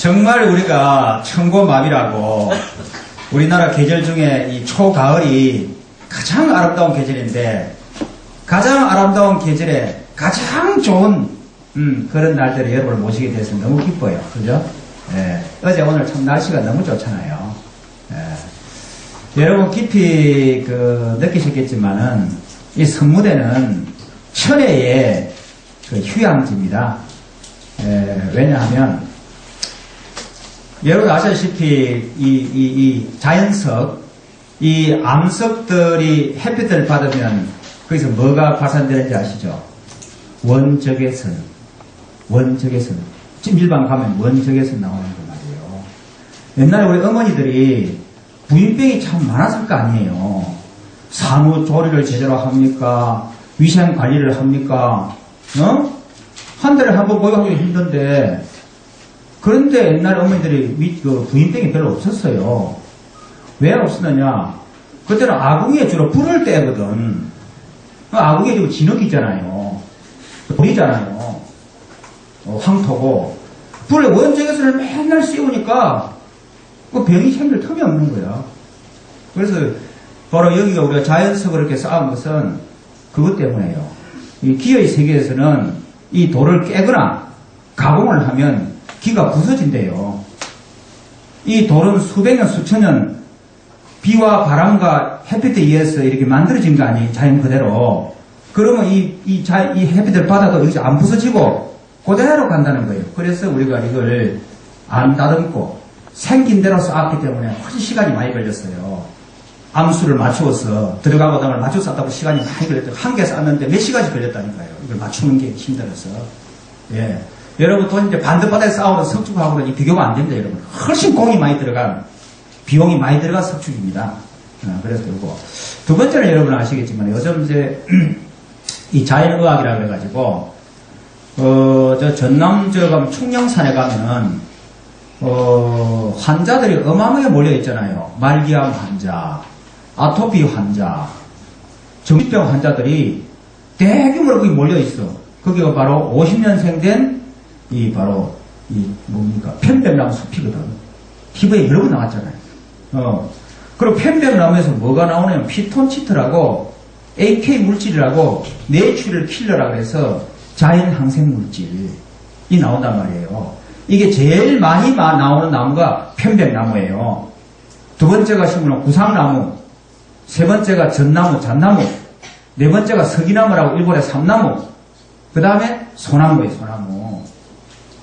정말 우리가 천고마비라고 우리나라 계절 중에 이 초가을이 가장 아름다운 계절인데 가장 아름다운 계절에 가장 좋은 그런 날들에 여러분을 모시게 돼서 너무 기뻐요. 그죠? 예. 어제 오늘 참 날씨가 너무 좋잖아요. 예. 여러분 깊이 느끼셨겠지만은 이 선무대는 천혜의 휴양지입니다. 예. 왜냐하면 여러분 아시다시피 이 자연석, 이 암석들이 햇빛을 받으면 거기서 뭐가 발산되는지 아시죠? 원적외선. 찜질방 가면 원적외선 나오는 거 말이에요. 옛날에 우리 어머니들이 부인병이 참 많았을 거 아니에요. 산후조리를 제대로 합니까? 위생관리를 합니까? 한 달에 한 번 모욕하기 힘든데, 그런데 옛날 어머니들이 부인병이 별로 없었어요. 왜 없었느냐? 그때는 아궁이에 주로 불을 떼거든. 아궁이에 지금 진흙이 있잖아요. 돌이잖아요. 황토고. 불에 원적외선을 맨날 씌우니까 그 병이 생길 틈이 없는 거야. 그래서 바로 여기가 우리가 자연석을 이렇게 쌓은 것은 그것 때문에요. 이 기의 세계에서는 이 돌을 깨거나 가공을 하면 기가 부서진대요. 이 돌은 수백 년, 수천 년 비와 바람과 햇빛에 의해서 이렇게 만들어진 거 아니에요. 자연 그대로. 그러면 이 햇빛을 받아도 여기서 안 부서지고 그대로 간다는 거예요. 그래서 우리가 이걸 안 다듬고 생긴 대로 쌓았기 때문에 훨씬 시간이 많이 걸렸어요. 암수를 맞추어서 들어가고 나면 맞춰서 쌓다고 시간이 많이 걸렸어요. 한 개 쌓았는데 몇 시간이 걸렸다니까요. 이걸 맞추는 게 힘들어서. 예. 여러분 또 이제 반대바닥에 쌓아오는 석축하고는 비교가 안 됩니다, 여러분. 훨씬 공이 많이 들어간, 비용이 많이 들어간 석축입니다. 그래서 그러고. 두 번째는 여러분 아시겠지만 요즘 이제 이 자연의학이라 그래가지고 저 전남 충령산에 가면은 환자들이 어마어마하게 몰려 있잖아요. 말기암 환자, 아토피 환자, 정신병 환자들이 대규모로 거기 몰려 있어. 거기가 바로 50년생 된 편백나무 숲이거든. TV에 여러 번 나왔잖아요. 그리고 편백나무에서 뭐가 나오냐면 피톤치트라고 AK 물질이라고 내추럴 킬러라고 해서 자연 항생 물질이 나온단 말이에요. 이게 제일 많이 나오는 나무가 편백나무예요. 두 번째가 심으면 구상나무, 세 번째가 전나무, 잣나무, 네 번째가 서기나무라고 일본의 삼나무, 그 다음에 소나무예요, 소나무.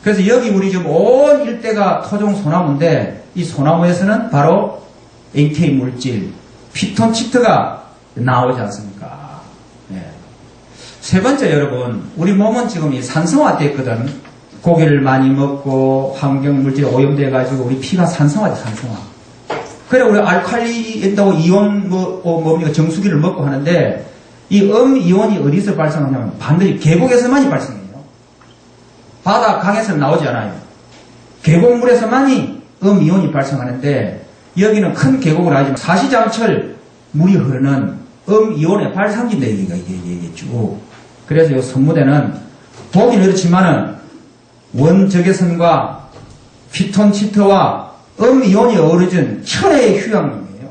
그래서 여기 우리 지금 온 일대가 토종 소나무인데 이 소나무에서는 바로 AK 물질, 피톤치트가 나오지 않습니까? 네. 세 번째 여러분, 우리 몸은 지금 이 산성화되어 있거든. 고기를 많이 먹고 환경물질에 오염돼가지고 우리 피가 산성화돼, 산성화. 그래 우리 알칼리 있다고 이온 정수기를 먹고 하는데 이 음이온이 어디서 발생하냐면 반드시 계곡에서만이 발생해요. 바다, 강에서는 나오지 않아요. 계곡물에서만이 음이온이 발생하는데 여기는 큰 계곡은 아니지만 사시장철 물이 흐르는 음이온의 발상지인데 이게 쭉. 그래서 이 선무대는 보기는 그렇지만은 원적외선과 피톤치트와 음이온이 어우러진 천혜의 휴양림이에요.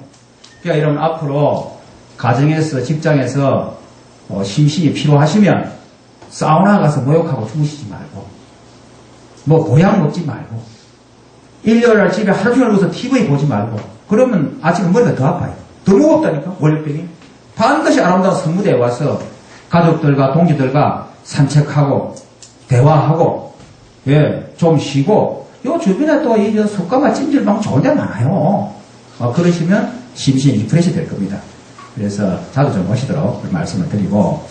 그러니까 여러분 앞으로 가정에서 직장에서 심신이 피로하시면 사우나 가서 목욕하고 주무시지 말고 보약 먹지 말고 일요일날 집에 하루 종일 누워서 TV 보지 말고 그러면 아침에 머리가 더 아파요. 더 무겁다니까 월요병이. 반드시 아름다운 선무대에 와서 가족들과 동지들과 산책하고 대화하고 좀 쉬고 요 주변에 또 이 숙가마 찜질방 좋은 데 많아요. 그러시면 심신이 리프레시 될 겁니다. 그래서 자주 좀 오시도록 말씀을 드리고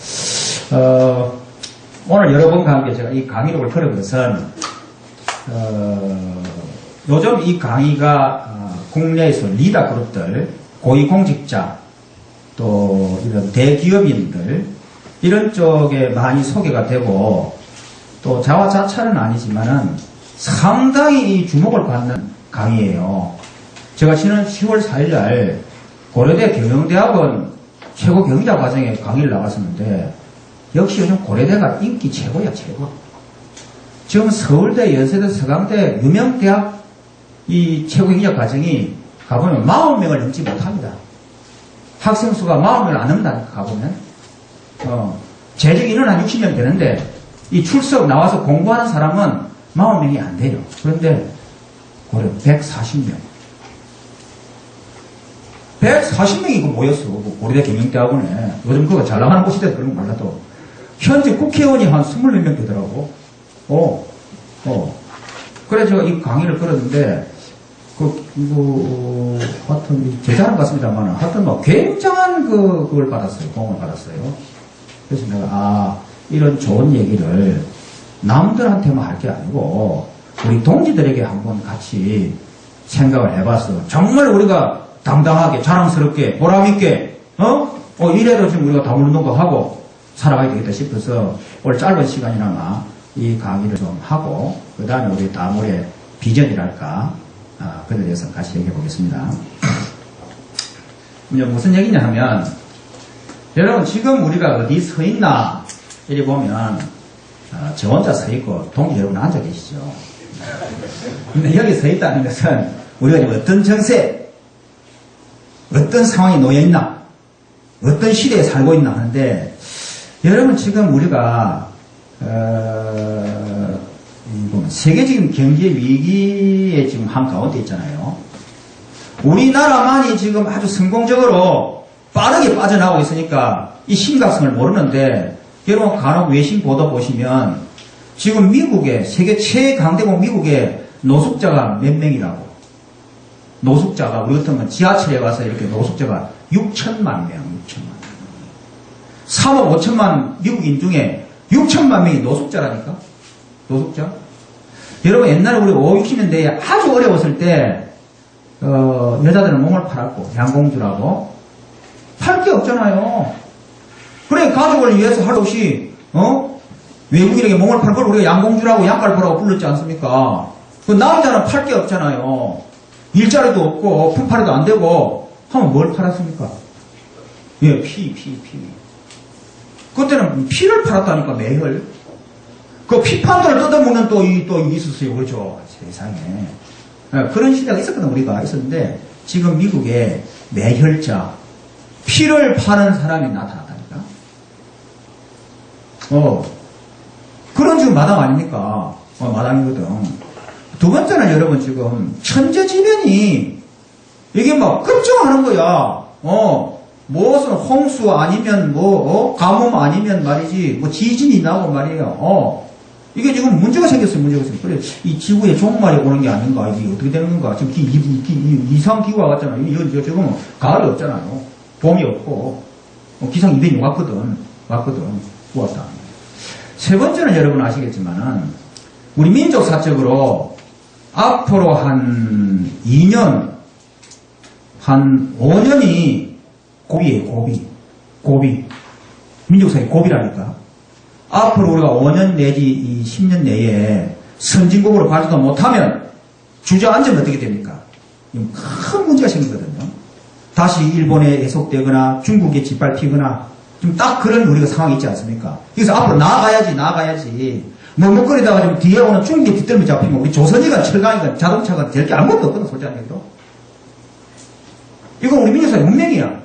오늘 여러분과 함께 제가 이 강의록을 펴는 것은 요즘 이 강의가 국내에서 리더 그룹들, 고위공직자, 또 이런 대기업인들 이런 쪽에 많이 소개가 되고 또 자화자찬은 아니지만은 상당히 주목을 받는 강의예요. 제가 지난 10월 4일날 고려대 경영대학원 최고 경영자 과정에 강의를 나갔었는데 역시 요즘 고려대가 인기 최고야, 최고. 지금 서울대, 연세대, 서강대, 유명대학 이 최고학력 과정이 가보면 40명을 넘지 못합니다. 학생 수가 40명을 안 넘는다니까, 가보면. 재직 인원 한 60명 되는데, 이 출석 나와서 공부하는 사람은 40명이 안 돼요. 그런데, 고려 140명. 140명이 그 모였어. 고려대 경영대학원에. 요즘 그거 잘 나가는 곳이다 그런 거 몰라도. 현재 국회의원이 한 20몇 명 되더라고. 그래, 제가 이 강의를 끌었는데, 하여튼, 제자는 같습니다만, 하여튼 뭐, 굉장한 그걸 받았어요. 공을 받았어요. 그래서 내가, 이런 좋은 얘기를 남들한테만 할 게 아니고, 우리 동지들에게 한번 같이 생각을 해봤어. 정말 우리가 당당하게, 자랑스럽게, 보람있게, 이래도 지금 우리가 다물운동도 하고 살아가야 되겠다 싶어서 오늘 짧은 시간이나마 이 강의를 좀 하고, 그 다음에 우리 다음에 비전이랄까, 그에 대해서 같이 얘기해 보겠습니다. 이제 무슨 얘기냐 하면, 여러분 지금 우리가 어디 서 있나, 이리 보면, 저 혼자 서 있고, 동지 여러분 앉아 계시죠. 근데 여기 서 있다는 것은, 우리가 지금 어떤 정세, 어떤 상황에 놓여있나, 어떤 시대에 살고 있나 하는데, 여러분 지금 우리가, 세계적인 경제 위기에 지금 한가운데 있잖아요. 우리나라만이 지금 아주 성공적으로 빠르게 빠져나오고 있으니까 이 심각성을 모르는데, 여러분 간혹 외신 보도 보시면 지금 미국의 세계 최강대국 미국의 노숙자가 몇 명이라고. 노숙자가 우리 같으면 지하철에 와서 이렇게 노숙자가 6천만 명, 3억 5천만 미국인 중에 6천만 명이 노숙자라니까? 노숙자? 여러분 옛날에 우리 50, 60년대에 아주 어려웠을 때 여자들은 몸을 팔았고 양공주라고 팔 게 없잖아요. 그래 가족을 위해서 할 없이 외국인에게 몸을 팔 걸 우리가 양공주라고 양갈보라고 불렀지 않습니까? 그 남자는 팔 게 없잖아요. 일자리도 없고 품팔이도 안 되고 하면 뭘 팔았습니까? 예, 피. 그때는 피를 팔았다니까 매일. 그 피판들을 뜯어먹는 또 있었어요. 그렇죠? 세상에. 그런 시대가 있었거든, 우리가 있었는데, 지금 미국에 매혈자, 피를 파는 사람이 나타났다니까. 그런 지금 마당 아닙니까? 마당이거든. 두 번째는 여러분 지금 천재지변이, 이게 막 급증하는 거야. 무슨 홍수 아니면 가뭄 아니면 말이지, 지진이 나고 말이에요. 이게 지금 문제가 생겼어요, 그래, 이 지구에 종말이 오는 게 아닌가, 이게 어떻게 되는 건가. 지금 이상기후가 왔잖아요. 이거 지금 가을이 없잖아요. 봄이 없고, 기상 이변이 왔거든. 왔다. 세 번째는 여러분 아시겠지만은, 우리 민족사적으로 앞으로 한 2년, 한 5년이 고비예요, 고비. 민족사의 고비라니까. 앞으로 우리가 5년 내지 10년 내에 선진국으로 발전도 못하면 주저앉으면 어떻게 됩니까? 큰 문제가 생기거든요. 다시 일본에 애속되거나 중국에 짓밟히거나 좀 딱 그런 우리가 상황이 있지 않습니까? 그래서 앞으로 나아가야지. 먹거리다가 좀 뒤에 오는 중국에 뒷덜미 잡히면 우리 조선이건 철강이건 자동차가 될 게 아무것도 없거든, 솔직히 얘기로. 이건 우리 민족사의 운명이야.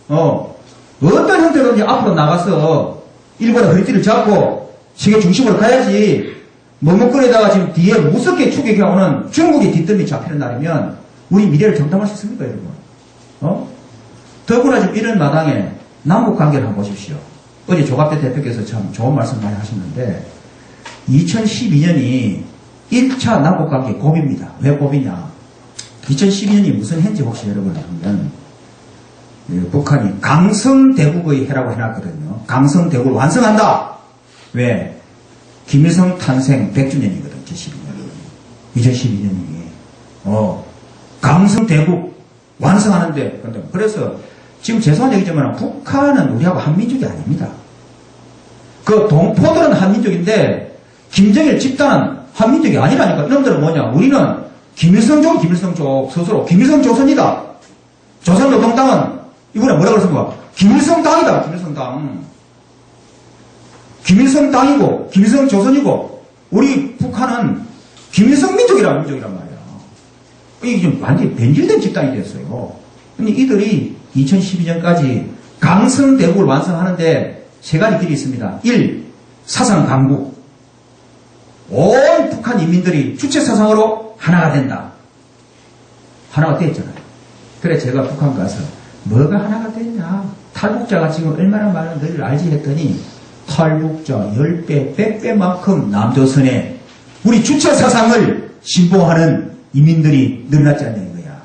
어떤 형태로든지 앞으로 나가서 일본의 허리띠를 잡고 세계 중심으로 가야지. 먹거리다가 지금 뒤에 무섭게 추격해오는 중국의 뒷덜미 잡히는 날이면 우리 미래를 정당할 수 있습니까, 여러분? 더구나 지금 이런 마당에 남북 관계를 한번 보십시오. 어제 조갑대 대표께서 참 좋은 말씀 많이 하셨는데 2012년이 1차 남북 관계 고비입니다. 왜 고비냐? 2012년이 무슨 해인지 혹시 여러분 보면 북한이 강성대국의 해라고 해놨거든요. 강성대국을 완성한다. 왜? 김일성 탄생 100주년이거든. 2012년이. 강성대국 완성하는데, 그래서 지금 죄송한 얘기지만 북한은 우리하고 한민족이 아닙니다. 그 동포들은 한민족인데 김정일 집단은 한민족이 아니라니까. 이놈들은 뭐냐? 우리는 김일성족 스스로 김일성 조선이다. 조선노동당은 이번에 뭐라 그랬습니까? 김일성당이다. 김일성당. 김일성당이고 김일성 조선이고 우리 북한은 김일성 민족이란 말이야. 이게 좀 완전히 변질된 집단이 됐어요. 근데 이들이 2012년까지 강성대국을 완성하는데 세 가지 길이 있습니다. 1. 사상 강국. 온 북한 인민들이 주체 사상으로 하나가 된다. 하나가 됐잖아요. 그래 제가 북한 가서 뭐가 하나가 됐냐. 탈북자가 지금 얼마나 많은 너희를 알지 했더니 탈북자 10배, 100배만큼 남조선에 우리 주체 사상을 신봉하는 인민들이 늘어났지 않냐 이거야.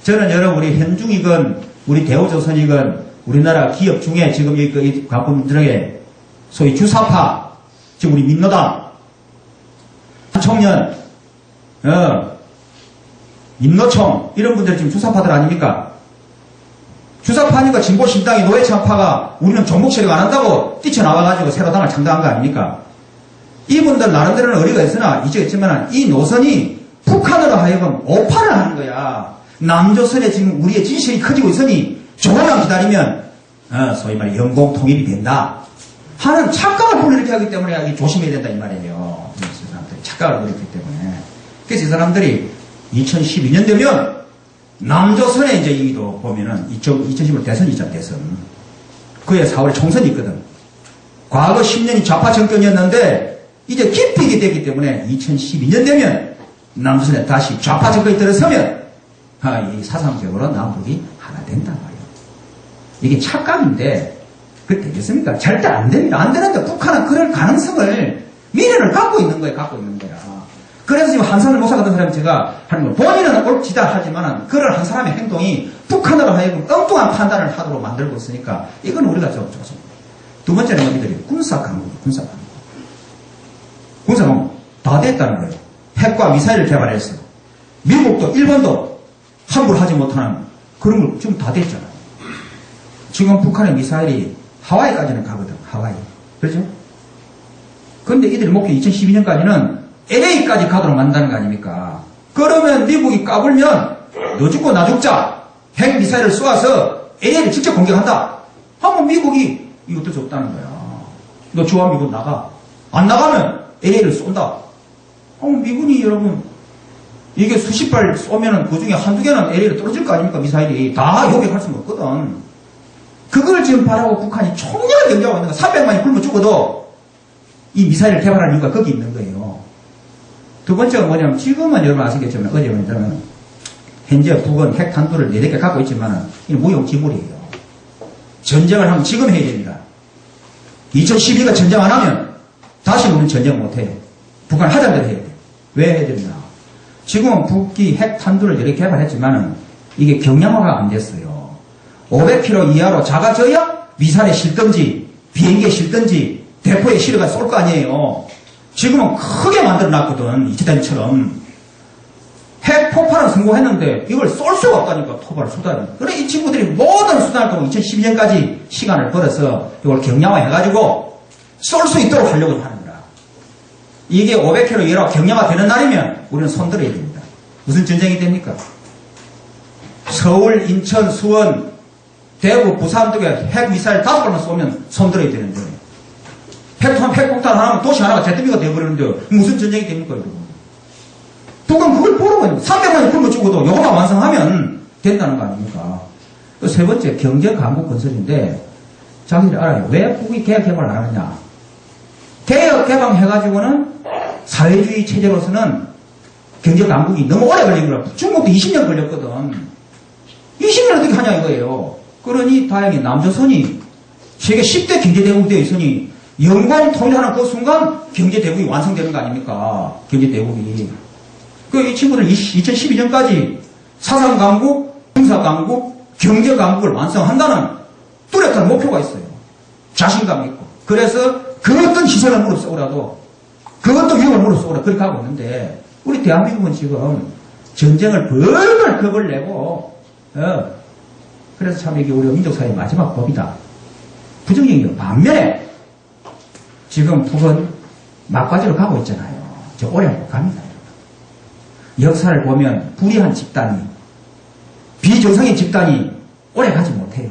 저는 여러분 우리 현중이건 우리 대우조선이건 우리나라 기업 중에 지금 이 가분들에게 소위 주사파, 지금 우리 민노당, 청년, 민노총 이런 분들 지금 주사파들 아닙니까? 주사파니까 진보신당이 노회찬파가 우리는 종북 세력 안 한다고 뛰쳐나와가지고 새로 당을 창당한 거 아닙니까? 이분들 나름대로는 어리가 있으나 이제 있지만 이 노선이 북한으로 하여금 오파를 하는 거야. 남조선에 지금 우리의 진실이 커지고 있으니 조금만 기다리면 소위 말해 영공 통일이 된다 하는 착각을 불러일으키게 하기 때문에 조심해야 된다 이 말이에요. 이 사람들이 착각을 불러일으키기 때문에. 그래서 이 사람들이 2012년 되면 남조선에 이제 이도 보면은 2015년 대선이 있잖아, 대선. 그해 4월에 총선이 있거든. 과거 10년이 좌파 정권이었는데 이제 깊이 됐기 때문에 2012년 되면 남조선에 다시 좌파 정권이 들어서면 이 사상적으로 남북이 하나 된단 말이에요. 이게 착각인데 그게 되겠습니까? 절대 안 됩니다. 안 되는데 북한은 그럴 가능성을 미래를 갖고 있는 거예요. 갖고 있는 거야. 그래서 지금 한산을 목사 같은 사람이 제가 하는 거 본인은 옳지다 하지만 그런 한 사람의 행동이 북한으로 하여금 엉뚱한 판단을 하도록 만들고 있으니까 이건 우리가 좀 좋습니다. 두 번째는 뭐들이 군사강국, 군사강국. 군사강국 다 됐다는 거예요. 핵과 미사일을 개발했어. 미국도 일본도 함부로 하지 못하는 그런 걸 지금 다 됐잖아요. 지금 북한의 미사일이 하와이까지는 가거든. 하와이. 그렇죠? 그런데 이들의 목표 2012년까지는 LA까지 가도록 만든다는 거 아닙니까? 그러면 미국이 까불면 너 죽고 나 죽자. 핵 미사일을 쏘아서 LA를 직접 공격한다. 하면 미국이 이거 어쩔 수 없다는 거야. 너 주한미군 나가. 안 나가면 LA를 쏜다. 미군이 여러분 이게 수십 발 쏘면은 그 중에 한두 개는 LA를 떨어질 거 아닙니까? 미사일이. 다 요격할 수는 없거든. 그걸 지금 바라고 북한이 총력을 경쟁하고 있는 거야. 300만이 굶어 죽어도 이 미사일을 개발하는 이유가 거기 있는 거예요. 두 번째가 뭐냐면 지금은 여러분 아시겠지만 어제 보면 현재 북은 핵 탄두를 4개 갖고 있지만 이는 무용지물이에요. 전쟁을 하면 지금 해야 됩니다. 2012가 전쟁 안 하면 다시 우리는 전쟁 못 해요. 북한 하자는 대로 해야 돼요. 왜 해야 되느냐. 지금은 북이 핵 탄두를 4개 개발했지만 이게 경량화가 안 됐어요. 500km 이하로 작아져야 미사일에 실든지 비행기에 실든지 대포에 실어가 쏠 거 아니에요. 지금은 크게 만들어 놨거든. 이태단처럼. 핵 폭발은 성공했는데 이걸 쏠 수가 없다니까. 토발을 쏟아야 돼. 그래 이 친구들이 모든 수단을 통해 2012년까지 시간을 벌어서 이걸 경량화해가지고 쏠 수 있도록 하려고 하는 거야. 이게 500km 이하로 경량화 되는 날이면 우리는 손들어야 됩니다. 무슨 전쟁이 됩니까? 서울, 인천, 수원, 대구, 부산 쪽에 핵미사일 5발만 쏘면 손들어야 되는데 핵폭탄 하나면 도시 하나가 제트비가 되어버리는데 무슨 전쟁이 됩니까 여러분? 북은 그걸 보러 가요. 300만이 굶어 죽어도 요거만 완성하면 된다는 거 아닙니까? 세 번째 경제 강국 건설인데 자기들이 알아요. 왜 북이 개혁 개방을 안 하느냐? 개혁 개방해가지고는 사회주의 체제로서는 경제 강국이 너무 오래 걸린 거라. 중국도 20년 걸렸거든. 20년 어떻게 하냐 이거예요. 그러니 다행히 남조선이 세계 10대 경제대국이 되어 있으니 영광 통일하는 그 순간 경제대국이 완성되는 거 아닙니까? 경제대국이. 이 친구들 2012년까지 사상강국, 군사강국, 경제강국을 완성한다는 뚜렷한 목표가 있어요. 자신감 있고. 그래서 그 어떤 희생을 무릅쓰고라도 그 어떤 위험을 무릅쓰고라도 그렇게 하고 있는데 우리 대한민국은 지금 전쟁을 벌벌 겁을 내고 그래서 참 이게 우리 민족사회의 마지막 법이다. 부정적이에요. 반면에 지금 북은 막바지로 가고 있잖아요. 저 오래 못 갑니다. 역사를 보면 불의한 집단이 비정상의 집단이 오래 가지 못해요.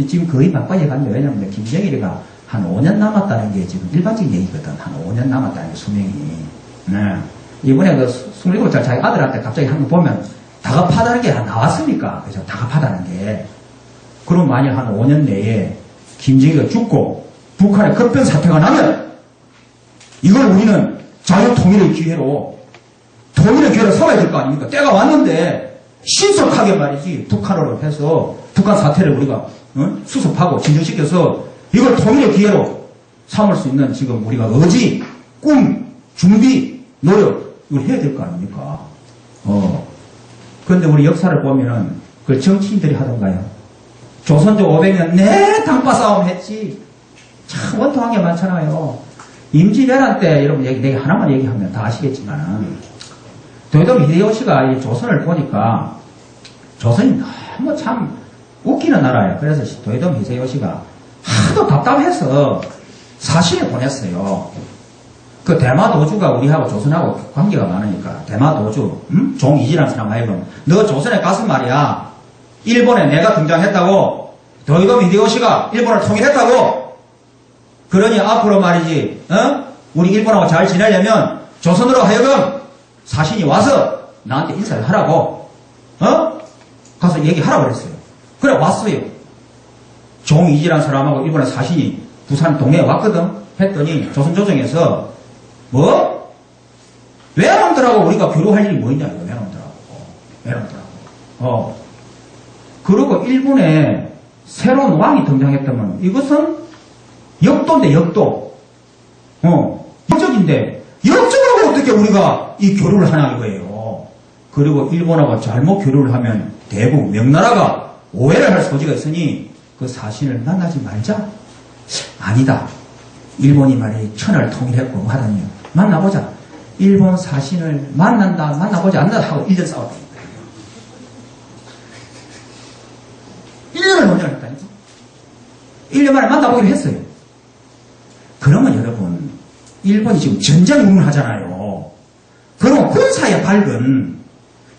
지금 거의 막바지에 갔는데 왜냐하면 김정일이가 한 5년 남았다는 게 지금 일반적인 얘기거든. 한 5년 남았다는 게 수명이. 네. 이번에 그 27살 자기 아들한테 갑자기 한 거 보면 다급하다는 게 나왔으니까. 그죠? 다급하다는 게. 그럼 만일 한 5년 내에 김정일이가 죽고 북한의 급변 사태가 나면 이걸 우리는 자유통일의 기회로 통일의 기회로 삼아야 될 거 아닙니까? 때가 왔는데 신속하게 말이지 북한으로 해서 북한 사태를 우리가 수습하고 진정시켜서 이걸 통일의 기회로 삼을 수 있는 지금 우리가 의지, 꿈, 준비, 노력 이걸 해야 될 거 아닙니까? 그런데 우리 역사를 보면은 그 정치인들이 하던가요? 조선조 500년 내 당파 싸움 했지. 참 원통한 게 많잖아요. 임진왜란 때 여러분 내가 하나만 얘기하면 다 아시겠지만 도요토미 히데요시가 이 조선을 보니까 조선이 너무 참 웃기는 나라예요. 그래서 도요토미 히데요시가 하도 답답해서 사신을 보냈어요. 그 대마도주가 우리하고 조선하고 관계가 많으니까 대마도주 종이지라는 사람 하여금 너 조선에 가서 말이야 일본에 내가 등장했다고 도요토미 히데요시가 일본을 통일했다고 그러니 앞으로 말이지 우리 일본하고 잘 지내려면 조선으로 하여금 사신이 와서 나한테 인사를 하라고 가서 얘기하라고 그랬어요. 그래 왔어요. 종이지라는 사람하고 일본의 사신이 부산 동해에 왔거든. 했더니 조선조정에서 뭐? 외놈들하고 우리가 교류할 일이 뭐 있냐 이거 외놈들하고. 그리고 일본에 새로운 왕이 등장했다면 이것은 역도인데 역도. 역적인데 역적하고 어떻게 우리가 이 교류를 하냐 이거예요. 그리고 일본하고 잘못 교류를 하면 대북 명나라가 오해를 할 소지가 있으니 그 사신을 만나지 말자. 아니다. 일본이 말이 천을 통일했고 뭐 하더니 만나보자. 일본 사신을 만나보지 않나 하고 1년 싸웠다. 1년을 논의를 했다니까. 1년 만에 만나보기로 했어요. 그러면 여러분 일본이 지금 전쟁 하잖아요. 그러면 군사에 밝은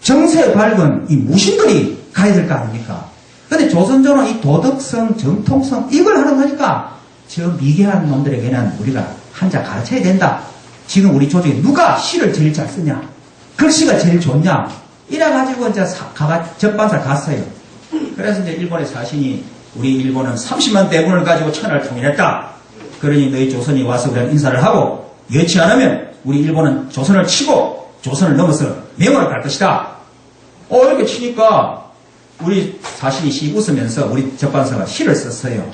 정세에 밝은 이 무신들이 가야 될 거 아닙니까? 근데 조선조는 이 도덕성, 정통성 이걸 하는 거니까 저 미개한 놈들에게는 우리가 한자 가르쳐야 된다. 지금 우리 조정에 누가 시를 제일 잘 쓰냐? 글씨가 제일 좋냐? 이래가지고 이제 적반사 갔어요. 그래서 이제 일본의 사신이 우리 일본은 30만 대군을 가지고 천하를 통일했다. 그러니 너희 조선이 와서 우리가 인사를 하고 여치 않으면 우리 일본은 조선을 치고 조선을 넘어서 명으로 갈 것이다. 이렇게 치니까 우리 사신이 씩 웃으면서 우리 적반사가 시를 썼어요.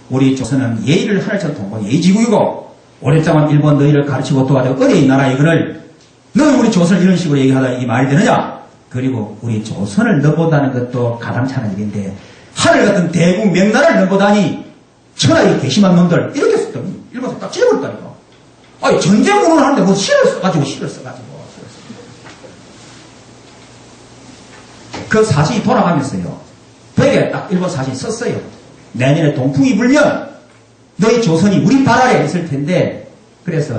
우리 조선은 예의를 하늘처럼 통고 예의지국이고 오랫동안 일본 너희를 가르치고 도와주고 어디에 나라 이거를 너희 우리 조선을 이런 식으로 얘기하다 이게 말이 되느냐? 그리고 우리 조선을 넘보다는 것도 가당찮은 일인데 하늘 같은 대국 명나라를 넘보다니 천하의 괘씸한 놈들 이렇게 썼더니 일본에서 딱 찔러버렸다니까. 아니 전쟁 운운을 하는데 뭐 시를 써가지고 그 사신이 돌아가면서요 벽에 딱 일본 사신이 썼어요. 내년에 동풍이 불면 너희 조선이 우리 발 아래에 있을 텐데 그래서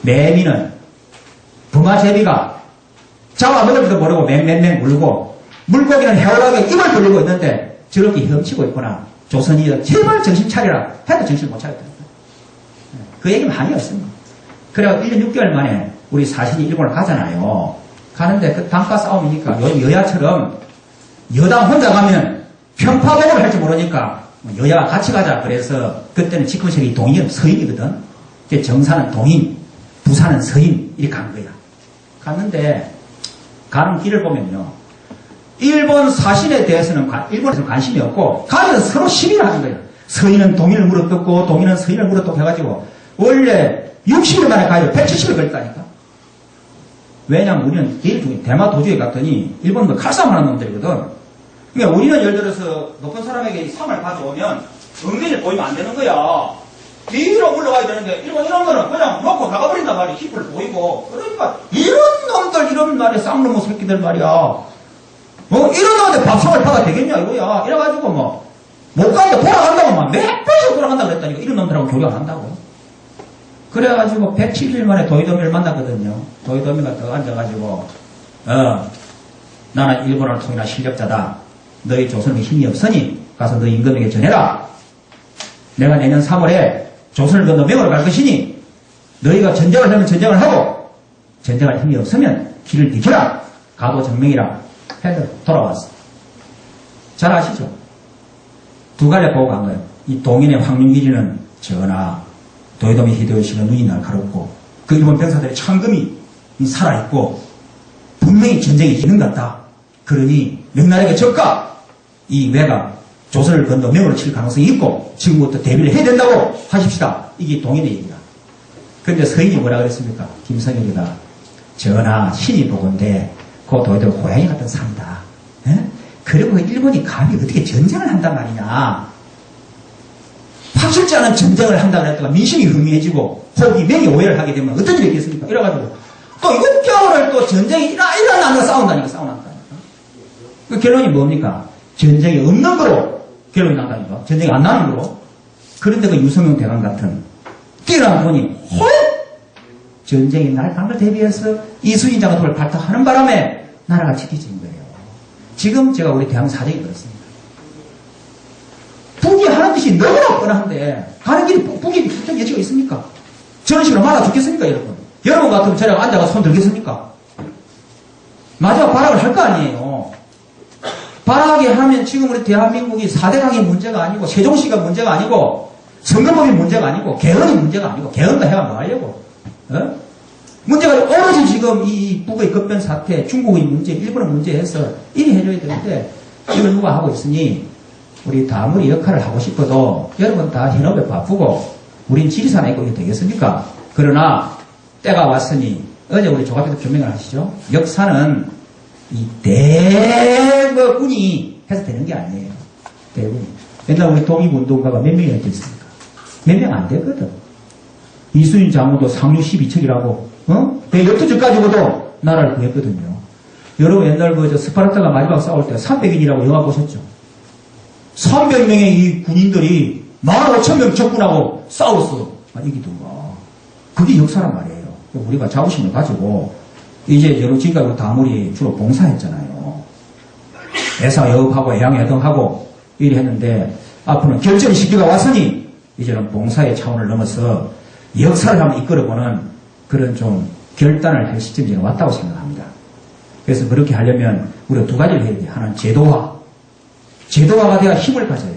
매미는 부마제비가 잡아먹을지도 모르고 맹맹맹 울고 물고기는 해오라게 입을 벌리고 있는데 저렇게 헤엄치고 있구나. 조선이 제발 정신 차리라 해도 정신 못 차렸다. 그 얘기는 아니었습니다. 그래서 1년 6개월 만에 우리 사신이 일본을 가잖아요. 가는데 그 당파 싸움이니까 여야처럼 여당 혼자 가면 편파복을 할지 모르니까 여야가 같이 가자. 그래서 그때는 집권세력이 동인, 서인이거든. 정사는 동인, 부사는 서인 이렇게 간 거야. 갔는데 가는 길을 보면요. 일본 사신에 대해서는 일본에서는 관심이 없고 가서 서로 시비를 하는 거예요. 서인은 동인을 물어뜯고 동인은 서인을 물어뜯고 해가지고 원래 60일 만에 가야 돼. 170일 걸렸다니까. 왜냐면 우리는 제일 중에 대마 도주에 갔더니 일본은 칼싸움 하는 놈들이거든. 그러니까 우리는 예를 들어서 높은 사람에게 삶을 가져오면 엉덩이를 보이면 안 되는 거야. 뒤로 물러가야 되는데 일본 이런 거는 그냥 놓고 나가버린단 말이야. 힙을 보이고. 그러니까 이런 놈들 이런 말이야. 쌍놈의 새끼들 말이야. 이런 놈한테 밥상을 받아 되겠냐 이거야. 이래가지고 못 가는데 돌아간다고 몇 번씩 돌아간다고 그랬다니까. 이런 놈들하고 교류 안 한다고. 그래가지고 107일 만에 도요토미를 만났거든요. 도요토미가 더 앉아가지고 나는 일본을 통일한 실력자다. 너희 조선에 힘이 없으니 가서 너희 임금에게 전해라. 내가 내년 3월에 조선을 건너 명으로 갈 것이니 너희가 전쟁을 하면 전쟁을 하고 전쟁할 힘이 없으면 길을 비켜라. 가도정명이라 해서 돌아왔어. 잘 아시죠? 두 갈래 보고 간 거예요. 이 동인의 황룡길이는 전하 도요토미 히데요시가 눈이 날카롭고 그 일본 병사들의 창금이 살아있고 분명히 전쟁이 있는 것 같다. 그러니 명나라에게 적가 이 외가 조선을 건너 명으로 칠 가능성이 있고 지금부터 대비를 해야 된다고 하십시다. 이게 동인의 얘기다. 그런데 서인이 뭐라 그랬습니까? 김성일이가 전하 신이 보건대 그 도요토미 고양이 같은 산이다. 에? 그리고 일본이 감히 어떻게 전쟁을 한단 말이냐. 확실치 않은 전쟁을 한다고 했다가 민심이 흥미해지고 혹이 명예 오해를 하게 되면 어떤 일이 있겠습니까? 이래가지고 또 이것 겨울을 또 전쟁이 일어나는 싸운다니까. 그 결론이 뭡니까? 전쟁이 없는 거로 결론이 난다니까. 전쟁이 안 나는 거로. 그런데 그 유성룡 대감 같은 뛰어난 분이 전쟁이 날 방을 대비해서 이순신 장군을 발탁하는 바람에 나라가 지켜진 거예요. 지금 제가 우리 대한민국 사정이 그렇습니다. 북이 하는 짓이 너무나 뻔한데 가는 길이 북이 특정 여지가 있습니까? 저런 식으로 말아 죽겠습니까, 여러분? 여러분 같으면 저랑 앉아가 손 들겠습니까? 마지막 발악을 할 거 아니에요. 발악하게 하면 지금 우리 대한민국이 4대강의 문제가 아니고 세종시가 문제가 아니고 선거법이 문제가 아니고 개헌이 문제가 아니고 개헌과 해가 뭐 하려고? 어? 문제가 오로지 지금 이 북의 급변 사태, 중국의 문제, 일본의 문제에서 일이 해줘야 되는데 이걸 누가 하고 있으니 우리 다무리 역할을 하고 싶어도 여러분 다 현업에 바쁘고 우린 지리산에 있고 이게 되겠습니까? 그러나 때가 왔으니 어제 우리 조갑에도 조명을 하시죠. 역사는 이 대부분이 해서 되는 게 아니에요. 대부분이. 옛날 우리 독립운동가가 몇 명이나 됐습니까? 몇 명 안 되거든. 이순신 장군도 상류 12척이라고 역투적 가지고도 나라를 구했거든요. 여러분 옛날 스파르타가 마지막 싸울 때 300인이라고 영화 보셨죠? 300명의 이 군인들이 15,000명 적군하고 싸웠어. 이기던가. 그게 역사란 말이에요. 우리가 자부심을 가지고 이제 여러 지금까지 다물이 주로 봉사했잖아요. 대사 영업하고 해양회동하고 이래 했는데 앞으로는 결정 시기가 왔으니 이제는 봉사의 차원을 넘어서 역사를 한번 이끌어보는 그런 좀 결단을 할 시점이 왔다고 생각합니다. 그래서 그렇게 하려면 우리가 두 가지를 해야 돼요. 하나는 제도화. 제도화가 돼야 힘을 가져요.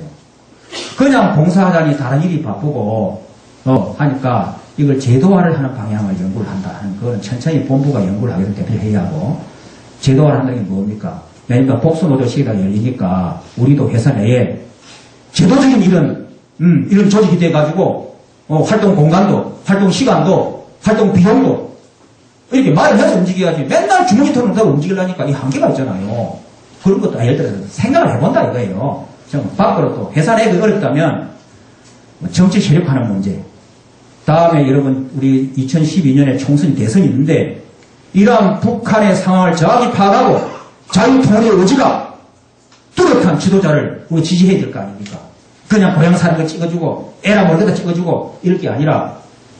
그냥 봉사하자니 다른 일이 바쁘고 하니까 이걸 제도화를 하는 방향을 연구를 한다 하는 그거는 천천히 본부가 연구를 하기로 대표해야 하고 제도화를 한다는 게 뭡니까? 내니까 복수노조 시기가 열리니까 우리도 회사 내에 제도적인 이런 조직이 돼가지고 활동 공간도 활동 시간도 활동 비용도 이렇게 말을 해서 움직여야지 맨날 주머니 털은 대로 움직이려니까 이 한계가 있잖아요. 그런 것도 예를 들어서 생각을 해본다 이거예요. 밖으로 또 회사 내에 어렵다면 정치 세력화하는 문제. 다음에 여러분 우리 2012년에 총선 대선이 있는데 이러한 북한의 상황을 정확히 파악하고 자유통일의 의지가 뚜렷한 지도자를 우리 지지해야 될 거 아닙니까? 그냥 고향 사는 거 찍어주고 에라 모르겠다 찍어주고 이럴 게 아니라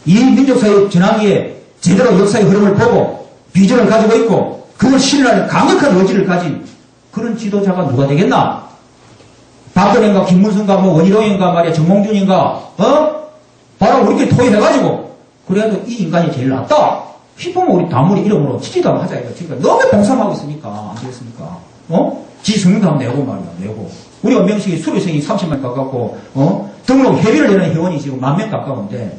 이 민족사회 전환기에 제대로 역사의 흐름을 보고 비전을 가지고 있고 그걸 실현하는 강력한 의지를 가진 그런 지도자가 누가 되겠나? 박근혜인가 김문수인가 원희룡인가 말이야 정몽준인가 바로 우리끼리 토의해가지고 그래도 이 인간이 제일 낫다 싶으면 우리 다무리 이름으로 지지도 하자 이거. 그러니까 너무 봉사하고 있으니까 안 되겠습니까? 지 성명도 한번 내고 말이야 내고 우리가 명식이 수료생이 30만 가깝고 등록 회비를 내는 회원이 지금 10,000명 가까운데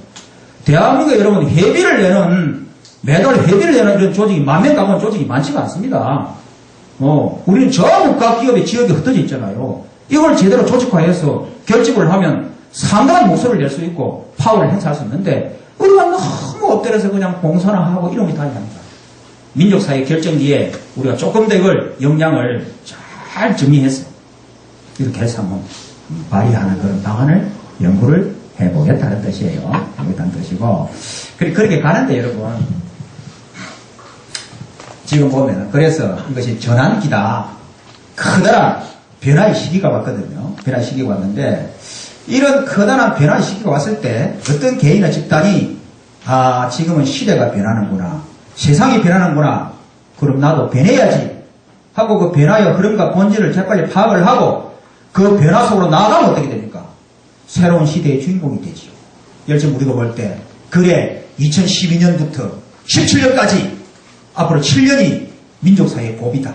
대한민국에 여러분 회비를 내는 매달 회비를 내는 이런 조직이 10,000명 가까운 조직이 많지가 않습니다. 우리는 전부 각 기업의 지역에 흩어져 있잖아요. 이걸 제대로 조직화해서 결집을 하면 상당한 목소리를 낼 수 있고 파워를 행사할 수 있는데 우리가 너무 엎드려서 그냥 봉사나 하고 이런 게 다니랍니다. 민족사회 결정기에 우리가 조금 더 이걸 역량을 잘 정리해서 이렇게 해서 한번 발휘하는 그런 방안을 연구를 해보겠다는 뜻이에요. 해보겠다는 뜻이고 그렇게 가는데 여러분 지금 보면 그래서 이것이 전환기다. 커다란 변화의 시기가 왔거든요. 변화의 시기가 왔는데 이런 커다란 변화의 시기가 왔을 때 어떤 개인이나 집단이 지금은 시대가 변하는구나. 세상이 변하는구나. 그럼 나도 변해야지 하고 그 변화의 흐름과 본질을 재빨리 파악을 하고 그 변화 속으로 나아가면 어떻게 됩니까? 새로운 시대의 주인공이 되지요. 열정 우리가 볼 때 그래 2012년부터 17년까지 앞으로 7년이 민족사회의 고비다.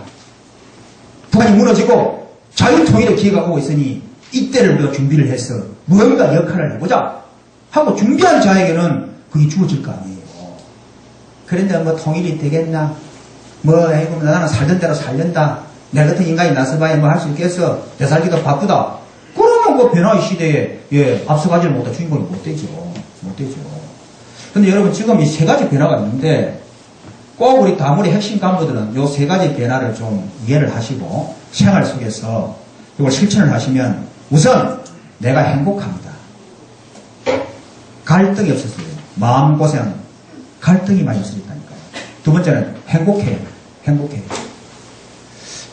북한이 무너지고 자유통일의 기회가 오고 있으니 이때를 우리가 준비를 해서 무언가 역할을 해보자 하고 준비한 자에게는 그게 주어질 거 아니에요. 그런데 뭐 통일이 되겠나? 뭐 아이고 나는 살던 대로 살련다. 내 같은 인간이 나서봐야 뭐 할 수 있겠어. 내 살기도 바쁘다. 그러면 그 변화의 시대에 앞서가지를 못한 주인공이 못 되죠. 못 되죠. 근데 여러분 지금 이 세 가지 변화가 있는데 꼭 우리 다물의 핵심 간부들은 이 세 가지 변화를 좀 이해를 하시고 생활 속에서 이걸 실천을 하시면 우선 내가 행복합니다. 갈등이 없었어요. 마음고생, 갈등이 많이 없어졌다니까요. 두 번째는 행복해요. 행복해요.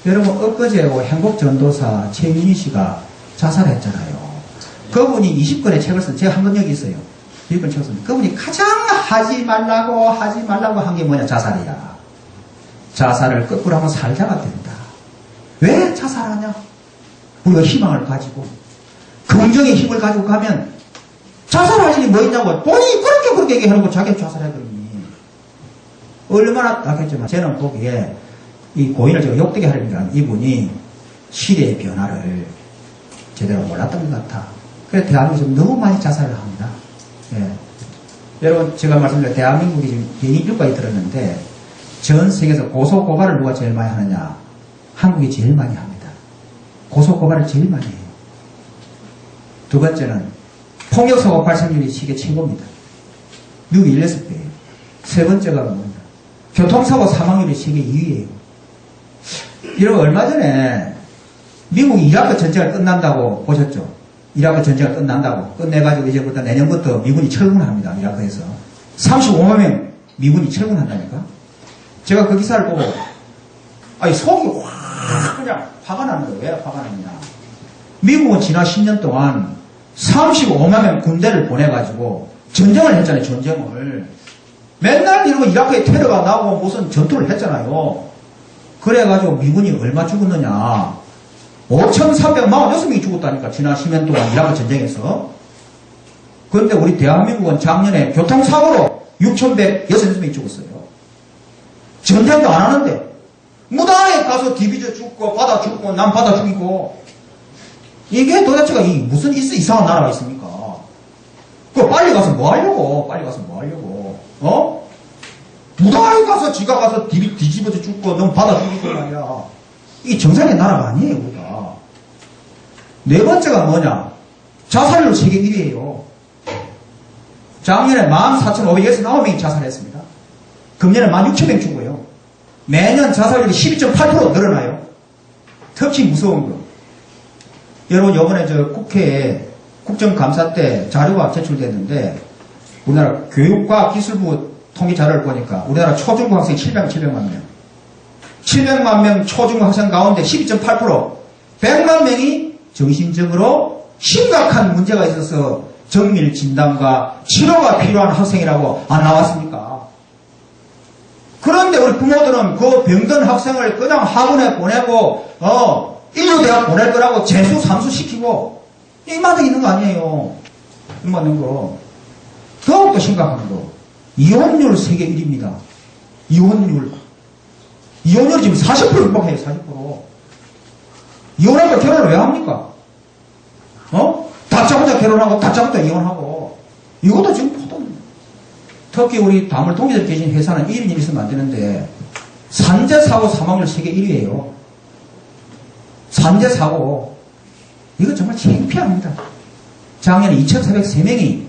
여러분 엊그제 행복전도사 최윤희 씨가 자살했잖아요. 그분이 20권의 책을 쓴 제가 한 권 여기 있어요. 20권 책을 쓴 그분이 가장 하지 말라고 한 게 뭐냐? 자살이야. 자살을 거꾸로 하면 살자가 된다. 왜 자살하냐? 우리가 희망을 가지고 긍정의 힘을 가지고 가면 자살할 일이 뭐 있냐고 본인이 그렇게 얘기해놓고 자기가 자살해버리니 얼마나 나겠지만 저는 보기에 이 고인을 제가 욕되게 하려니까 이분이 시대의 변화를 제대로 몰랐던 것 같아. 그래서 대한민국에서 너무 많이 자살을 합니다. 예. 여러분 제가 말씀드린 대한민국이 지금 개인 유가에 들었는데 전 세계에서 고소고발을 누가 제일 많이 하느냐? 한국이 제일 많이 합니다. 고소고발을 제일 많이 해요. 두 번째는 폭력사고 발생률이 세계 최고입니다. 미국이 16배예요. 세 번째가 뭐냐? 교통사고 사망률이 세계 2위예요. 여러분 얼마 전에 미국이 이라크 전쟁을 끝난다고 보셨죠? 이라크 전쟁을 끝난다고 끝내가지고 이제부터 내년부터 미군이 철군을 합니다. 이라크에서 35만 명 미군이 철군한다니까. 제가 그 기사를 보고 속이 확 그냥 화가 나는 거예요. 왜 화가 나느냐? 미국은 지난 10년 동안 35만 명 군대를 보내가지고 전쟁을 했잖아요. 전쟁을 맨날 이러고 이라크에 테러가 나고 무슨 전투를 했잖아요. 그래가지고 미군이 얼마 죽었느냐? 5,346명이 죽었다니까. 지난 10년 동안 이라크 전쟁에서. 그런데 우리 대한민국은 작년에 교통사고로 6,106명이 죽었어요. 전쟁도 안 하는데 무단에 가서 디비져 죽고 받아 죽고 남 받아 죽이고 이게 도대체가 무슨 이상한 나라가 있습니까? 그 빨리 가서 뭐 하려고? 무단에 가서 지가 가서 뒤집어져 죽고 넌 받아 죽이고 말이야. 이게 정상의 나라가 아니에요, 우리가. 네 번째가 뭐냐? 자살률 세계 1위예요. 작년에 14,569명이 자살했습니다. 금년에 16,000명 죽어요. 매년 자살률이 12.8% 늘어나요. 특히 무서운 거. 여러분, 요번에 국회에 국정감사 때 자료가 제출됐는데, 우리나라 교육과기술부 통계 자료를 보니까, 우리나라 초중고 학생이 700만 명. 700만 명 초중고 학생 가운데 12.8%, 100만 명이 정신적으로 심각한 문제가 있어서 정밀 진단과 치료가 필요한 학생이라고 안 나왔습니까? 그런데 우리 부모들은 그 병든 학생을 그냥 학원에 보내고 인류대학 보낼 거라고 재수 삼수 시키고 이만하게 있는 거 아니에요. 이만한 거. 더욱더 심각한 거. 이혼율 세계 1위입니다. 이혼율이 지금 40% 육박해요. 40%. 이혼하면 결혼을 왜 합니까? 다짜고짜 결혼하고 다짜고짜 이혼하고 이것도 지금 포동입니다. 특히 우리 다물 동기들 계신 회사는 1인 있으면 안 되는데 산재사고 사망률 세계 1위예요. 산재사고 이거 정말 창피합니다. 작년에 2,403명이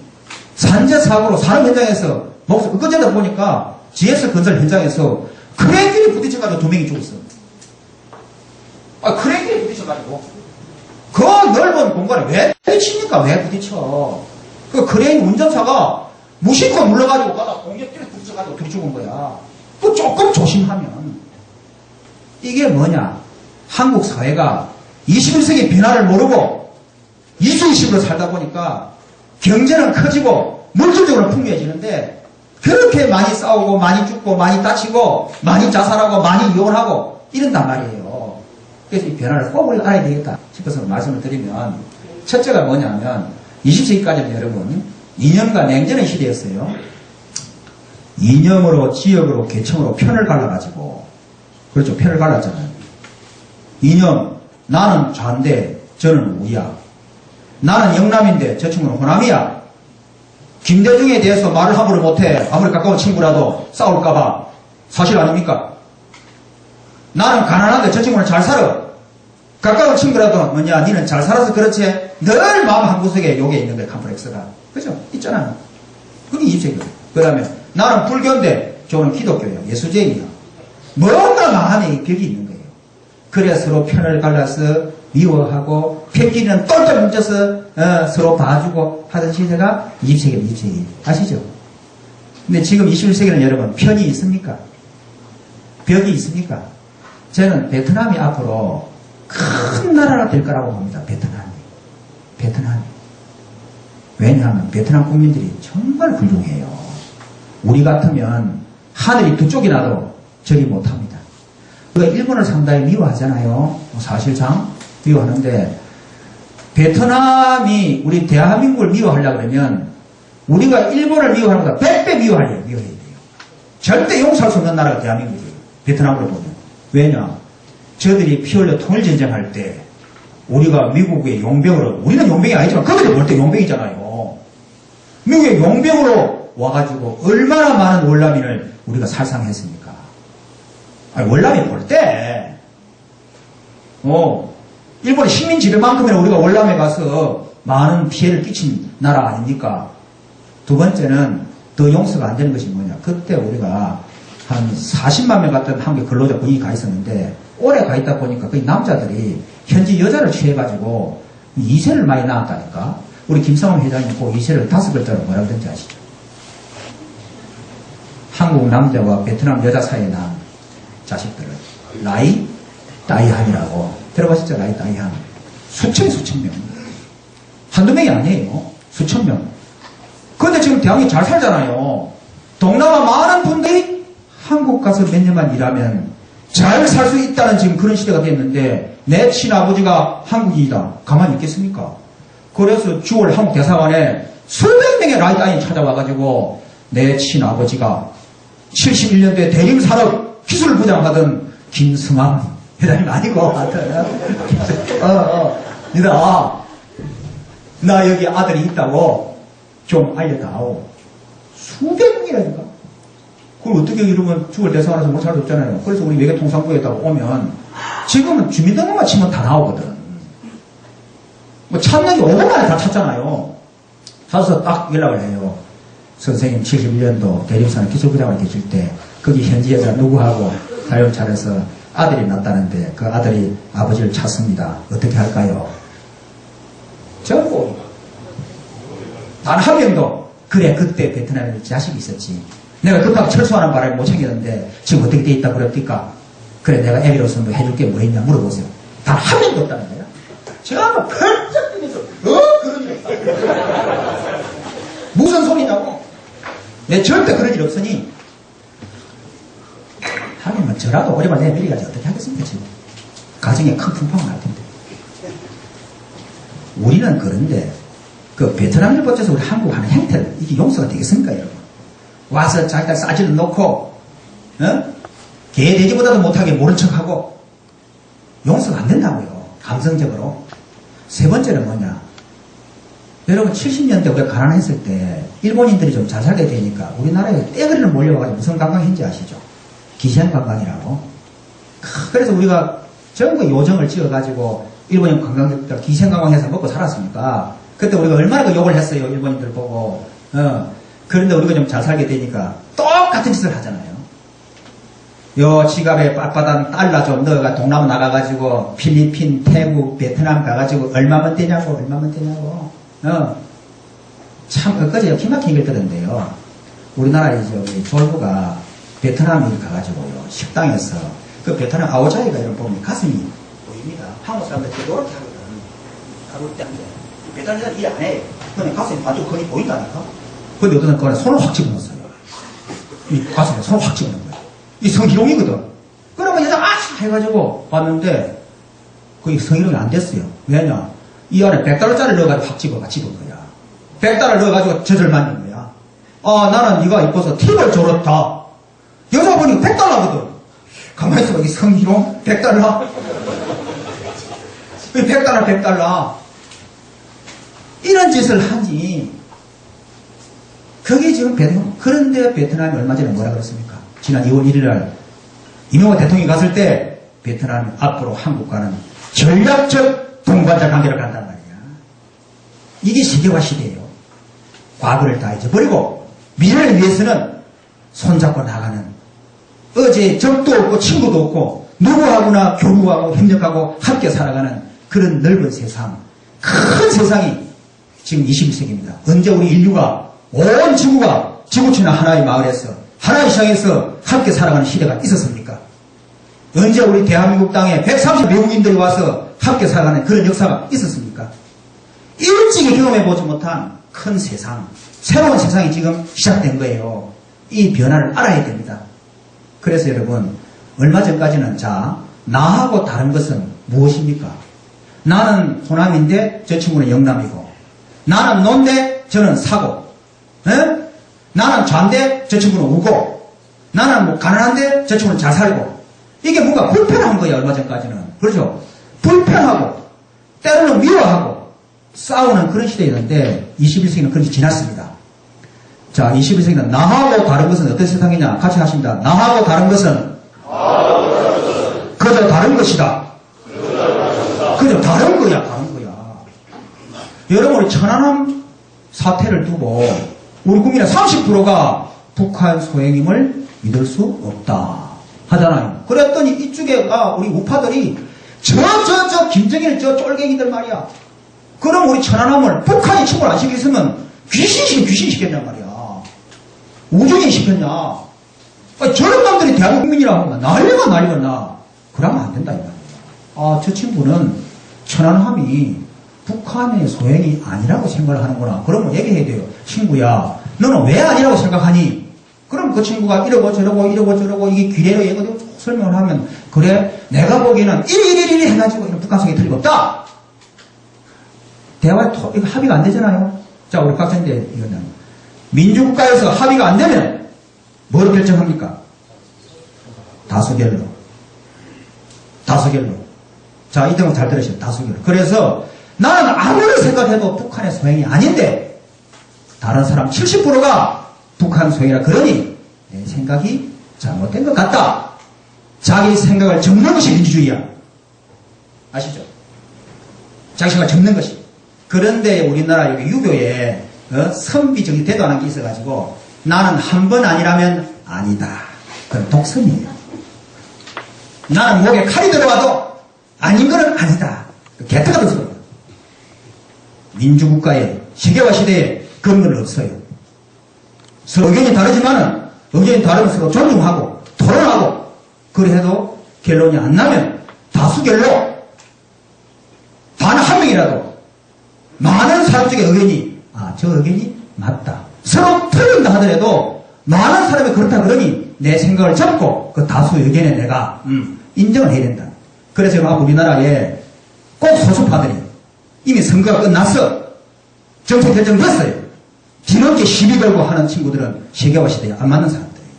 산재사고로 산업 현장에서 엊그제도 보니까 GS 건설 현장에서 크레인끼리 부딪혀가지고 2명이 죽었어. 크레인끼리 부딪혀가지고 그 넓은 공간에 왜 부딪힙니까? 왜 부딪혀? 그 크레인 운전사가 무심코 눌러가지고 가다 공격끼리 부딪혀가지고 둘이 죽은 거야. 그 조금 조심하면 이게 뭐냐? 한국 사회가 21세기 변화를 모르고 이수의식으로 살다 보니까 경제는 커지고 물질적으로 풍요해지는데 그렇게 많이 싸우고 많이 죽고 많이 다치고 많이 자살하고 많이 이혼하고 이런단 말이에요. 그래서 이 변화를 꼭 알아야 되겠다 싶어서 말씀을 드리면 첫째가 뭐냐면 20세기까지는 여러분, 이념과 냉전의 시대였어요. 이념으로, 지역으로, 계층으로 편을 갈라가지고, 그렇죠. 편을 갈랐잖아요. 이념, 나는 좌인데 저는 우야. 나는 영남인데 저 친구는 호남이야. 김대중에 대해서 말을 함부로 못해. 아무리 가까운 친구라도 싸울까봐. 사실 아닙니까? 나는 가난한데 저 친구는 잘 살아. 가까운 친구라도 뭐냐, 니는 잘 살아서 그렇지. 늘 마음 한구석에 요게 있는 거야, 컴플렉스가. 그죠? 있잖아요. 그게 입sek이에요. 그 다음에 나는 불교인데 저는 기독교예요. 예수제이야. 뭔가 마음에 벽이 있는 거예요. 그래 서로 편을 갈라서 미워하고 폐끼리는 똘똘 뭉쳐서 서로 봐주고 하던 시대가 20세기입니다. 20세기. 아시죠? 근데 지금 21세기는 여러분 편이 있습니까? 벽이 있습니까? 저는 베트남이 앞으로 큰 나라가 될 거라고 봅니다. 베트남이. 왜냐하면 베트남 국민들이 정말 훌륭해요. 우리 같으면 하늘이 두 쪽이 나도 저리 못합니다. 우리가 일본을 상당히 미워하잖아요. 사실상 미워하는데 베트남이 우리 대한민국을 미워하려고 그러면 우리가 일본을 미워하는 것보다 100배 미워해야 돼요. 절대 용서할 수 없는 나라가 대한민국이에요. 베트남으로 보면. 왜냐? 저들이 피 흘려 통일전쟁할 때 우리가 미국의 용병으로, 우리는 용병이 아니지만 그들이 볼 때 용병이잖아요. 미국의 용병으로 와가지고 얼마나 많은 월남인을 우리가 살상했습니까? 아니, 월남이 볼 때 일본의 식민 지배만큼이나 우리가 월남에 가서 많은 피해를 끼친 나라 아닙니까? 두 번째는 더 용서가 안 되는 것이 뭐냐? 그때 우리가 한 40만 명 같은 한국에 근로자 군인이 가 있었는데 오래 가 있다 보니까 그 남자들이 현지 여자를 취해가지고 2세를 많이 낳았다니까. 우리 김성훈 회장님 그 2세를 5글자로 뭐라고 하는지 아시죠? 한국 남자와 베트남 여자 사이에 낳은 자식들을 라이 따이한이라고 들어보셨죠? 라이 따이한. 수천 명. 한두 명이 아니에요. 수천 명. 그런데 지금 대한민국 잘 살잖아요. 동남아 많은 분들이 한국 가서 몇 년만 일하면 잘 살 수 있다는 지금 그런 시대가 됐는데 내 친아버지가 한국인이다. 가만히 있겠습니까? 그래서 6월 한국 대사관에 수백 명의 라이다인이 찾아와가지고 내 친아버지가 71년도에 대림산업 기술부장 하던 김승환 회장님 아니고 나 여기 아들이 있다고 좀 알려다오. 수백 명이라니까. 그걸 어떻게 이러면 6월 대사관에서 못 살 수 없잖아요. 그래서 우리 외교통상부에다가 오면 지금은 주민등록만 치면 다 나오거든. 뭐 찾는 게 5분 만에 다 찾잖아요. 가서 딱 연락을 해요. 선생님 71년도 대림산업 기술부장을 계실 때 거기 현지 여자 누구하고 자연차려서 아들이 낳았다는데 그 아들이 아버지를 찾습니다. 어떻게 할까요? 전부 단 한 명도 그래 그때 베트남에 자식이 있었지. 내가 급하게 철수하는 바람에 못 챙겼는데 지금 어떻게 돼 있다 그럽니까? 그래 내가 애기로서 뭐 해줄 게 뭐 있냐 물어보세요. 단 한 명도 없다는 거야. 제가 펄쩍 뛰면서 그런 일 없다. 무슨 소리냐고. 내 절대 그런 일 없으니 하긴 뭐 저라도 오래만 내밀어가지고 어떻게 하겠습니까 지금. 가정에 큰 풍파가 날 텐데. 우리는 그런데 그 베트남을 버텨서 우리 한국 하는 행태를 이게 용서가 되겠습니까 여러분? 와서 자기가 싸지를 놓고 개 돼지보다도 못하게 모른 척하고 용서가 안 된다고요. 감성적으로. 세 번째는 뭐냐? 여러분 70년대 우리가 가난했을 때 일본인들이 좀 잘 살게 되니까 우리나라에 떼거리를 몰려와가지고 무슨 관광인지 아시죠? 기생관광이라고. 그래서 우리가 전부 요정을 지어가지고 일본인 관광객들 기생관광해서 먹고 살았으니까 그때 우리가 얼마나 그 욕을 했어요. 일본인들 보고. 그런데 우리가 좀 잘 살게 되니까 똑같은 짓을 하잖아요. 요 지갑에 빳빳한 달러 좀 넣어가 동남아 나가가지고 필리핀, 태국, 베트남 가가지고 얼마면 되냐고. 참 엊그제 기막힌 걸 들었는데요. 우리나라 이제 졸부가 베트남에 가가지고요. 식당에서 그 베트남 아오자이가 여러분 보면 가슴이 보입니다. 한국 사람들 이렇게 하거든. 가볼 때 안 돼. 베트남 사람 일 안 해. 근데 가슴이 반쪽 거의 보인다니까. 근데 어떤 거는 손을 확 집어넣었어요. 이 가슴에 손을 확 집어넣은 거예요. 이 성희롱이거든. 그러면 여자가 해가지고 왔는데 그게 성희롱이 안 됐어요. 왜냐? 이 안에 $100짜리 넣어가지고 확 집은 거야. 100달러 넣어가지고 젖을 만든 거야. 나는 네가 이뻐서 팁을 줘줬다. 여자분이 100달러거든. 가만히 있어봐. 이 성희롱 100달러. 100달러, 100달러. 이런 짓을 하니, 그게 지금 그런데 베트남이 얼마 전에 뭐라 그랬습니까? 지난 2월 1일 날, 이명박 대통령이 갔을 때, 베트남이 앞으로 한국과는 전략적 동반자 관계를 간단 말이야. 이게 세계화 시대예요. 과거를 다 잊어버리고, 미래를 위해서는 손잡고 나가는, 어제 적도 없고 친구도 없고, 누구하고나 교류하고 협력하고 함께 살아가는 그런 넓은 세상, 큰 세상이 지금 21세기입니다. 언제 우리 인류가, 온 지구가 지구촌의 하나의 마을에서, 하나의 시장에서 함께 살아가는 시대가 있었습니까? 언제 우리 대한민국 땅에 130 외국인들이 와서 함께 살아가는 그런 역사가 있었습니까? 일찍이 경험해보지 못한 큰 세상, 새로운 세상이 지금 시작된 거예요. 이 변화를 알아야 됩니다. 그래서 여러분, 얼마 전까지는 나하고 다른 것은 무엇입니까? 나는 호남인데 저 친구는 영남이고, 나는 노인데 저는 사고, 나는 좌인데 저 친구는 우고, 나는 뭐 가난한데 저 친구는 잘 살고, 이게 뭔가 불편한 거예요. 얼마 전까지는. 그렇죠? 불편하고 때로는 미워하고 싸우는 그런 시대였는데 21세기는 그렇게 지났습니다. 자, 21세기는 나하고 다른 것은 어떤 세상이냐? 같이 하십니다. 나하고 다른 것은 그저 다른 것이다. 그저 다른 거야. 다른 거야. 여러분, 우리 천안함 사태를 두고 우리 국민의 30%가 북한 소행임을 믿을 수 없다 하잖아요. 그랬더니 이쪽에 우리 우파들이 김정일 쫄갱이들 말이야. 그럼 우리 천안함을 북한이 침몰 안 시켰으면 귀신 시켰단 말이야. 우주인 시켰냐. 저런 놈들이 대한민국 국민이라고 하면 난리가 나. 그러면 안 된다 이 말이야. 저 친구는 천안함이 북한의 소행이 아니라고 생각을 하는구나. 그러면 얘기해야 돼요. 친구야, 너는 왜 아니라고 생각하니? 그럼 그 친구가 이러고 저러고 이게 귀례로 얘기하고 설명을 하면, 그래, 내가 보기에는 이리 해가지고 이런 북한성이 틀림없다. 대화 이거 합의가 안 되잖아요. 자, 우리 박사님들 이거는 민주국가에서 합의가 안 되면 뭐로 결정합니까? 다수결로. 자, 이 대목 잘 들으시죠. 다수결로. 그래서 나는 아무리 생각해도 북한의 소행이 아닌데 다른 사람 70%가 북한 소행이라 그러니 내 생각이 잘못된 것 같다. 자기 생각을 적는 것이 민주주의야. 아시죠? 자기 생각을 적는 것이. 그런데 우리나라 여기 유교에 선비정이 되도 않은 게 있어가지고 나는 한 번 아니라면 아니다. 그건 독선이에요. 나는 목에 칼이 들어와도 아닌 거는 아니다. 개떡 같은 소리야. 민주국가에 세계화 시대에 그런 건 없어요. 서로 의견이 다르지만은 의견이 다르면 서로 존중하고 토론하고, 그래도 결론이 안 나면 다수결로 단 한 명이라도 많은 사람 중에 의견이 저 의견이 맞다. 서로 틀린다 하더라도 많은 사람이 그렇다 그러니 내 생각을 접고 그 다수 의견에 내가 인정을 해야 된다. 그래서 우리나라에 꼭 소수파들이 이미 선거가 끝났어. 정책 결정됐어요. 뒤늦게 시비 걸고 하는 친구들은 세계화 시대에 안 맞는 사람들이에요.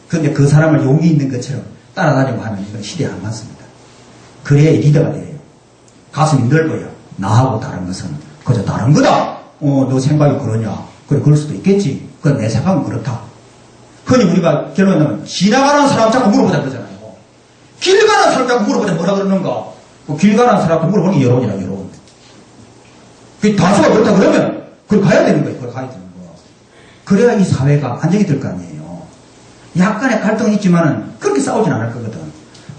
그런데 그 사람을 용기 있는 것처럼 따라다니고 하면 이건 시대에 안 맞습니다. 그래야 리더가 돼요. 가슴이 넓어요. 나하고 다른 것은 그저 다른 거다. 너 생각이 그러냐? 그래, 그럴 수도 있겠지. 그건 내 생각은 그렇다. 흔히 우리가 결론을 내면 지나가는 사람 자꾸 물어보자 그러잖아요. 길 가는 사람 자꾸 물어보자 뭐라 그러는가? 길 가는 사람한테 물어보는 게 여론이라, 여론. 그 다수가 그렇다 그러면 그걸 가야 되는 거예요. 그걸 가야 되는 거. 그래야 이 사회가 안정이 될 거 아니에요. 약간의 갈등은 있지만은 그렇게 싸우진 않을 거거든.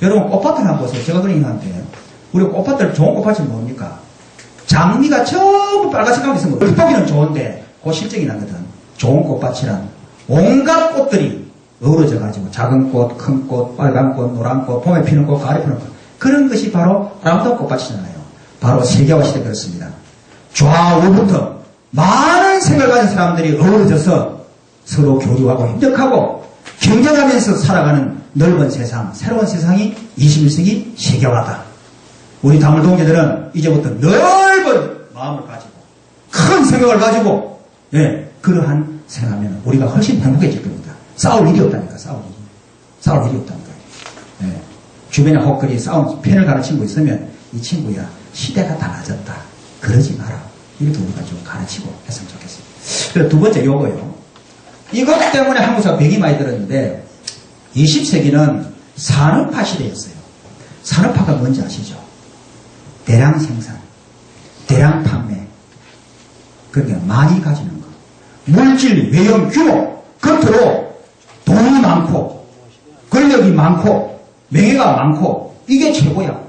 여러분 꽃밭을 한번 보세요. 제가 그런 얘기하는데 우리 꽃밭들 좋은 꽃밭이 뭡니까? 장미가 전부 빨간색하고 있으면 겉보기는 좋은데 그 실적이 나거든. 좋은 꽃밭이란 온갖 꽃들이 어우러져 가지고 작은 꽃, 큰 꽃, 빨간 꽃, 노란 꽃, 봄에 피는 꽃, 가을에 피는 꽃, 그런 것이 바로 아름다운 꽃밭이잖아요. 바로 세계화 시대 그렇습니다. 좌우부터 많은 생각을 가진 사람들이 어우러져서 서로 교류하고 협력하고 경쟁하면서 살아가는 넓은 세상, 새로운 세상이 21세기 세계화다. 우리 다물동지들은 이제부터 넓은 마음을 가지고 큰 생각을 가지고, 예, 그러한 생각하면 우리가 훨씬 행복해질 겁니다. 싸울 일이 없다니까, 싸울 일이 없다니까. 예. 주변에 혹거리 펜을 가는 친구 있으면 이 친구야, 시대가 달라졌다. 그러지 마라. 이렇게 우리가 좀 가르치고 했으면 좋겠습니다. 그리고 두 번째 요거요. 이것 때문에 한국사가 벽이 많이 들었는데 20세기는 산업화 시대였어요. 산업화가 뭔지 아시죠? 대량 생산, 대량 판매, 그러니까 많이 가지는 거. 물질, 외형, 규모, 겉으로 돈이 많고 권력이 많고 명예가 많고 이게 최고야.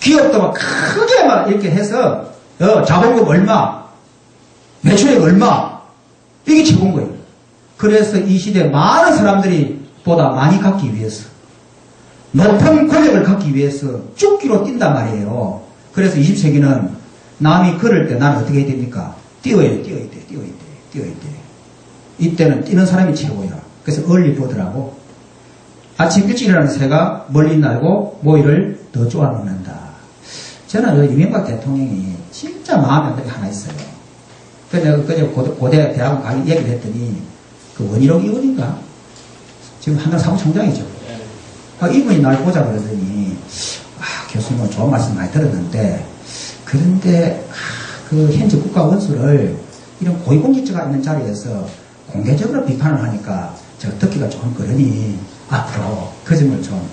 기업도 막 크게 막 이렇게 해서 자본금 얼마, 매출액 얼마 이게 최고인 거예요. 그래서 이 시대에 많은 사람들이 보다 많이 갖기 위해서 높은 권력을 갖기 위해서 죽기로 뛴단 말이에요. 그래서 20세기는 남이 걸을 때 나는 어떻게 해야 됩니까? 뛰어야 돼. 이때는 뛰는 사람이 최고야. 그래서 얼리버드라고 아침 일찍 일어나는 새가 멀리 날고 모이를 더 쪼아먹는다. 저는 이명박 대통령이 진짜 마음에 드는 게 하나 있어요. 그래서 내가 그제 고대 대학원 가기 얘기를 했더니 그 원희룡 의원인가? 지금 한나라 사무총장이죠. 이분이 날 보자 그러더니 교수님은 좋은 말씀 많이 들었는데 그런데 그 현재 국가 원수를 이런 고위공직자가 있는 자리에서 공개적으로 비판을 하니까 제가 듣기가 좀 그러니 앞으로 그 점을 좀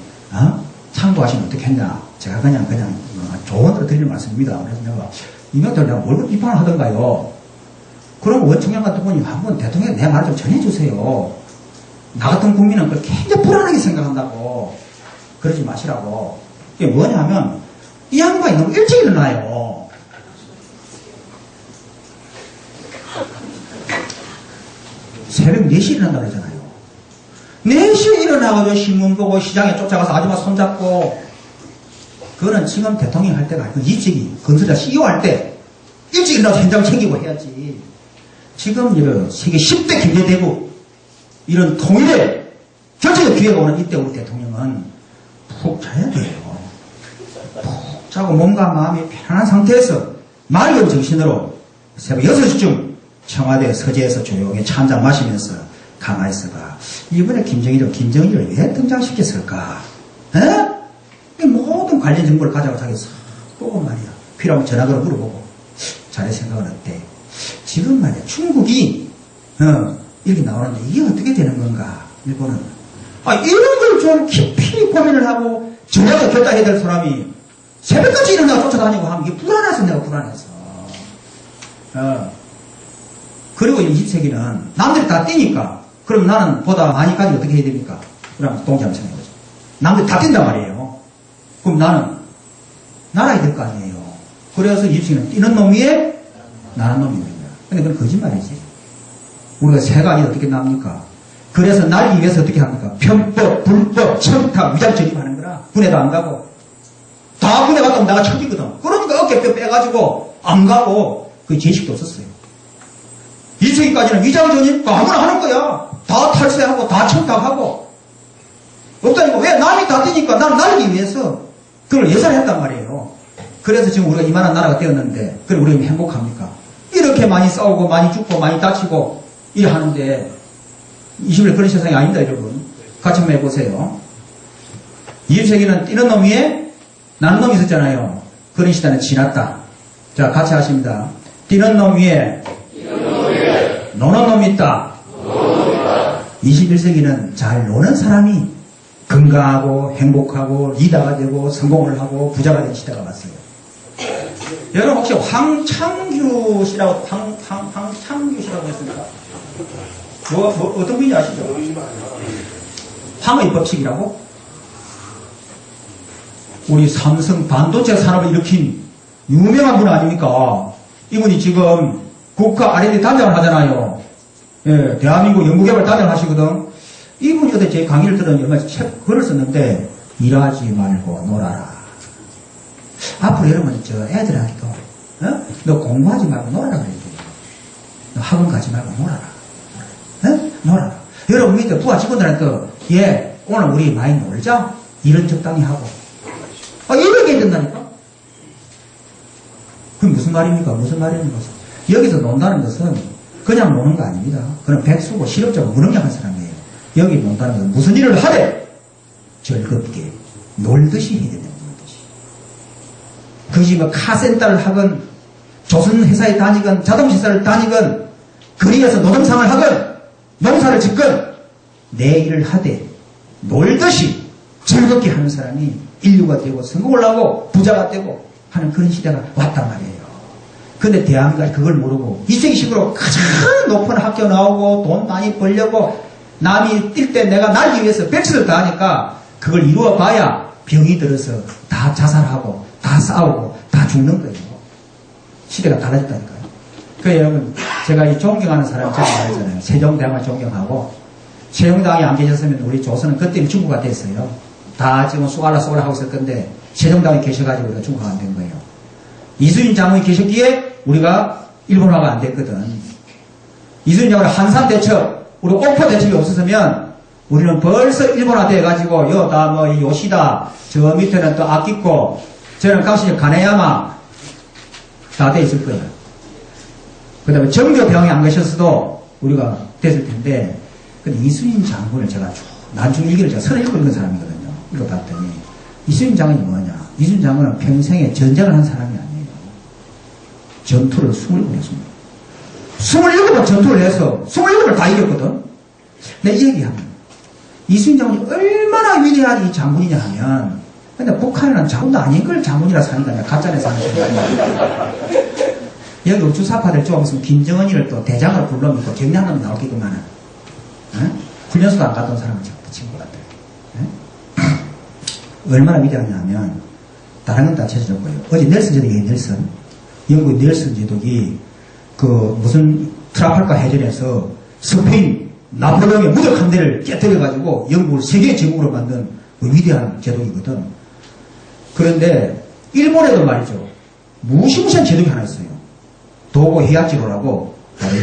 참고하시면 어떻겠냐. 제가 그냥 조언으로 드리는 말씀입니다. 그래서 내가 이명들 내가 뭘 비판을 하던가요. 그럼 원총장 같은 분이 한번 대통령이 내 말을 좀 전해주세요. 나 같은 국민은 그걸 굉장히 불안하게 생각한다고. 그러지 마시라고. 이게 뭐냐 하면 이 양반이 너무 일찍 일어나요. 새벽 4시에 일어난다고 그러잖아요. 4시에 일어나가지고 신문 보고 시장에 쫓아가서 아줌마 손잡고 그거는 지금 대통령 할 때가 아니고 입직이 건설자 CEO 할 때 일찍 일어나서 현장을 챙기고 해야지. 지금 이런 세계 10대 경제대국 이런 통일의 결정적 기회가 오는 이때 우리 대통령은 푹 자야 돼요. 푹 자고 몸과 마음이 편안한 상태에서 맑은 정신으로 새벽 6시쯤 청와대 서재에서 조용히 차 한잔 마시면서 가만히 있어봐. 이번에 김정일을 왜 등장시켰을까? 에? 모든 관련 정보를 가져가고 자기 싹 보고 말이야. 필요하면 전화로 물어보고. 자네 생각은 어때? 지금 말이야. 중국이 이렇게 나오는데 이게 어떻게 되는 건가? 일본은. 이런 걸 좀 깊이 고민을 하고 전략을 결단해야 될 사람이 새벽까지 일어나서 쫓아다니고 하면 이게 불안해서 내가 불안해서. 그리고 20세기는 남들이 다 뛰니까 그럼 나는 보다 많이 가지고 어떻게 해야 됩니까? 그럼 동시에 한번 생각해보죠. 남들이 다 뛴단 말이에요. 그럼 나는 날아야 될 거 아니에요. 그래서 20세기는 뛰는 놈 위에 나는 놈이 있는 거야. 근데 그건 거짓말이지. 우리가 새가 아니 어떻게 나옵니까? 그래서 날기 위해서 어떻게 합니까? 편법, 불법, 청탁, 위장 전입하는 거라. 군에도 안 가고. 다 군에 갔다 오면 내가 천지거든. 그러니까 어깨뼈 빼가지고 안 가고 그 제식도 없었어요. 20세기까지는 위장 전입 아무나 하는 거야. 다 탈세하고 다 청탁하고. 없다니까. 왜? 남이 다 뛰니까 나는 날기 위해서 그걸 예산했단 말이에요. 그래서 지금 우리가 이만한 나라가 되었는데 그럼 우리가 행복합니까? 이렇게 많이 싸우고 많이 죽고 많이 다치고 이래 하는데 20일 그런 세상이 아닙니다, 여러분. 같이 한번 해보세요. 20세기는 뛰는 놈 위에 나는 놈이 있었잖아요. 그런 시대는 지났다. 자, 같이 하십니다. 뛰는 놈 위에 노는 놈이 있다. 21세기는 잘 노는 사람이 건강하고 행복하고 리더가 되고 성공을 하고 부자가 된 시대가 왔어요. 여러분 혹시 황창규 씨라고 황창규 씨라고 했습니까? 어떤 분인지 아시죠? 황의 법칙이라고? 우리 삼성 반도체 산업을 일으킨 유명한 분 아닙니까? 이분이 지금 국가 R&D 단장을 하잖아요. 예, 대한민국 연구개발 단장을 하시거든. 이분이 어제 제 강의를 들었는데 얼마 전에 글을 썼는데 일하지 말고 놀아라. 앞으로 여러분 저 애들한테도 너 공부하지 말고 놀아라 그래야 돼. 너 학원 가지 말고 놀아라. 놀아라. 여러분 밑에 부하 직원들한테 예 오늘 우리 많이 놀자. 일은 적당히 하고. 이렇게 해야 된다니까. 그게 무슨 말입니까? 무슨 말입니까? 여기서 논다는 것은 그냥 노는 거 아닙니다. 그는 백수고 실업자고 무능력한 사람이에요. 여기 논다는 것은 무슨 일을 하되 즐겁게 놀듯이 해야 됩니다. 놀듯이. 그것이 뭐 카센터를 하건 조선회사에 다니건 자동시설을 다니건 거리에서 노동상을 하건 농사를 짓건 내 일을 하되 놀듯이 즐겁게 하는 사람이 인류가 되고 성공을 하고 부자가 되고 하는 그런 시대가 왔단 말이에요. 근데 대한민국이 그걸 모르고 이세기식으로 가장 높은 학교 나오고 돈 많이 벌려고 남이 뛸 때 내가 날기 위해서 백수를 다 하니까 그걸 이루어 봐야 병이 들어서 다 자살하고 다 싸우고 다 죽는 거예요. 시대가 달라졌다니까요. 그래서 여러분 제가 이 존경하는 사람 제가 말했잖아요. 세종대왕을 존경하고 세종대왕이 안 계셨으면 우리 조선은 그때는 중국가 됐어요. 다 지금 쏘갈라 하고 있을 건데 세종대왕이 계셔가지고 우리가 중국가 안 된 거예요. 이순신 장군이 계셨기에 우리가 일본화가 안 됐거든. 이순신 장군이 한산 대첩, 우리 옥포 대첩이 없었으면 우리는 벌써 일본화 돼가지고 다 뭐 요시다, 저 밑에는 또 아키코, 저는 깡시 가네야마 다 돼 있을 거예요. 그 다음에 정교 대왕이 안 계셨어도 우리가 됐을 텐데, 근데 이순신 장군을 제가 난중 일기를 제가 37번 읽은 사람이거든요. 읽어봤더니 이순신 장군이 뭐냐? 이순신 장군은 평생에 전쟁을 한 사람이 아니에요. 전투를 27번 했습니다. 27번 전투를 해서 27번 다 이겼거든. 내 이 얘기하면 이순신 장군이 얼마나 위대한 이 장군이냐 하면, 근데 북한에는 장군도 아닌 걸 장군이라 사니까 그냥 가짜내 사는 거예요. 여기 우주사파들 좀 있으면 김정은이를 또 대장으로 불러놓고 경량한 놈이 나오겠구만은. 훈련소도 안 갔던 사람을 자꾸 친구 같아요. 얼마나 위대하냐 하면 다른 건 다 쳐져고요. 어제 넬슨 제독이 넬슨, 영국 넬슨 제독이 그 무슨 트라팔가 해전에서 스페인 나폴레옹의 무적 함대를 깨뜨려가지고 영국을 세계 제국으로 만든 그 위대한 제독이거든. 그런데 일본에도 말이죠. 무시무시한 제독이 하나 있어요. 도고 히야지로라고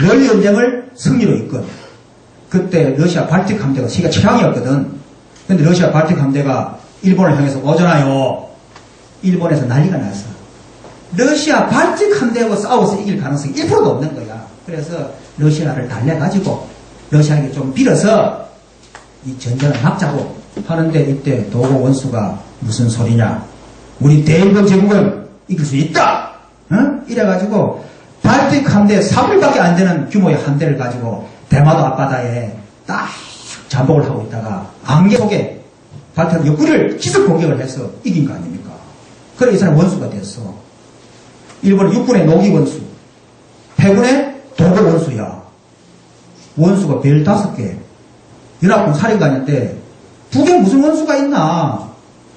널리 전쟁을 승리로 이끈. 그때 러시아 발틱 함대가 세계 최강이었거든. 근데 러시아 발틱 함대가 일본을 향해서 오잖아요. 일본에서 난리가 났어. 러시아 발틱 함대하고 싸워서 이길 가능성이 1%도 없는 거야. 그래서 러시아를 달래가지고 러시아에게 좀 빌어서 이 전쟁을 막자고 하는데, 이때 도고 원수가 무슨 소리냐. 우리 대일본 제국은 이길 수 있다. 이래가지고 발틱 함대 3일밖에 안 되는 규모의 함대를 가지고 대마도 앞바다에 딱 잠복을 하고 있다가 안개 속에 발틱 옆구리를 기습 공격을 해서 이긴 거 아닙니까? 그래 이 사람 원수가 됐어. 일본의 육군의 노기 원수, 해군의 도고 원수야. 원수가 별 5개. 연합군 사령관인데 북에 무슨 원수가 있나?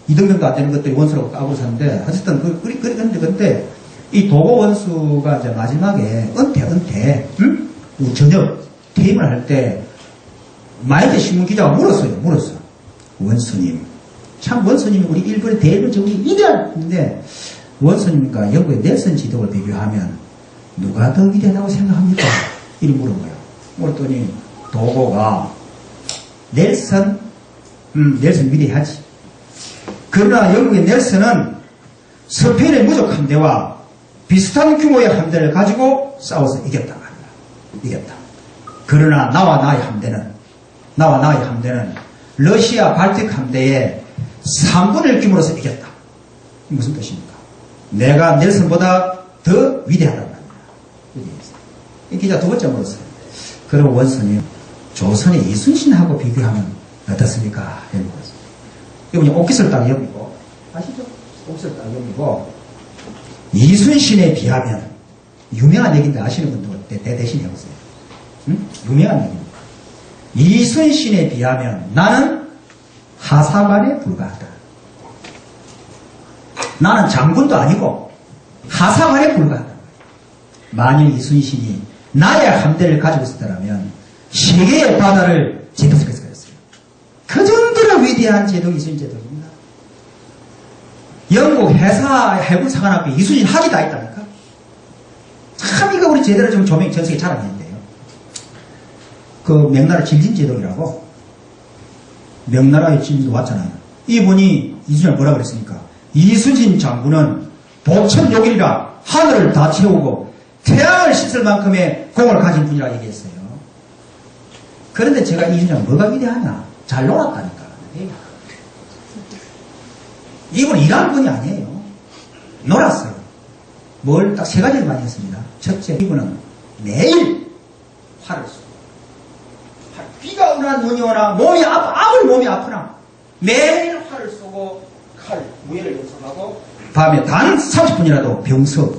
이등병도 안 되는 것들이 원수라고 까불어 사는데, 어쨌든 근데 이 도고 원수가 이제 마지막에 은퇴, 저녁 퇴임을 할 때 마이트 신문 기자가 물었어요. 원수님, 참 원수님이 우리 일본의 대일본 제국이 위대한데 원수님과 영국의 넬슨 지도를 비교하면 누가 더 위대하다고 생각합니까? 이렇게 물은 거예요. 물었더니 도고가 넬슨 위대하지. 그러나 영국의 넬슨은 스페인의 무적 함대와 비슷한 규모의 함대를 가지고 싸워서 이겼단 말이야. 이겼다. 그러나 나와 나의 함대는 러시아 발틱 함대의 3분의 1 규모로서 이겼다. 무슨 뜻입니까? 내가 넬슨보다 더 위대하단 말이야. 이 기자 두 번째 물었어요. 그럼 원수님, 조선의 이순신하고 비교하면 어떻습니까? 이런 거죠. 이분이 옥깃을 딱 여기고, 아시죠? 옥깃을 딱 여기고, 이순신에 비하면, 유명한 얘기인데 아시는 분들 대신 해보세요. 유명한 얘기입니다. 이순신에 비하면 나는 하사관에 불과하다. 나는 장군도 아니고 하사관에 불과하다. 만일 이순신이 나의 함대를 가지고 있었다면 세계의 바다를 제독했을 거였어요. 그 정도로 위대한 제독이 이순신 제독입니다. 영국 해군 사관학교 이순신 학이 다 있다니까. 참 이거 우리 제대로 좀 조명 전세계 잘 안 했는데요. 그 명나라 진진제독이라고, 명나라의 진진도 왔잖아요. 이분이 이순신을 뭐라 그랬습니까? 이순신 장군은 보천욕일이라 하늘을 다 채우고 태양을 씻을 만큼의 공을 가진 분이라고 얘기했어요. 그런데 제가 이준장 뭐가 위대하냐? 잘 놀았다니까. 이분은 일하는 분이 아니에요. 놀았어요. 뭘 딱 세 가지를 많이 했습니다. 첫째, 이분은 매일 화를 쏘고, 비가 오나 눈이 오나 아무리 몸이 아프나 매일 화를 쏘고 무예를 연습하고 밤에 단 30분이라도 병서,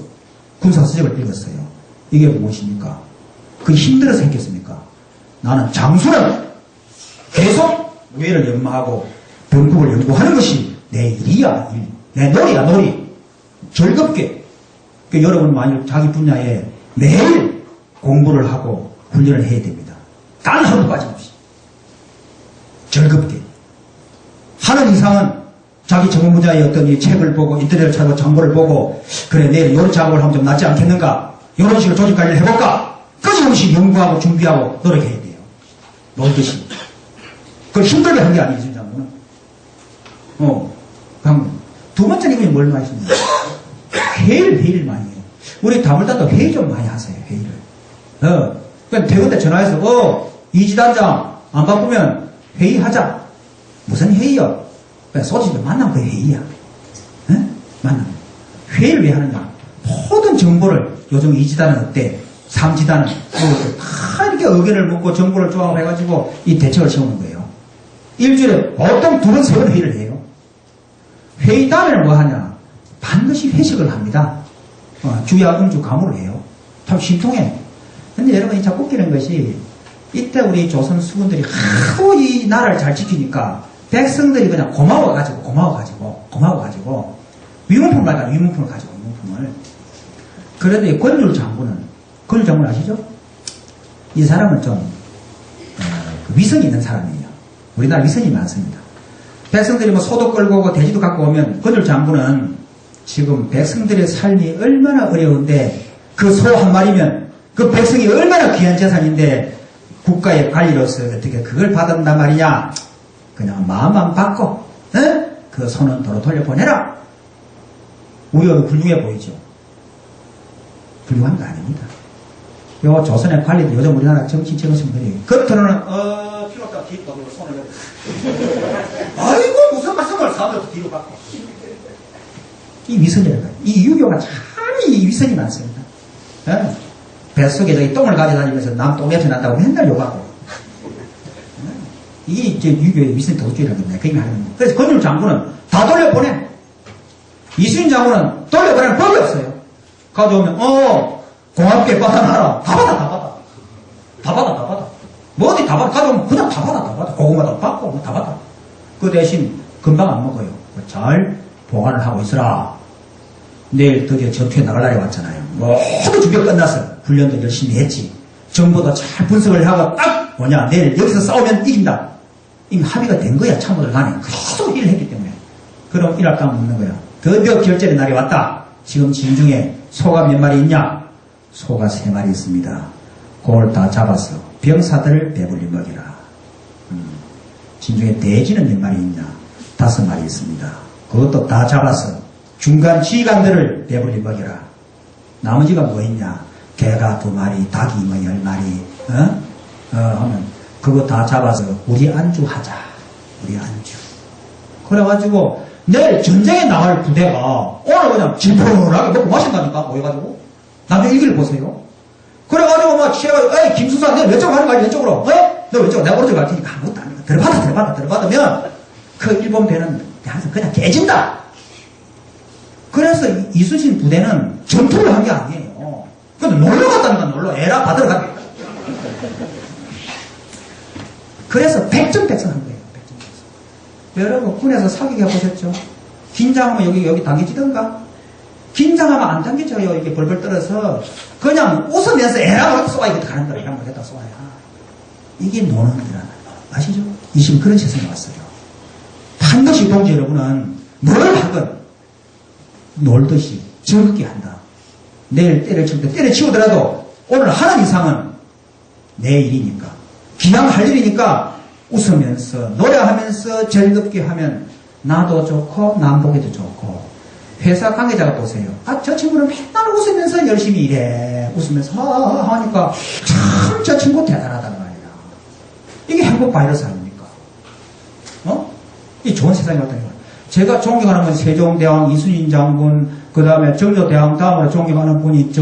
군사서적을 읽었어요. 이게 무엇입니까? 그 힘들어서 했겠습니까? 나는 장수는 계속 무예를 연마하고 병법을 연구하는 것이 내 일이야, 일. 내 놀이야, 놀이. 즐겁게. 그러니까 여러분 만약 자기 분야에 매일 공부를 하고 훈련을 해야 됩니다. 단 하루 빠짐없이. 즐겁게. 하는 이상은 자기 전문 분야의 어떤 이 책을 보고 인터넷을 찾고 정보를 보고 그래 내일 이런 작업을 하면 좀 낫지 않겠는가? 이런 식으로 조직 관리를 해볼까? 끊임없이 연구하고 준비하고 노력해야 돼요. 놀듯이. 그걸 힘들게 한 게 아니에요, 진짜. 두 번째는 이분이 뭘 많이 했습니까? 회의를 많이 해요. 우리 다물다도 회의 좀 많이 하세요, 회의를. 그냥 퇴근 때 전화해서, 이지단장, 안 바쁘면 회의하자. 무슨 회의야? 그냥 소집에 만나면 그 회의야. 만나면. 회의를 왜 하느냐? 모든 정보를, 요즘 이지단은 어때? 삼지단은, 다 이렇게 의견을 묻고 정보를 조합해가지고 이 대책을 세우는 거예요. 일주일에 보통 2번, 3번 회의를 해요. 회의 다음에는 뭐 하냐? 반드시 회식을 합니다. 주야 음주 가무를 해요. 참 신통해. 근데 여러분이 자꾸 웃기는 것이 이때 우리 조선 수군들이 하도 이 나라를 잘 지키니까 백성들이 그냥 고마워가지고 위문품 말까 위문품을 가지고 위문품을. 그런데 이 권율 장군은 아시죠? 이 사람은 좀 위선이 있는 사람이에요. 우리나라 위선이 많습니다. 백성들이 뭐 소도 끌고 오고 돼지도 갖고 오면 권율 장군은 지금 백성들의 삶이 얼마나 어려운데 그 소 한 마리면 그 백성이 얼마나 귀한 재산인데 국가의 관리로서 어떻게 그걸 받았단 말이냐. 그냥 마음만 받고 그 소는 도로 돌려보내라. 우리가 훌륭해 보이죠. 훌륭한 거 아닙니다. 요 조선의 관리들 요즘 우리나라 정치 정신들이 겉으로는 필요없다 뒤로 받고 손을 아이고 무슨 말씀을 사람들 뒤로 받고 이 위선이랄까요. 이 유교가 참 이 위선이 많습니다. 뱃속에 저기 똥을 가져다니면서 남 똥 냄새 난다고 맨날 욕하고 이게 이제 유교의 위선이 도주의라는 겁니다. 그 얘기 하는 겁니다. 그래서 권율 장군은 다 돌려보내. 이순신 장군은 돌려보내는 법이 없어요. 가져오면 고맙게 받아놔라. 다 받아. 뭐 어디 다 받아. 가져오면 그냥 다 받아. 고구마도 받고 뭐 다 받아. 그 대신 금방 안 먹어요. 잘 보관을 하고 있으라. 내일 드디어 전투에 나가려고 왔잖아요. 모두 준비가 끝났어. 훈련도 열심히 했지. 정보도 잘 분석을 하고 딱 뭐냐. 내일 여기서 싸우면 이긴다. 이미 합의가 된 거야. 참모들 간에. 계속 일을 했기 때문에. 그럼 일할 까 묻는 거야. 드디어 결전의 날이 왔다. 지금 진중에 소가 몇 마리 있냐? 소가 3마리 있습니다. 그걸 다 잡아서 병사들을 배불리 먹이라. 진중에 돼지는 몇 마리 있냐? 5마리 있습니다. 그것도 다 잡아서 중간 지휘관들을 배불리 먹이라. 나머지가 뭐 있냐? 개가 2마리, 닭이 뭐 10마리, 하면 그거 다 잡아서 우리 안주하자. 우리 안주. 그래가지고 내일 전쟁에 나갈 부대가 오늘 그냥 진포하게 먹고 마신다니까 모여가지고 남의 일기를 보세요. 그래가지고 막 취해가지고 에이 김수사 내가 왼쪽으로 가는 거 아니야 왼쪽으로 너 왼쪽으로 내가 오른쪽으로 갈 테니까 아무것도 안 해. 들어받으면 그 일본 배는 항상 그냥 깨진다. 그래서 이순신 부대는 전투를 한 게 아니에요. 근데 놀러 갔다니까 놀러 에라 받으러 갔다. 그래서 백전백승 한 거예요. 여러분 군에서 사기게 보셨죠? 긴장하면 여기 당겨지던가? 긴장하면 안 당겨져요. 이게 벌벌 떨어서 그냥 웃으면서 에라고 쏘아 이것도 가는 거라 이런 거 갖다 쏘아야 이게 노는 거라는 거 아시죠? 이 지금 그런 세상에 왔어요. 반드시 동지 여러분은 뭘 하건 놀듯이 즐겁게 한다. 내일 때려칠 때 때려치우더라도 오늘 하는 이상은 내 일이니까 그냥 할 일이니까 웃으면서 노래하면서 즐겁게 하면 나도 좋고 남 보기도 좋고 회사 관계자가 보세요. 아, 저 친구는 맨날 웃으면서 열심히 일해. 웃으면서 하니까 참 저 친구 대단하단 말이야. 이게 행복 바이러스 아닙니까? 이 좋은 세상이 왔다는 거야. 제가 존경하는 건 세종대왕 이순신 장군, 그 다음에 정조대왕 다음으로 존경하는 분이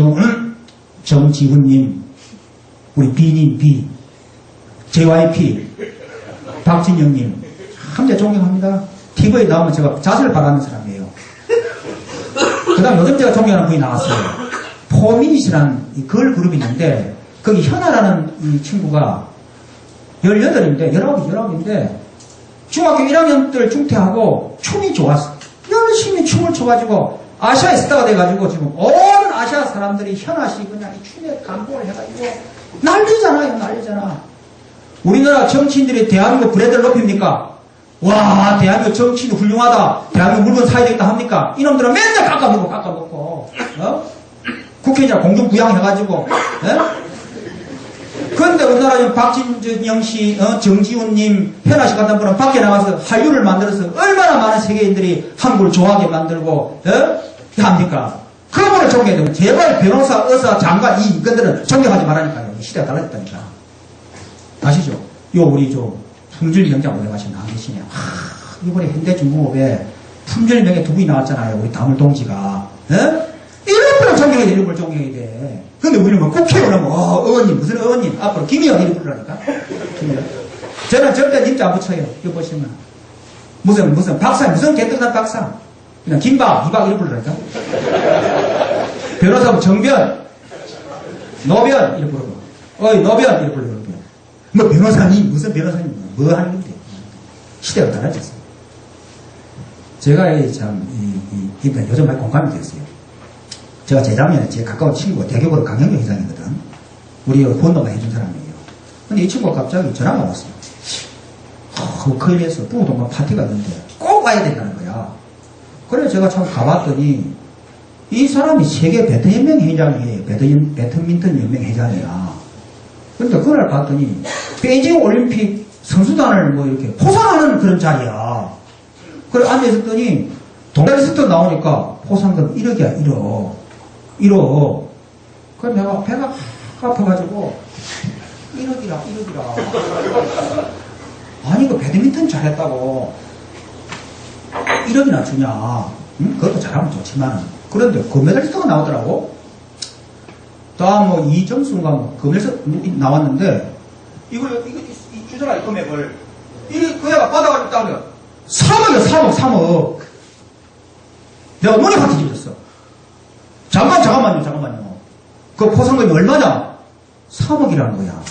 정지훈님, 우리 B님, B, JYP, 박진영님, 함께 존경합니다. TV에 나오면 제가 자세를 바라는 사람이에요. 그 다음 요즘 제가 존경하는 분이 나왔어요. 포미닛이라는 이 걸그룹이 있는데, 거기 현아라는 이 친구가 18인데, 19인데, 중학교 1학년들 중퇴하고 춤이 좋았어. 열심히 춤을 춰가지고 아시아의 스타가 돼가지고 지금 온 아시아 사람들이 현아씨 그냥 이 춤에 감동을 해가지고 난리잖아요, 난리잖아. 우리나라 정치인들이 대한민국 브랜드를 높입니까? 와, 대한민국 정치인 훌륭하다. 대한민국 물건 사야 되겠다 합니까? 이놈들은 맨날 깎아먹고, 국회의장 공중부양해가지고, 그런데 우리나라 박진영 씨, 정지훈님, 현아 씨 같은 분은 밖에 나가서 한류를 만들어서 얼마나 많은 세계인들이 한국을 좋아하게 만들고, 합니까? 그분을 존경해야 되고, 제발 변호사, 의사, 장관, 이 인간들은 존경하지 말라니까요. 시대가 달라졌다니까. 아시죠? 우리 품질 명장 오래 가신 안 계시네요. 이번에 현대중공업에 품질 명예 두 분이 나왔잖아요. 우리 다물동지가. 이런 분을 존경해야 돼, 이런 분을 존경해야 돼. 근데 우리는 뭐 국회의원 뭐, 의원님, 무슨 의원님, 앞으로 김의원 이렇게 부르라니까. 김의원. 저는 절대 님자 안 붙여요. 이거 보시면. 무슨 박사, 무슨 개떡난 박사. 그냥 김박, 이박 이렇게 부르라니까. 변호사부 정변, 노변 이렇게 부르고. 노변 이렇게 부르고. 뭐 변호사님, 무슨 변호사님, 뭐 하는 건데. 시대가 달라졌어요. 제가 요즘 많이 공감이 됐어요. 제가 재작년에 제 가까운 친구가 대교구로 강영규 회장이거든. 우리 후원도가 해준 사람이에요. 근데 이 친구가 갑자기 전화가 왔어요. 거리에서 부부동반 파티가 있는데 꼭 와야 된다는 거야. 그래서 제가 참 가봤더니 이 사람이 세계 배드민턴 회장이에요. 배드민턴 연맹 회장이야. 그런데 그날 봤더니 베이징 올림픽 선수단을 뭐 이렇게 포상하는 그런 자리야. 그래 앉아있었더니 동아리스트 나오니까 포상금 1억이야, 1억. 그래 내가 배가 아파가지고 1억이라. 아니 그 배드민턴 잘했다고 1억이나 주냐. 응? 그것도 잘하면 좋지만 그런데 금메달리스트가 나오더라고. 다음 뭐 이정수인가 뭐 금메달리스트 나왔는데 이거 주잖아 이 금액을. 그 애가 받아가지고 따면 3억이야 3억. 내가 눈이 확 뒤집혔어. 잠깐만요. 그 포상금이 얼마냐? 3억이라는 거야.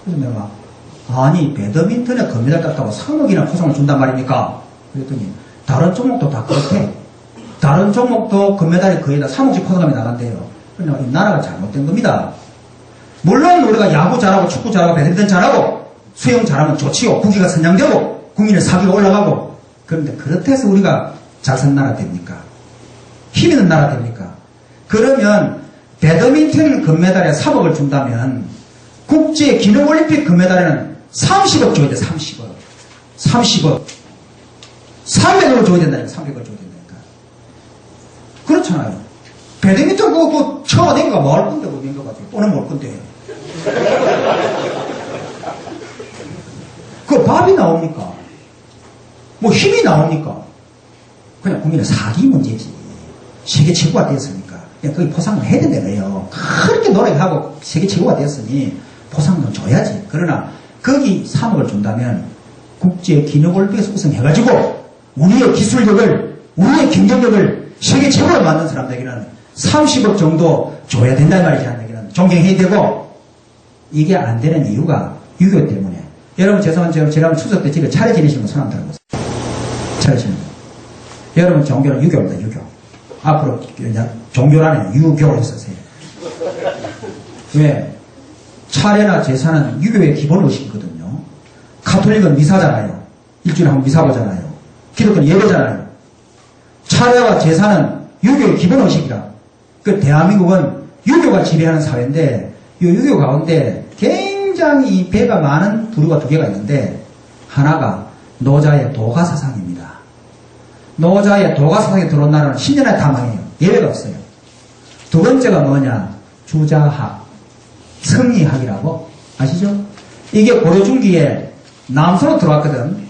그래서 내가 아니 배드민턴에 금메달 땄다고 3억이나 포상을 준단 말입니까? 그랬더니 다른 종목도 다 그렇대. 다른 종목도 금메달이 거의 다 3억씩 포상금이 나간대요. 그러니까 이 나라가 잘못된 겁니다. 물론 우리가 야구 잘하고 축구 잘하고 배드민턴 잘하고 수영 잘하면 좋지요. 국기가 선양되고 국민의 사기가 올라가고. 그런데 그렇다 해서 우리가 잘 산 나라 됩니까? 힘 있는 나라 됩니까? 그러면 배드민턴 금메달에 3억을 준다면 국제 기능올림픽 금메달에는 30억 줘야 돼. 30억 300억을 줘야 된다니까. 300억을 줘야 된다니까. 그렇잖아요. 배드민턴 그거 쳐다니까 뭐 할 건데, 그거 가지고. 돈은 뭘 건데. 그 밥이 나옵니까? 뭐 힘이 나옵니까? 그냥 국민의 사기 문제지. 세계 최고가 됐으니까. 그냥 거기 포상을 해야 된다고요. 그렇게 노력하고 세계 최고가 됐으니 포상금 줘야지. 그러나 거기 3억을 준다면 국제 기능올림픽에서 우승해가지고 우리의 기술력을, 우리의 경쟁력을 세계 최고로 만든 사람들에게는 30억 정도 줘야 된다는 말이지. 한에게는 존경해야 되고, 이게 안 되는 이유가 유교 때문에. 여러분 죄송한데 제가 추석 때 집에 차례 지내시는 거 손 안 들어보세요. 차례 지내는 거. 여러분 종교는 유교입니다. 유교. 앞으로 그냥 종교라는 유교로 쓰세요. 왜? 차례나 제사는 유교의 기본 의식이거든요. 가톨릭은 미사잖아요. 일주일에 한 번 미사 보잖아요. 기독교는 예배잖아요. 차례와 제사는 유교의 기본 의식이라. 그 대한민국은 유교가 지배하는 사회인데 이 유교 가운데 굉장히 배가 많은 부류가 두 개가 있는데 하나가 노자의 도가사상입니다. 노자의 도가사상에 들어온 나라는 10년 안에 다 망해요. 예외가 없어요. 두 번째가 뭐냐? 주자학, 성리학이라고 아시죠? 이게 고려 중기에 남서로 들어왔거든.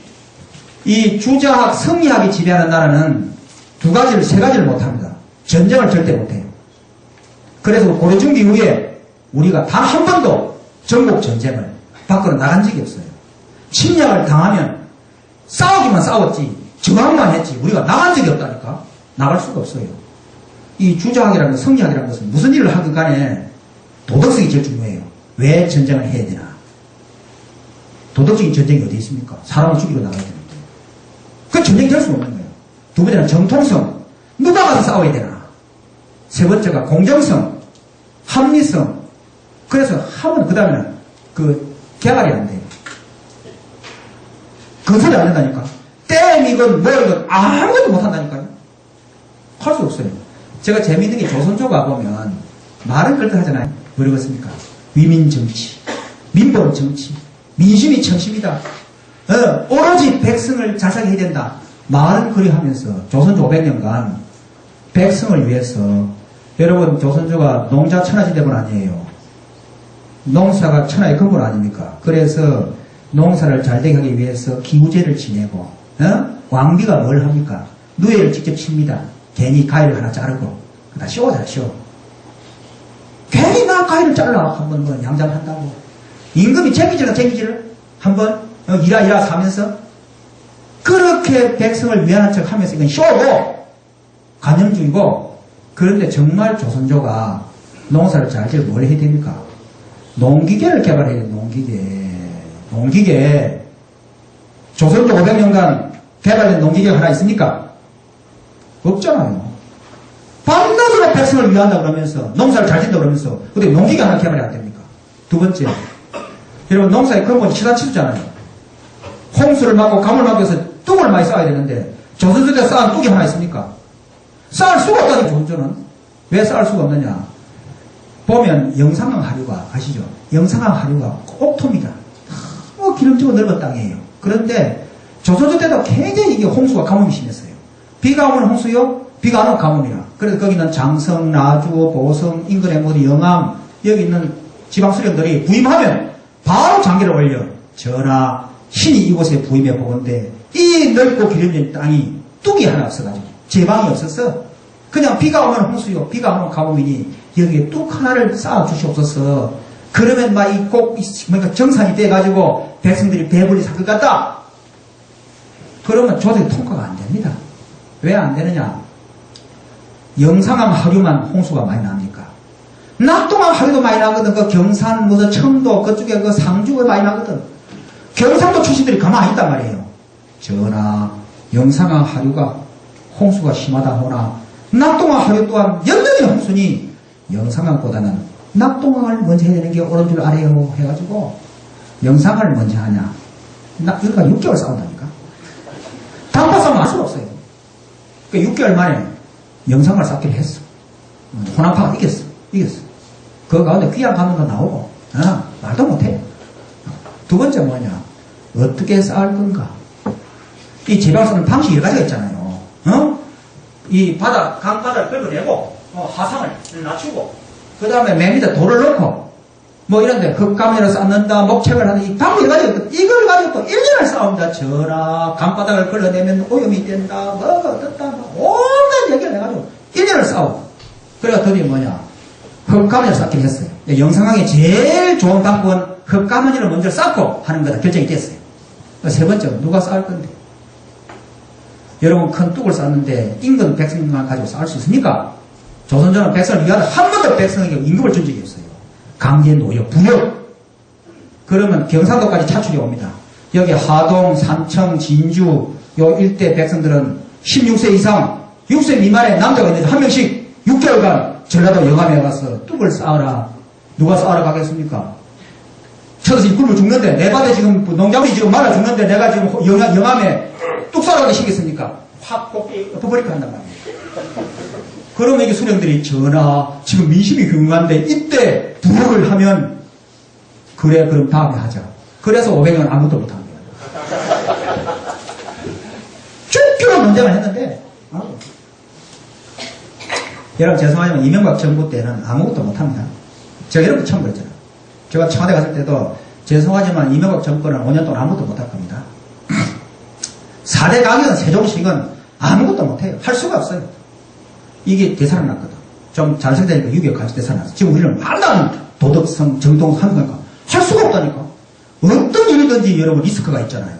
이 주자학, 성리학이 지배하는 나라는 세 가지를 못합니다. 전쟁을 절대 못해요. 그래서 고려 중기 이후에 우리가 단 한 번도 전국 전쟁을 밖으로 나간 적이 없어요. 침략을 당하면 싸우기만 싸웠지 저항만 했지 우리가 나간 적이 없다니까. 나갈 수가 없어요. 이 주자학이라는 것, 성리학이라는 것은 무슨 일을 하든 간에 도덕성이 제일 중요해요. 왜 전쟁을 해야 되나? 도덕적인 전쟁이 어디 있습니까? 사람을 죽이러 나가야 되는데. 그 전쟁이 될 수 없는 거예요. 두 번째는 정통성. 누가 가서 싸워야 되나? 세 번째가 공정성, 합리성. 그래서 하면 그 다음에는 개발이 안 돼요. 건설이 안 된다니까. 댐이건 뭐이건 아무것도 못 한다니까요. 할 수 없어요. 제가 재미있는 게 조선조가 보면 말은 그렇게 하잖아요. 뭐라겠습니까? 위민정치, 민법정치, 민심이 천심이다. 오로지 백성을 잘 살게 해야 된다. 말은 그리 하면서 조선조 500년간 백성을 위해서 여러분 조선조가 농자 천하지대본 아니에요. 농사가 천하의 근본 아닙니까? 그래서 농사를 잘되게 하기 위해서 기우제를 지내고 왕비가 뭘 합니까? 누에를 직접 칩니다. 괜히 가위를 하나 자르고 다 쇼다 쇼. 괜히 나 가위를 잘라 한번 뭐 양장한다고. 임금이 챙기지를 한번 이라 사면서 그렇게 백성을 미안한 척 하면서 이건 쇼고 관념주의고. 그런데 정말 조선조가 농사를 잘 지을 뭘 해야 됩니까? 농기계를 개발해야 돼요. 농기계. 조선조 500년간 개발된 농기계가 하나 있습니까? 없잖아요. 밤낮으로 백성을 위한다 그러면서 농사를 잘 짓는다 그러면서 근데 농기계 하나 개발이 안 됩니까? 두 번째, 여러분 농사의 근본이 치사치수잖아요. 홍수를 막고 강을 막고 해서 뚝을 많이 쌓아야 되는데 조선조 때 쌓은 뚝이 하나 있습니까? 쌓을 수가 없다니. 조선조는 왜 쌓을 수가 없느냐? 보면 영상항 하류가 아시죠? 영상항 하류가 옥토입니다. 너무 기름지고 넓은 땅이에요. 그런데 조선조 때도 굉장히 이게 홍수가 가뭄이 심했어요. 비가 오면 홍수요, 비가 안 오면 가뭄이야. 그래서 거기는 장성, 나주, 보성, 인근의 모두 영암 여기 있는 지방 수령들이 부임하면 바로 장기를 올려. 전하 신이 이곳에 부임해 보건대 이 넓고 기름진 땅이 뚝이 하나 없어가지고 제방이 없어서 그냥 비가 오면 홍수요, 비가 안 오면 가뭄이니 여기에 뚝 하나를 쌓아 주시옵소서. 그러면 막 이 꼭 뭔가 정산이 돼가지고 백성들이 배불리 살 것 같다. 그러면 조정이 통과가 안 됩니다. 왜 안 되느냐? 영상암 하류만 홍수가 많이 납니까? 낙동암 하류도 많이 나거든. 그 경산, 무슨 청도 그쪽에 그 상주가 많이 나거든. 경상도 출신들이 가만히 있단 말이에요. 전하, 영상암 하류가 홍수가 심하다 보나 낙동암 하류 또한 연명의 홍수니 영상암보다는 낙동암을 먼저 해야 되는 게 옳은 줄 알아요 해가지고 영상암을 먼저 하냐. 그러니까 6개월 싸운다니까. 단파 싸움 할 수가 없어요. 그러니까 6개월 만에 영상을 쌓기를 했어. 호남파가 이겼어. 그 가운데 귀한 가문도 나오고 말도 못해. 두 번째 뭐냐? 어떻게 쌓을 건가? 이 제방 쓰는 방식이 여러 가지가 있잖아요. 이 강바다를 긁어내고 하상을 낮추고 그 다음에 맨 밑에 돌을 넣고 뭐 이런데 흙가면을 쌓는다, 목책을 하는 이 방법이 여러 가지가 있거든. 이걸 가지고 또 1년을 싸운다. 전하 강바닥을 걸어내면 오염이 된다. 뭐 어떻다. 온갖 얘기를 해가지고 1년을 싸우고 그래가 드디어 뭐냐? 흙가면을 쌓기로 했어요. 영상항의 제일 좋은 방법은 흙가면을 먼저 쌓고 하는 거다 결정이 됐어요. 세 번째는 누가 쌓을 건데? 여러분 큰 뚝을 쌓는데 인근 백성만 가지고 쌓을 수 있습니까? 조선조는 백성을 위하여 한 번도 백성에게 임금을 준 적이 없어요. 강제 노역, 부역. 그러면 경상도까지 차출이 옵니다. 여기 하동, 삼청, 진주 요 일대 백성들은 16세 이상 6세 미만의 남자가 있는데 한 명씩 6개월간 전라도 영암에 가서 뚝을 쌓아라. 누가 쌓아라 가겠습니까? 쳐서 이 굶어 죽는데 내 밭에 지금 농작물이 지금 말라 죽는데 내가 지금 영암에 뚝 쌓아가기 시겠습니까? 확 뽑기 엎어버리고 한단 말이에요. 그러면 이게 수령들이 전하 지금 민심이 흉한데 이때 부역을 하면 그래 그럼 다음에 하자. 그래서 500년 아무것도 못합니다. 쭉 논쟁을 했는데, 여러분 죄송하지만 이명박 정부 때는 아무것도 못합니다. 제가 이렇게 처음 그랬잖아요. 제가 청와대 갔을 때도 죄송하지만 이명박 정권은 5년 동안 아무것도 못할 겁니다. 4대 강이든 세종식은 아무것도 못해요. 할 수가 없어요. 이게 대사를 났거든. 좀 잘생기니까 6.25 같이 대사를 났어. 지금 우리는 만난 도덕성, 정통성 하는 거니까 할 수가 없다니까. 어떤 일이든지 여러분 리스크가 있잖아요.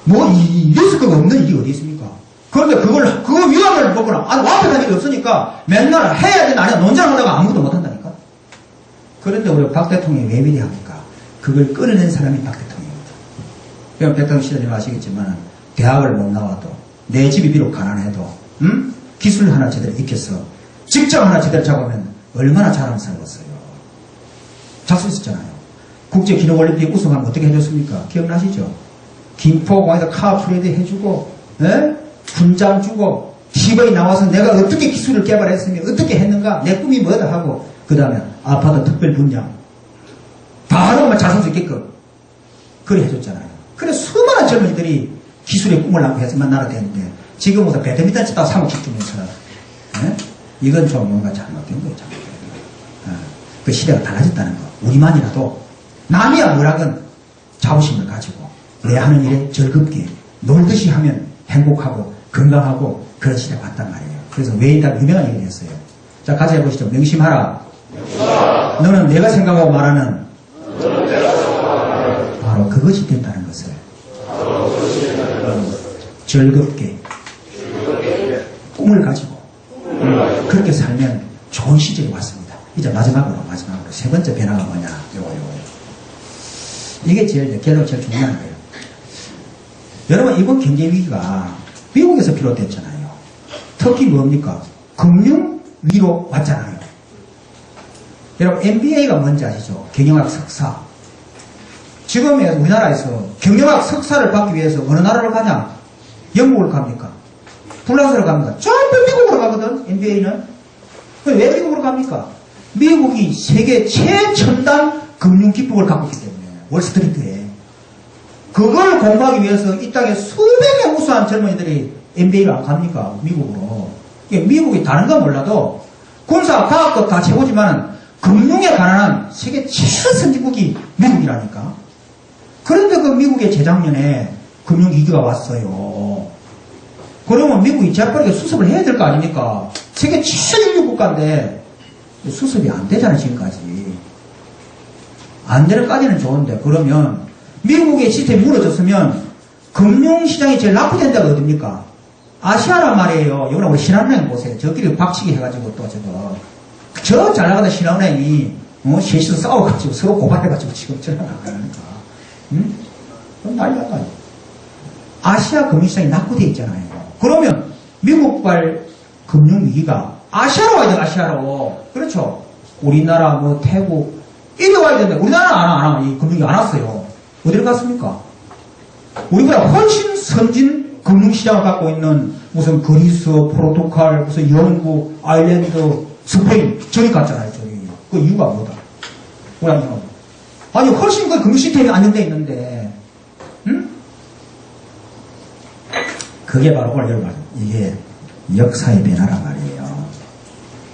뭐 이 리스크가 없는 일이 어디 있습니까? 그런데 그거 위험을 보거나 아니 완벽한 일이 없으니까 맨날 해야 되나 아니야 논쟁하다가 아무것도 못한다니까. 그런데 우리 박 대통령이 왜 위대합니까? 그걸 끌어낸 사람이 박 대통령입니다. 그럼 대통령 시절에 아시겠지만 대학을 못 나와도 내 집이 비록 가난해도 기술 하나 제대로 익혀서 직장 하나 제대로 잡으면 얼마나 잘하면 살겠어요. 잡수 있었잖아요. 국제기능올림픽 우승하면 어떻게 해줬습니까? 기억나시죠? 김포공항에서 카프레드 해주고 훈장 주고 TV에 나와서 내가 어떻게 기술을 개발했으며 어떻게 했는가 내 꿈이 뭐다 하고 그 다음에 아파트 특별 분양 바로 잘 살 수 있게끔 그래 해줬잖아요. 그래 수많은 젊은이들이 기술의 꿈을 안고 해서만 나라 되는데 지금부터 배드민턴 치다가 3억씩 주면서 이건 좀 뭔가 잘못된 거예요. 잘못된 거. 그 시대가 달라졌다는 거. 우리만이라도 남이야 뭐라건 자부심을 가지고 내 하는 일에 즐겁게 놀듯이 하면 행복하고 건강하고 그런 시대가 왔단 말이에요. 그래서 외인당 유명한 얘기를 했어요. 자 같이 해보시죠. 명심하라. 너는 내가 생각하고 말하는 바로 그것이 된다는 것을 즐겁게 꿈을 가지고 그렇게 살면 좋은 시절이 왔습니다. 이제 마지막으로 세 번째 변화가 뭐냐 요거 이게 제일 중요한 거예요. 여러분 이번 경제 위기가 미국에서 비롯됐잖아요. 특히 뭡니까? 금융 위로 왔잖아요. 여러분 MBA가 뭔지 아시죠? 경영학 석사. 지금 우리나라에서 경영학 석사를 받기 위해서 어느 나라를 가냐? 영국을 갑니까? 프랑스를 갑니까? 전부 미국으로 가거든. MBA는. 왜 미국으로 갑니까? 미국이 세계 최첨단 금융 기법을 갖고 있기 때문에 월스트리트에 그걸 공부하기 위해서 이 땅에 수백의 우수한 젊은이들이 MBA를 안 갑니까? 미국으로. 미국이 다른 건 몰라도 군사, 과학도 다 최고지만 금융에 관한 세계 최선진국이 미국이라니까. 그런데 그 미국에 재작년에 금융위기가 왔어요. 그러면 미국이 재빠르게 수습을 해야 될 거 아닙니까? 세계 최인류 국가인데 수습이 안 되잖아요, 지금까지. 안 되는 까지는 좋은데, 그러면 미국의 시스템이 무너졌으면 금융시장이 제일 낙후된 데가 어딥니까? 아시아란 말이에요. 여기는 우리 신한은행 보세요. 저끼리 박치기 해가지고 또 저 잘 나가던 신한은행이 셋이서 싸워가지고 서로 고발해가지고 지금 전화 나가니까. 그럼 난리 났다. 아시아 금융시장이 낙후되어 있잖아요. 그러면 미국발 금융위기가 아시아로 와야 돼, 아시아로. 그렇죠. 우리나라, 태국, 이리 와야 되는데, 우리나라는 안 와. 이 금융위기 안 왔어요. 어디로 갔습니까? 우리보다 훨씬 선진 금융시장을 갖고 있는 무슨 그리스, 포르투갈, 무슨 영국, 아일랜드, 스페인, 저기 갔잖아요, 저기. 그 이유가 뭐다? 뭐냐면, 아니, 훨씬 그 금융시스템이 안정되어 있는데, 그게 바로 여러분, 이게 역사의 변화란 말이에요.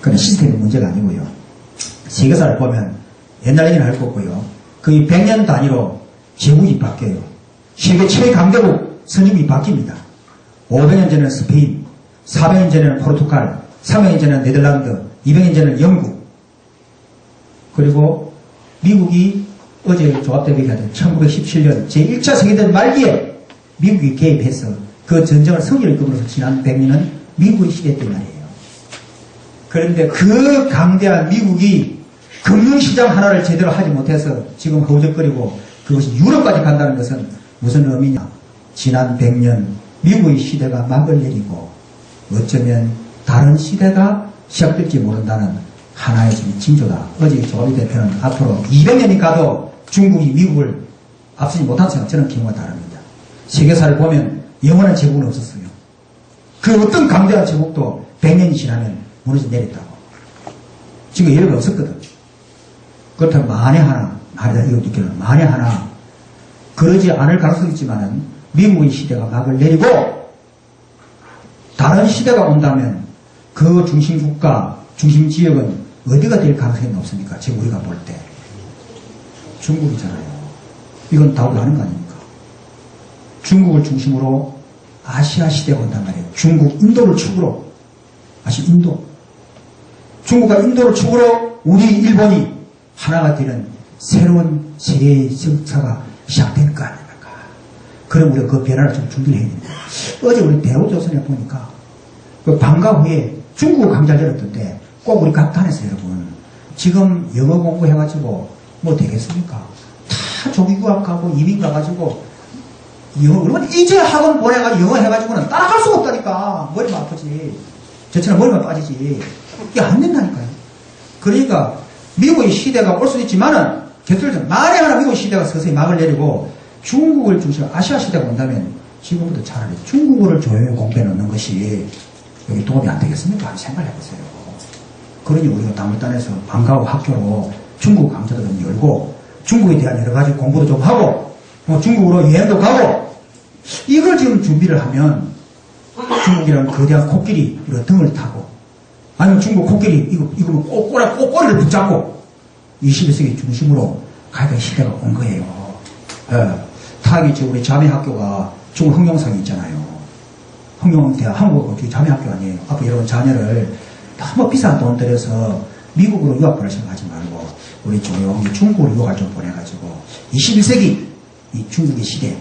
그건 시스템의 문제가 아니고요. 세계사를 보면 옛날 얘기는 할 거 없고요. 거의 100년 단위로 제국이 바뀌어요. 세계 최강대국 선임이 바뀝니다. 500년 전에는 스페인, 400년 전에는 포르투갈, 300년 전에는 네덜란드, 200년 전에는 영국. 그리고 미국이 어제 조합대회가 된 1917년 제1차 세계대전 말기에 미국이 개입해서 그 전쟁을 승리를 이끌어서 지난 100년은 미국의 시대였단 말이에요. 그런데 그 강대한 미국이 금융시장 하나를 제대로 하지 못해서 지금 허우적거리고 그것이 유럽까지 간다는 것은 무슨 의미냐? 지난 100년 미국의 시대가 막을 내리고 어쩌면 다른 시대가 시작될지 모른다는 하나의 지금 징조다. 어제 조합의 대표는 앞으로 200년이 가도 중국이 미국을 앞서지 못한 생각, 저는 경우가 다릅니다. 세계사를 보면 영원한 제국은 없었어요. 그 어떤 강대한 제국도 100년이 지나면 무너져 내렸다고. 지금 예외가 없었거든. 그렇다면 만에 하나, 이거 느끼는 만에 하나, 그러지 않을 가능성이 있지만은 미국의 시대가 막을 내리고 다른 시대가 온다면 그 중심국가, 중심지역은 어디가 될 가능성이 높습니까? 지금 우리가 볼 때. 중국이잖아요. 이건 답을 하는 거 아닙니까? 중국을 중심으로 아시아 시대가 온단 말이에요. 중국, 인도를 축으로. 인도. 중국과 인도를 축으로 우리 일본이 하나가 되는 새로운 세계의 역사가 시작될 거 아닙니까? 그럼 우리가 그 변화를 좀 준비를 해야 됩니다. 어제 우리 대우조선에 보니까 그 방과 후에 중국어 강좌를 열었던데 꼭 우리 각단에서 여러분 지금 영어 공부해가지고 뭐 되겠습니까? 다 조기유학 가고 이민 가가지고 영어 그러면 이제 학원 보내가지고 영어 해가지고는 따라갈 수가 없다니까. 머리가 아프지. 저처럼 머리가 빠지지. 이게 안 된다니까요. 그러니까 미국의 시대가 올 수도 있지만은 곁들여서 만에 하나 미국 시대가 서서히 막을 내리고 중국을 중심으로 아시아 시대가 온다면 지금부터 차라리 중국어를 조용히 공부해 놓는 것이 여기 도움이 안 되겠습니까? 생각해 보세요. 그러니 우리가 다물단에서 방과후 학교로 중국 강좌도 좀 열고 중국에 대한 여러 가지 공부도 좀 하고 중국으로 여행도 가고 이걸 지금 준비를 하면 중국이라는 거대한 코끼리 등을 타고 아니면 중국 코끼리 이거 뭐 꼬꼬리를 붙잡고 21세기 중심으로 가야 될 시대가 온 거예요. 타기 지금 우리 자매학교가 중국 흥룡성이 있잖아요. 흥룡대학 한국 자매학교 아니에요. 앞으로 여러분 자녀를 너무 비싼 돈 들여서 미국으로 유학 보낼 생각하지 말고 우리 조용히 중국으로 유학을 좀 보내가지고 21세기 이 중국의 시대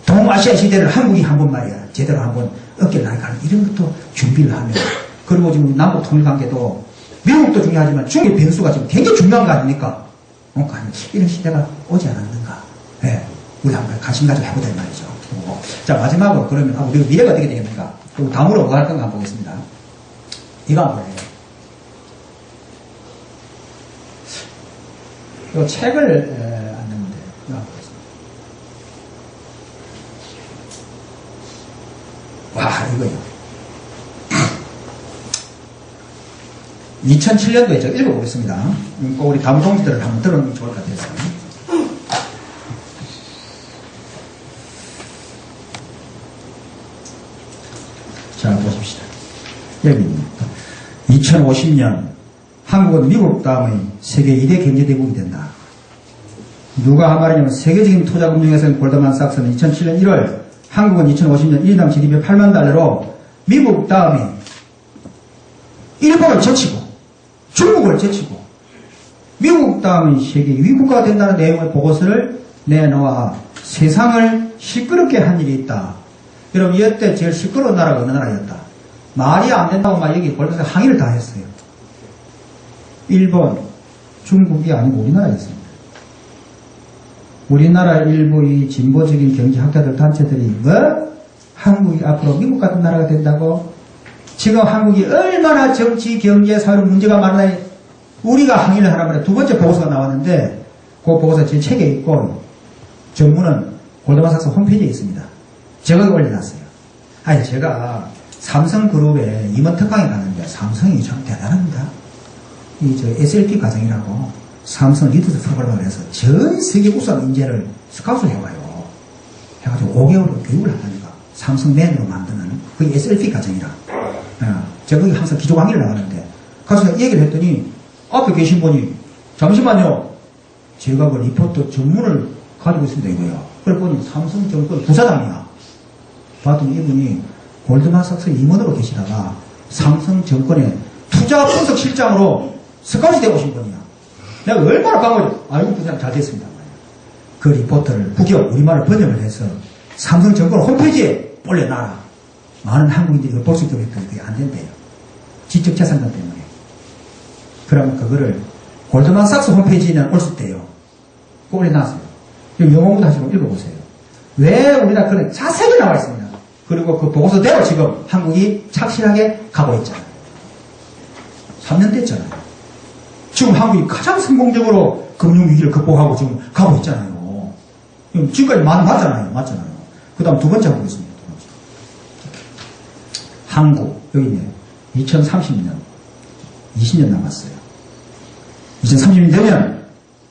동아시아 시대를 한국이 한번 말이야 제대로 한번 어깨를 나가는 이런 것도 준비를 하면 그리고 지금 남북 통일관계도 미국도 중요하지만 중국의 변수가 지금 굉장히 중요한 거 아닙니까? 이런 시대가 오지 않았는가? 네, 우리 한번 관심 가지고 해보자 말이죠. 자 마지막으로 그러면 우리 미래가 어떻게 되겠습니까? 그리고 다음으로 뭐 할 건가 한번 보겠습니다. 이거 한번 해요. 이 책을 안 냈는데 이거 한번 보겠습니다. 와 이거요. 2007년도에 제가 읽어보겠습니다. 꼭 우리 다무동지들을 한번 들어보면 좋을 것 같아서. 자, 보십시다. 여기입니다. 2050년 한국은 미국 다음의 세계 2대 경제대국이 된다. 누가 한 말이냐면 세계적인 투자금융회사인 골드만삭스는 2007년 1월 한국은 2050년 1인당 GDP 8만 달러로 미국 다음에 일본을 제치고 중국을 제치고 미국 다음에 세계 2위 국가가 된다는 내용의 보고서를 내놓아 세상을 시끄럽게 한 일이 있다. 여러분 이때 제일 시끄러운 나라가 어느 나라였다. 말이 안 된다고 막 여기 골드에서 항의를 다 했어요. 일본, 중국이 아니고 우리나라였습니다. 우리나라 일부의 진보적인 경제학자들 단체들이 뭐? 한국이 앞으로 미국 같은 나라가 된다고? 지금 한국이 얼마나 정치, 경제, 사회로 문제가 많나요? 우리가 항의를 하란 말이에요. 두 번째 보고서가 나왔는데 그 보고서 제 책에 있고 전문은 골드만삭스 홈페이지에 있습니다. 제가 올려놨어요. 아니 제가 삼성그룹에 임원 특강에 갔는데 삼성이 참 대단합니다. 이 SLP 과정이라고 삼성 리더십 프로그램을 해서 전 세계 우수한 인재를 스카웃을 해와요. 해가지고 5개월을 교육을 한다니까. 삼성맨으로 만드는 그게 SLP 과정이라. 제가 거기 항상 기조 강의를 나가는데 가서 얘기를 했더니 앞에 계신 분이 잠시만요. 제가 그 리포트 전문을 가지고 있습니다 이거요. 그걸 보니 삼성증권 부사장이야. 봤더니 이분이 골드만삭스 임원으로 계시다가 삼성증권의 투자 분석 실장으로 스카웃이 되고 오신 분이야. 내가 얼마나 반가워요. 아이고 부사장 잘 됐습니다. 그 리포트를 국역 우리말을 번역을 해서 삼성증권 홈페이지에 올려놔라. 많은 한국인들이 이걸 볼 수 있도록 했더니 그게 안 된대요. 지적재산권 때문에. 그러면 그거를 골드만삭스 홈페이지에는 올 수 있대요. 그거 올려놨어요. 영어부터 하시고 읽어보세요. 왜 우리나라 그런 자세히 나와 있습니다. 그리고 그 보고서대로 지금 한국이 착실하게 가고 있잖아요. 3년 됐잖아요. 지금 한국이 가장 성공적으로 금융위기를 극복하고 지금 가고 있잖아요. 지금까지 맞잖아요. 그 다음 두 번째 보겠습니다. 한국, 여기 있네요. 2030년, 20년 남았어요. 2030년 되면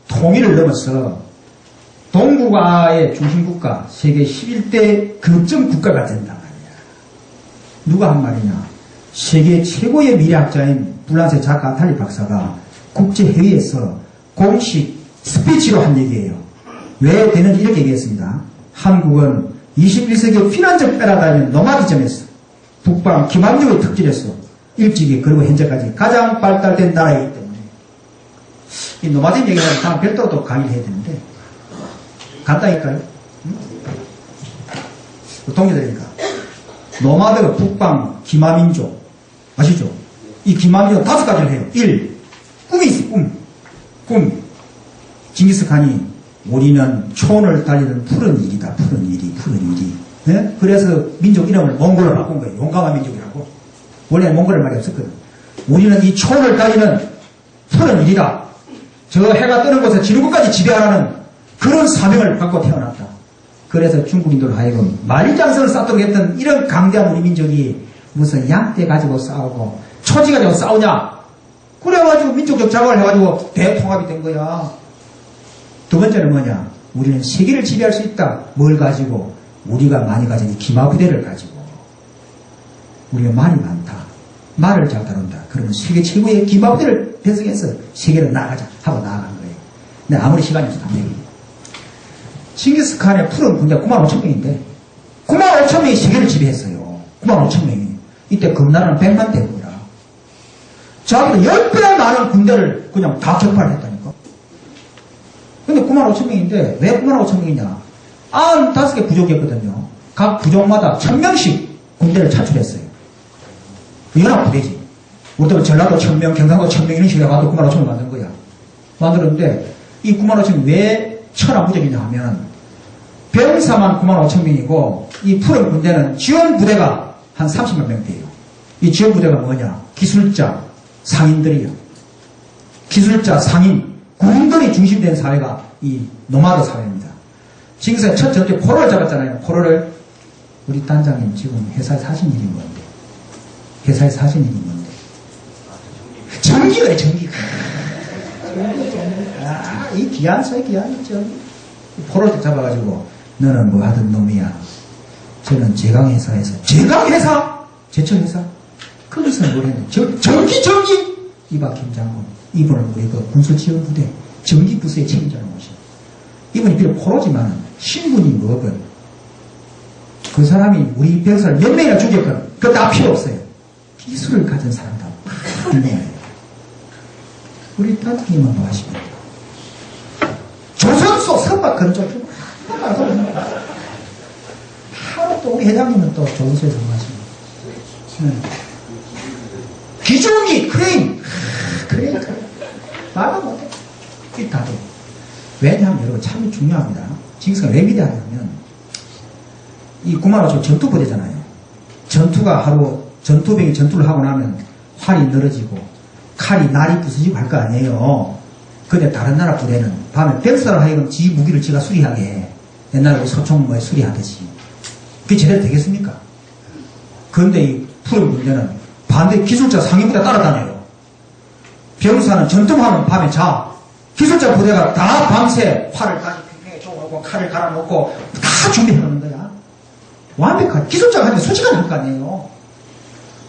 통일을 넘어서 동북아의 중심국가, 세계 11대 급점 국가가 된단 말이야. 누가 한 말이냐? 세계 최고의 미래학자인 불란세 작가 아탈리 박사가 국제회의에서 공식 스피치로 한 얘기예요. 왜 되는지 이렇게 얘기했습니다. 한국은 21세기 피난적 패러다임의 노마디즘에서 북방 기만주의 특질에서 일찍이 그리고 현재까지 가장 발달된 나라이기 때문에 이 노마디즘 얘기는 다음 별도로 또 강의를 해야 되는데 간단할까요? 동료들이니까 노마드 북방 기마민족 아시죠? 이 기마민족 5가지를 해요. 1. 꿈이 있어. 꿈. 징기스칸이 우리는 초원을 달리는 푸른 일이다. 푸른 일이. 네? 그래서 민족 이름을 몽골로 바꾼 거예요. 용감한 민족이라고. 원래 몽골의 말이 없었거든. 우리는 이 초원을 달리는 푸른 일이다. 저 해가 뜨는 곳에 지는 곳까지 지배하라는 그런 사명을 갖고 태어났다. 그래서 중국인들 하여금 만리장성을 쌓도록 했던 이런 강대한 우리 민족이 무슨 양떼 가지고 싸우고 초지 가지고 싸우냐? 그래가지고 민족적 자각을 해가지고 대통합이 된 거야. 두 번째는 뭐냐? 우리는 세계를 지배할 수 있다. 뭘 가지고? 우리가 많이 가진 이 기마부대를 가지고. 우리가 말이 많다. 말을 잘 다룬다. 그러면 세계 최고의 기마부대를 편성해서 세계를 나가자 하고 나아간 거예요. 근데 아무리 시간이 없어 안 되겠네. 징기스칸의 푸른 군대 95,000명인데 95,000명이 세계를 지배했어요. 95,000명이. 이때 금나라는 100만 대군이라. 자기는 10배나 많은 군대를 그냥 다 격파했다니까. 근데 95,000명인데 왜 95,000명이냐? 95개 부족이었거든요. 각 부족마다 1000명씩 군대를 차출했어요. 연합부대지. 우리도 전라도 1000명, 경상도 1000명 이런 식으로 해가지고 95,000명 만든 거야. 만들었는데 이 95,000명 왜 천하무적이냐 하면 병사만 95,000명이고 이 푸른 군대는 지원부대가 한 30만 명대예요. 이 지원부대가 뭐냐? 기술자, 상인들이요. 기술자, 상인, 군인들이 중심된 사회가 이 노마드 사회입니다. 징기스칸 첫 전투에 포로를 잡았잖아요. 포로를 우리 단장님 지금 회사에 사신 일인 건데 회사에 사신 일인 건데 전기가 전기가 이 귀한 사회 귀한 전기 포로를 잡아가지고 너는 뭐 하던 놈이야. 저는 제강회사에서 제강회사? 제철회사? 거기서 뭘 했는데 전기 이봐 김장군 이분은 우리 그 군수지원부대 전기부서의 책임자로 모셔. 이분이 비록 포로지만 신분이 뭐건 그 사람이 우리 병사를 몇 명이나 죽였건 그거 다 필요 없어요. 기술을 가진 사람다. 네. 우리 단장님은 뭐 하십니까? 조선소 선박 건조주고 하루 또 우리 회장님은 또 조선소에서 뭐 하십니까? 기중기 크레인 말도 못해. 이 다들 왜냐하면 여러분 참 중요합니다. 징기스칸 왜 위대하냐면 이 95,000 전투부대잖아요. 전투가 하루 전투병이 전투를 하고 나면 활이 늘어지고 칼이 날이 부서지고 할 거 아니에요. 근데 다른 나라 부대는 밤에 병사를 하여금 지 무기를 지가 수리하게 해. 옛날에 서총 뭐에 수리하듯이. 그게 제대로 되겠습니까? 그런데 이 푸른 군대는 반대 기술자 상인부대 따라다녀요. 병사는 전투하면 밤에 자. 기술자 부대가 다 밤새 활을 다시 팽팽히 쪼고 칼을 갈아놓고 다 준비해놓는 거야. 완벽한 기술자가 하는데 솔직하게 할 거 아니에요.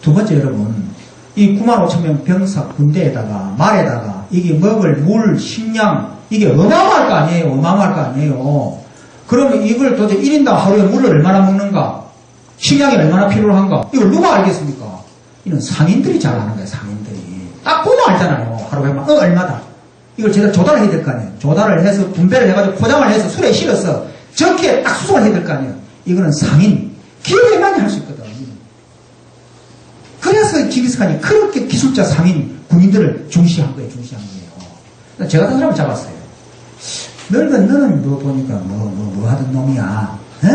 두 번째 여러분 이 95,000명 병사 군대에다가 말에다가 이게 먹을 물, 식량 이게 어마어마할 거 아니에요. 어마어마할 거 아니에요. 그러면 이걸 도대체 1인당 하루에 물을 얼마나 먹는가? 식량이 얼마나 필요한가? 이걸 누가 알겠습니까? 이는 상인들이 잘 아는 거예요. 상인들이. 딱 보면 알잖아요. 하루에 얼마다. 이걸 제가 조달을 해야 될 거 아니에요. 조달을 해서 분배를 해가지고 포장을 해서 술에 실어서 적기에 딱 수송을 해야 될 거 아니에요. 이거는 상인. 기업이 많이 할 수 있거든. 그래서 징기스칸이 그렇게 기술자 상인 군인들을 중시한 거예요. 제가 그 사람을 잡았어요. 너는 뭐 보니까 뭐 하던 놈이야. 에?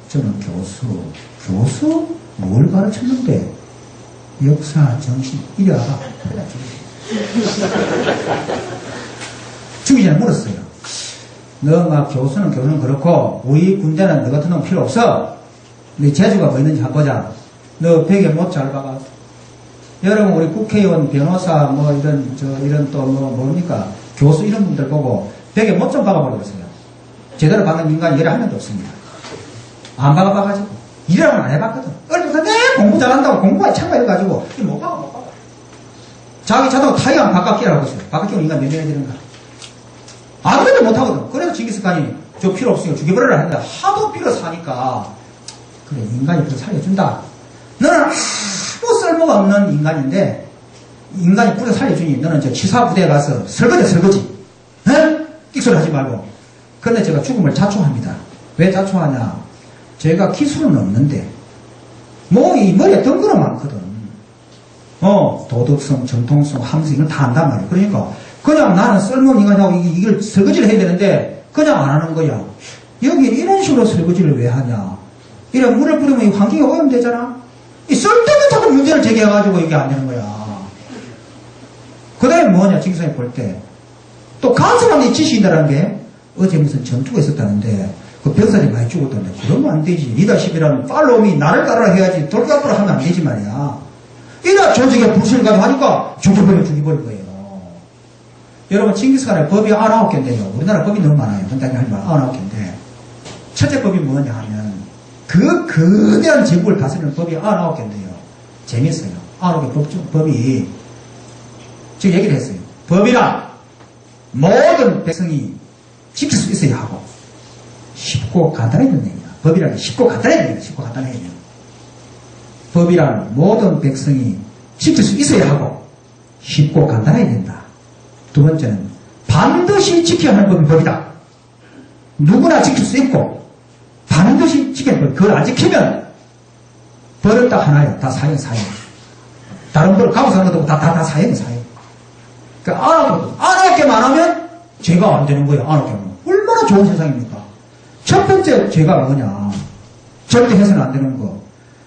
저는 교수? 뭘 가르쳤는데? 역사, 정신, 이리 와봐. 죽이전에 물었어요. 너가 교수는 그렇고 우리 군대는 너 같은 놈 필요 없어. 네 재주가 뭐 있는지 한번 보자. 너 베개 못 잘 박아. 여러분 우리 국회의원, 변호사 뭐 이런 또 뭡니까 교수 이런 분들 보고 베개 못 좀 박아버리겠어요. 제대로 박는 인간이 일을 한 명도 없습니다. 안 박아봐가지고 일을 안 해봤거든. 얼핏 공부 잘한다고 공부가 참가해가지고 못 박아. 자기 자다가 타이어 한 바깥 끼라고 했어요. 바깥 끼면 인간 몇 명이 되는가. 아무것도 못하거든. 그래서 징기스칸이 저 필요 없으니까 죽여버려라 했는데 하도 빌어 사니까 그래 인간이 그걸 살려준다. 너는 아무 쓸모가 없는 인간인데 인간이 부대 살려주니 너는 저 치사부대에 가서 설거지 에? 끽소리 하지 말고. 그런데 제가 죽음을 자초합니다. 왜 자초하냐. 제가 기술은 없는데 이 머리에 덩그러 많거든. 도덕성, 정통성, 함성 이걸 다 안단 말이야. 그러니까 그냥 나는 쓸모없는 인간이라고 이걸 설거지를 해야 되는데 그냥 안 하는 거야. 여기 이런 식으로 설거지를 왜 하냐. 이래 물을 뿌리면 이 환경이 오염되잖아. 이 쓸데없는 자꾸 문제를 제기해가지고 이게 안 되는 거야. 그 다음에 뭐냐, 징기스칸이 볼 때. 또 간섭하는 지식인다라는 게 어제 무슨 전투가 있었다는데 그 병사들이 많이 죽었다는데 그러면 안 되지. 리더십이라는 팔로움이 나를 따르라 해야지 돌격으로 하면 안 되지 말이야. 이래 조직에 불신을 가지고 하니까 죽여버린 거예요. 여러분 징기스칸의 법이 99개인데요. 우리나라 법이 너무 많아요. 간단히 하면 99개인데 첫째 법이 뭐냐 하면 그 거대한 제국을 다스리는 법이 99개인데요. 재밌어요. 99개 법이 지금 얘기를 했어요. 법이란 모든 백성이 지킬 수 있어야 하고 쉽고 간단해지는 얘기야. 법이란 게 쉽고 간단해지는 얘기야. 쉽고 간단해지는 법이란 모든 백성이 지킬 수 있어야 하고 쉽고 간단해야 된다. 두 번째는 반드시 지켜야 하는 법이 법이다. 누구나 지킬 수 있고 반드시 지켜야 하는 법. 그걸 안 지키면 벌은 딱 하나예요. 다 사형. 다른 벌 가고 사는 것도 다 사형. 그러니까 안 하게만 하면 죄가 안 되는 거예요. 안 하게만. 얼마나 좋은 세상입니까? 첫 번째 죄가 뭐냐. 절대 해서는 안 되는 거.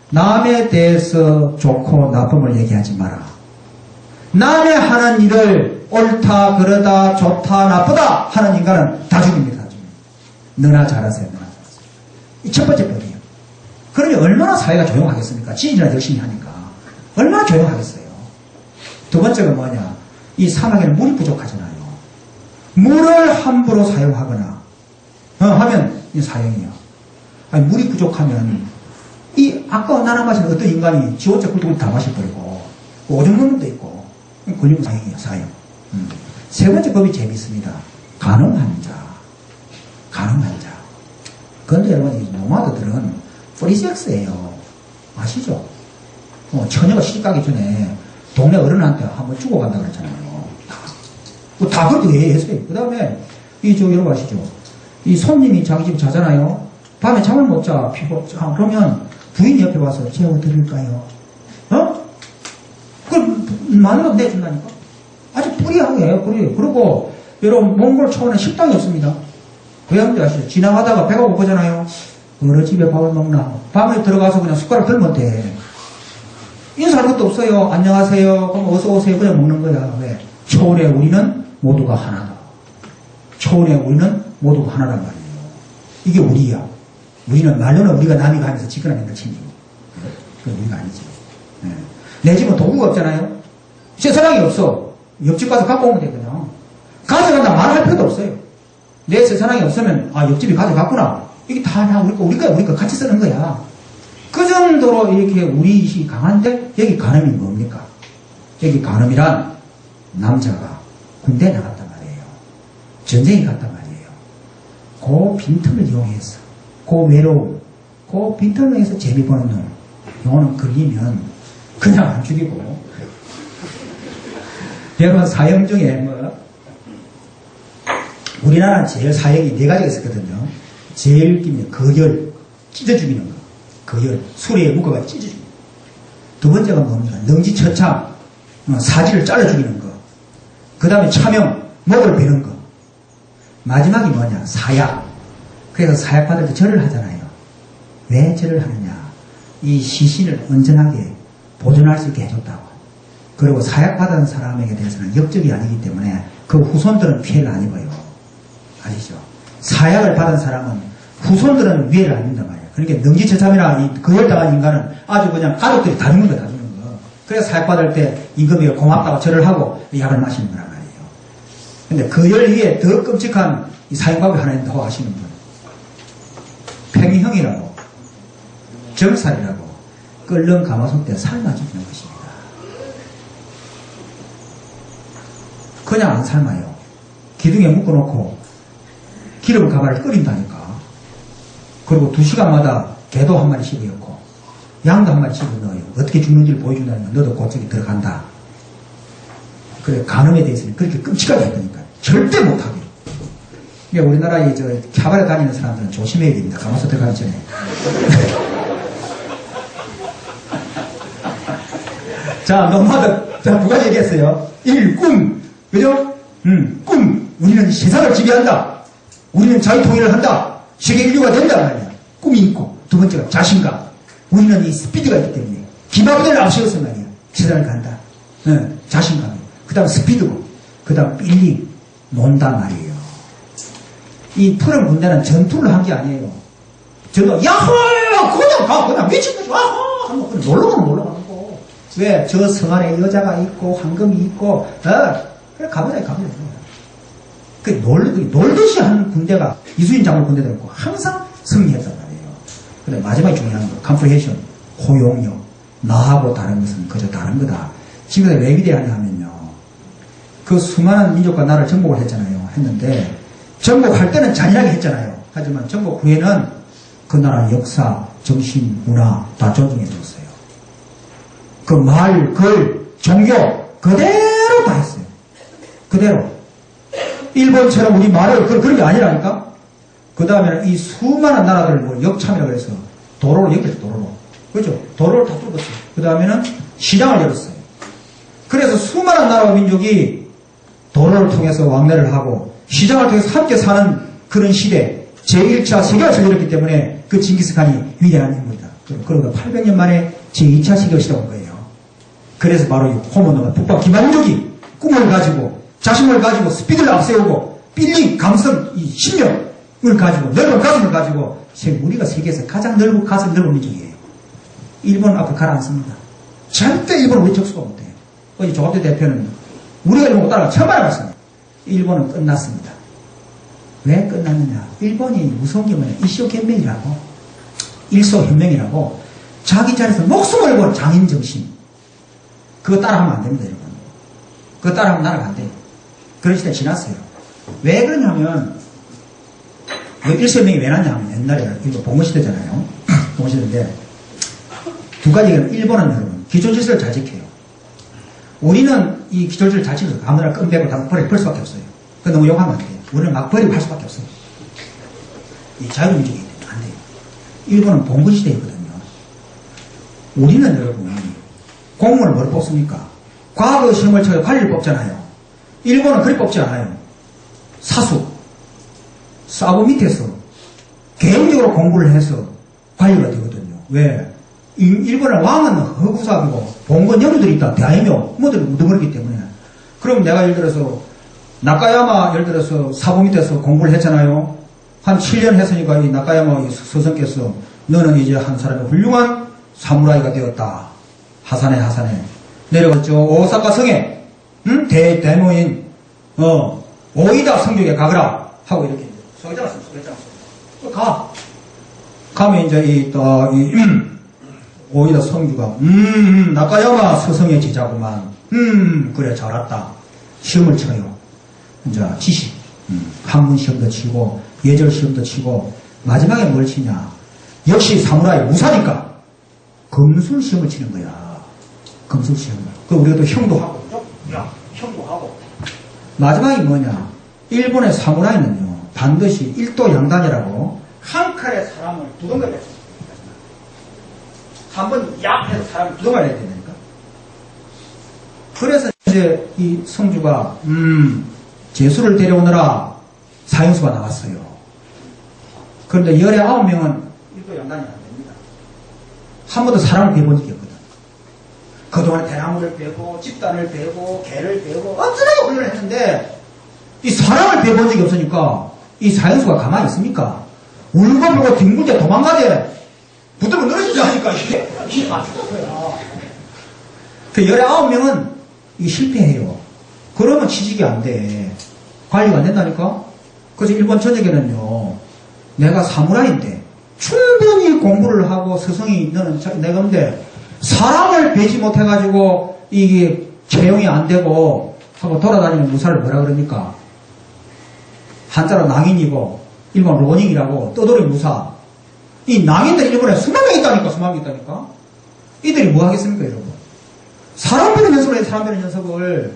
남에 대해서 좋고 나쁨을 얘기하지 마라. 남의 하는 일을 옳다, 그러다, 좋다, 나쁘다 하는 인간은 다 죽입니다. 너나 잘하세요. 이 첫 번째 법이에요. 그러면 얼마나 사회가 조용하겠습니까? 지인이나 열심히 하니까. 얼마나 조용하겠어요. 두 번째가 뭐냐. 이 사막에는 물이 부족하잖아요. 물을 함부로 사용하거나 하면 이 사형이야. 아니, 물이 부족하면 이 아까 나눠 마시는 어떤 인간이 지 혼자 꿀떡꿀떡 다 마셔버리고 오줌 넣는 것도 있고 걸리면 사형이야. 사형. 세 번째 법이 재밌습니다. 가늠한 자. 그런데 여러분 이 노마드들은 프리섹스예요. 아시죠? 처녀가 시집가기 전에 동네 어른한테 한번 죽어간다 그랬잖아요. 다 그렇게 했어요. 그 다음에 여러분 아시죠? 이 손님이 자기 집 자잖아요. 밤에 잠을 못 자. 그러면 부인이 옆에 와서 재워드릴까요? 그럼 마누라가 내준다니까? 아주 뿌리하게 해요. 그리고 여러분 몽골 초원에 식당이 없습니다. 왜 하는지 아시죠? 지나가다가 배가 고프잖아요. 어느 집에 밥을 먹나? 밤에 들어가서 그냥 숟가락 들면 돼. 인사하는 것도 없어요. 안녕하세요. 그럼 어서 오세요. 그냥 먹는 거야. 왜? 초원에 우리는 모두가 하나다. 초원에 우리는 모두가 하나란 말이에요. 이게 우리야. 우리는 말로는 우리가 남이 가면서 지끈하게 걸 챙기고. 그건 우리가 아니지. 네. 내 집은 도구가 없잖아요. 세상에 없어. 옆집 가서 갖고 오면 돼, 그냥. 가져간다 말할 필요도 없어요. 내 세상에 없으면, 옆집이 가져갔구나. 이게 다 우리가 같이 쓰는 거야. 그 정도로 이렇게 우리의식이 강한데, 여기 간음이 뭡니까? 여기 간음이란 남자가 군대에 나갔단 말이에요. 전쟁에 갔단 말이에요. 그 빈틈을 이용해서, 그 외로움, 그 빈틈을 이용해서 재미 보는 놈. 요거는 걸리면 그냥 안 죽이고. 여러분 사형 중에 우리나라는 제일 사형이 4가지가 있었거든요. 제일 웃기면 거열, 찢어 죽이는 거. 거열, 수레에 묶어가 찢어 죽이는 거. 두 번째가 뭡니까? 능지처참, 사지를 잘라 죽이는 거. 그 다음에 차명, 목을 베는 거. 마지막이 뭐냐? 사약. 그래서 사약 받을 때 절을 하잖아요. 왜 절을 하느냐? 이 시신을 온전하게 보존할 수 있게 해줬다고. 그리고 사약 받은 사람에게 대해서는 역적이 아니기 때문에 그 후손들은 피해를 안 입어요. 아시죠? 사약을 받은 사람은 후손들은 위해를 안 입는단 말이에요. 그러니까 능지처참이나 거열당한 인간은 아주 그냥 가족들이 다 죽는 거야, 다 죽는 거. 그래서 사약 받을 때 임금이가 고맙다고 절을 하고 약을 마시는 거란 말이에요. 근데 거열 위에 더 끔찍한 이 사형법이 하나 있는데 더 아시는 분. 팽이형이라고, 정살이라고, 끓는 가마솥에 삶아주는 것입니다. 그냥 안 삶아요. 기둥에 묶어놓고 기름 가마를 끓인다니까. 그리고 2시간마다 개도 한 마리씩 넣고 양도 한 마리씩 넣어요. 어떻게 죽는지를 보여준다니까. 너도 곧저기 들어간다. 그래, 간음에 대해서는 그렇게 끔찍하게 했다니까. 절대 못하게. 그러니까 우리나라에 캬바레 다니는 사람들은 조심해야 됩니다. 가마솥 들어가기 전에. 자, 넘어가다. 자, 2가지 얘기했어요. 1. 꿈. 그죠? 꿈. 우리는 세상을 지배한다. 우리는 자유통일을 한다. 세계 인류가 된다 말이야. 꿈이 있고. 2번째가 자신감. 우리는 이 스피드가 있기 때문에 기마부대를 앞세워서 말이야. 세상을 간다. 자신감. 그 다음 스피드고. 그 다음 빌링. 논단 말이에요. 이 푸른 군대는 전투를 한 게 아니에요. 저도 야호! 그냥 가! 그냥 미친 거지! 와호! 하면 그냥 놀러 가는 거. 왜? 저 성 안에 여자가 있고 황금이 있고 그래 가보자. 그 놀듯이 하는 군대가 이수인 장군 군대도 있고 항상 승리했단 말이에요. 근데 마지막에 중요한 거 컴프레hen션, 포용력. 나하고 다른 것은 그저 다른 거다. 지금까지 왜 위대하냐 하면요. 그 수많은 민족과 나라를 정복을 했는데 정복할 때는 잔인하게 했잖아요. 하지만 정복 후에는 그 나라 역사, 정신, 문화 다 존중해줬어요. 그 말, 글, 종교 그대로 다 했어요. 그대로. 일본처럼 우리 말을 그런 게 아니라니까. 그 다음에는 이 수많은 나라들을 뭐 역참이라고 해서 도로를 연결했어요. 도로로. 그렇죠? 도로를 다 뚫었어요. 그 다음에는 시장을 열었어요. 그래서 수많은 나라와 민족이 도로를 통해서 왕래를 하고 시장을 통해서 함께 사는 그런 시대, 제1차 세계가 열렸기 때문에 그 징기스칸이 위대한 인물이다. 그러고 800년 만에 제2차 세계가 시작한 거예요. 그래서 바로 이 호모노가 북방 기만족이 꿈을 가지고 자신을 가지고 스피드를 앞세우고 빌링, 감성, 이 신력을 가지고 넓은 가슴을 가지고 우리가 세계에서 가장 넓은 가슴 넓은 민족이에요. 일본 앞을 가라앉습니다. 절대 일본은 우리 적수가 못해요. 어제 조갑대 대표는 우리가 일본 못 따라가 처음 알아봤습니다. 일본은 끝났습니다. 왜 끝났느냐? 일본이 무서운 게 뭐냐? 일소현명이라고, 일소현명이라고 자기 자리에서 목숨을 건 장인정신. 그거 따라하면 안 됩니다, 여러분. 그거 따라하면 나라가 안 돼요. 그런 시대 지났어요. 왜 그러냐면, 일소현명이 왜 났냐면, 옛날에 이거 봉건시대잖아요. 봉건시대인데, 2가지가 일본은 여러분, 기존질서를 잘 지켜요. 우리는 이 기존질서를 잘 지켜서 아무나 끈 빼고 다 버릴 수밖에 없어요. 그거 너무 욕하면 안 돼요. 우리는 막 버리고 할 수밖에 없어요. 이 자유민족이기 때문에 안 돼요. 일본은 봉건시대이거든요. 우리는 여러분, 공무원을 뭐로 뽑습니까? 과거 시험을 쳐서 관리를 뽑잖아요. 일본은 그리 뽑지 않아요. 사수, 사부 밑에서 개인적으로 공부를 해서 관리가 되거든요. 왜? 일본은 왕은 허구사하고 봉건 영주들이 있다. 대하이묘, 뭐들이 묻어버리기 때문에. 그럼 내가 예를 들어서 나카야마 예를 들어서 사부 밑에서 공부를 했잖아요. 한 7년 했으니까 이 나카야마 스승께서 너는 이제 한 사람의 훌륭한 사무라이가 되었다. 하산해 내려갔죠. 오사카 성에 대모인 오이다 성족에 가거라 하고 이렇게 소개장을 가면 이제 이 오이다 성주가 나카야마 스승의 제자구만. 그래 잘 왔다. 시험을 쳐요. 이제 지식 한문 시험도 치고 예절 시험도 치고 마지막에 뭘 치냐? 역시 사무라이 무사니까 검술 시험을 치는 거야. 검술 시험을. 그 우리가 또 형도 하고, 형도 하고. 마지막이 뭐냐? 일본의 사무라이는요, 반드시 일도 양단이라고 한 칼에 사람을 두 덩어리 했습니다. 한 번 약 해서 사람을 두 덩어리 해야 된다니까. 그래서 이제 이 성주가, 제수를 데려오느라 사형수가 나왔어요. 그런데 19명은 일도 양단이 안 됩니다. 한 번도 사람을 배본 적이 없거든. 그동안 대나무를 베고 집단을 베고 개를 베고 엄청나게 훈련을 했는데 이 사람을 베본 적이 없으니까 이 사형수가 가만히 있습니까? 울고 불고 뒹굴대 도망가대 붙들고 늘어지지 않으니까 이게 맞췄던 거야. 그 19명은 이 실패해요. 그러면 취직이 안 돼. 관리가 안 된다니까? 그래서 일본 전역에는요, 내가 사무라이인데 충분히 공부를 하고 스승이 너는 내가 근데 사람을 배지 못해가지고 이게 채용이 안 되고 하고 돌아다니는 무사를 뭐라 그럽니까? 한자로 낭인이고 일본 로닝이라고 떠돌이 무사. 이 낭인들이 일본에 수만 명 있다니까, 수만 명 있다니까. 이들이 뭐 하겠습니까, 여러분? 사람 되는 연습을 해, 사람 되는 연습을.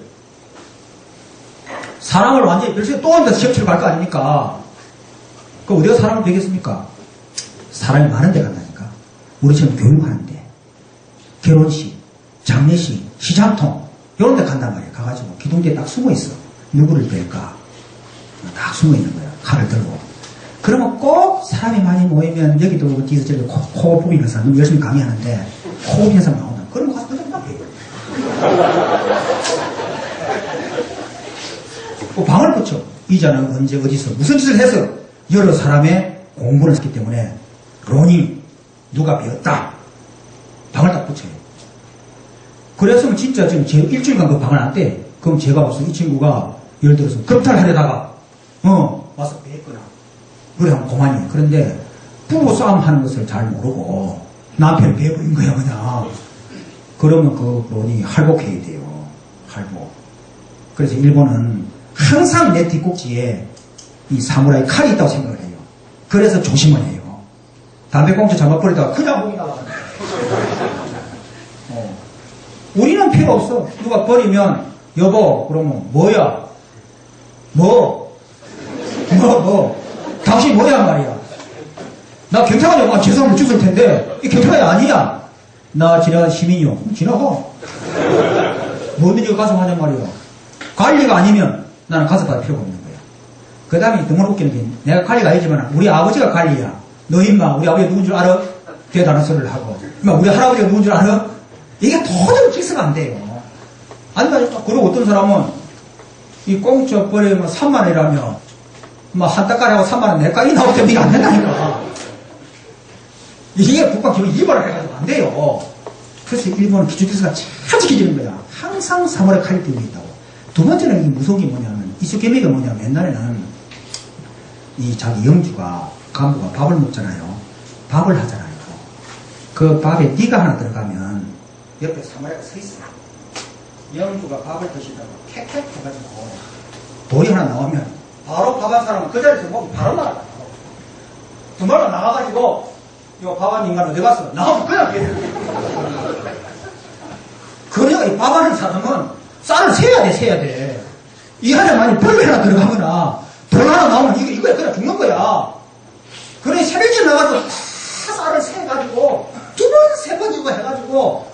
사람을 완전히 별수에 또 한 번 시험 치러 갈 거 아닙니까? 그 어디가 사람을 되겠습니까? 사람이 많은 데 간다니까. 우리처럼 교육하는데. 결혼식, 장례식, 시장통, 이런 데 간단 말이야. 가가지고 기둥 뒤에 딱 숨어 있어. 누구를 뺄까? 딱 숨어 있는 거야. 칼을 들고. 그러면 꼭 사람이 많이 모이면 여기도 어디서 저기 코 부비는 사람, 너무 열심히 강의하는데 코 부비는 사람 나온다. 그러면 가서 그냥 막 해. 방을 붙여. 이자는 언제 어디서 무슨 짓을 해서 여러 사람의 공부를 했기 때문에 로닝 누가 배웠다. 방을 딱 붙여요. 그래서 진짜 지금 일주일간 그 방을 안 떼. 그럼 제가 없어. 이 친구가 예를 들어서 겁탈하려다가 와서 배웠거나 그래 하면 그만이에요. 그런데 부부 싸움 하는 것을 잘 모르고 남편을 배워버린 거야 그냥. 그러면 그 로닝이 할복해야 돼요. 할복. 그래서 일본은 항상 내 뒷꼭지에 이 사무라이 칼이 있다고 생각을 해요. 그래서 조심을 해요. 담배꽁초 잘못 버리다가 그냥 목이 나가는 거예요. 우리는 필요 없어. 누가 버리면 여보 그러면 뭐야? 당신 뭐야 말이야. 나 경찰관이 엄마 죄송하면 죽을 텐데 이 경찰관이 아니야. 나 지나간 시민이요. 지나가. 뭐든지 가서 하냔 말이야. 관리가 아니면 나는 가서 받을 필요가 없는 거야. 그 다음에 너무 웃기는 게 내가 관리가 아니지만 우리 아버지가 관리야. 너 임마 우리 아버지가 누군 줄 알아? 대단한 소리를 하고 임마 우리 할아버지가 누군 줄 알아? 이게 도저히 질서가 안 돼요. 아니면 그리고 어떤 사람은 이 공짜 버리면 3만 원이라며 한 달까지하고 3만 원 내가 이 나올 때 이게 안 된다니까. 이게 국가 기본 위반을 해가지고 안 돼요. 그래서 일본은 기초질서가 잘 지켜지는 거야. 항상 사물에 칼이 들고 있다고. 두 번째는 이 무서운 게 뭐냐면 이슈개미가 뭐냐면 옛날에는 이 자기 영주가 간부가 밥을 먹잖아요. 밥을 하잖아요. 그 밥에 니가 하나 들어가면 옆에 사무라이가 서 있어. 영주가 밥을 드시다가 캣캣 해가지고 돌이 하나 나오면 바로 밥 한 사람은 그 자리에서 목이 바로 나가. 두 말로 나가가지고 이거 밥 한 인간 어디 갔어? 나오면 그냥 깨져. 그러니까 이 밥 하는 사람은 쌀을 세야 돼. 이 안에 만약 벌레 하나 들어가거나 돌 하나 나오면 이거야 그냥 죽는 거야. 그래 새벽에 나가서 다 쌀을 세가지고 두 번, 세 번 이거 해가지고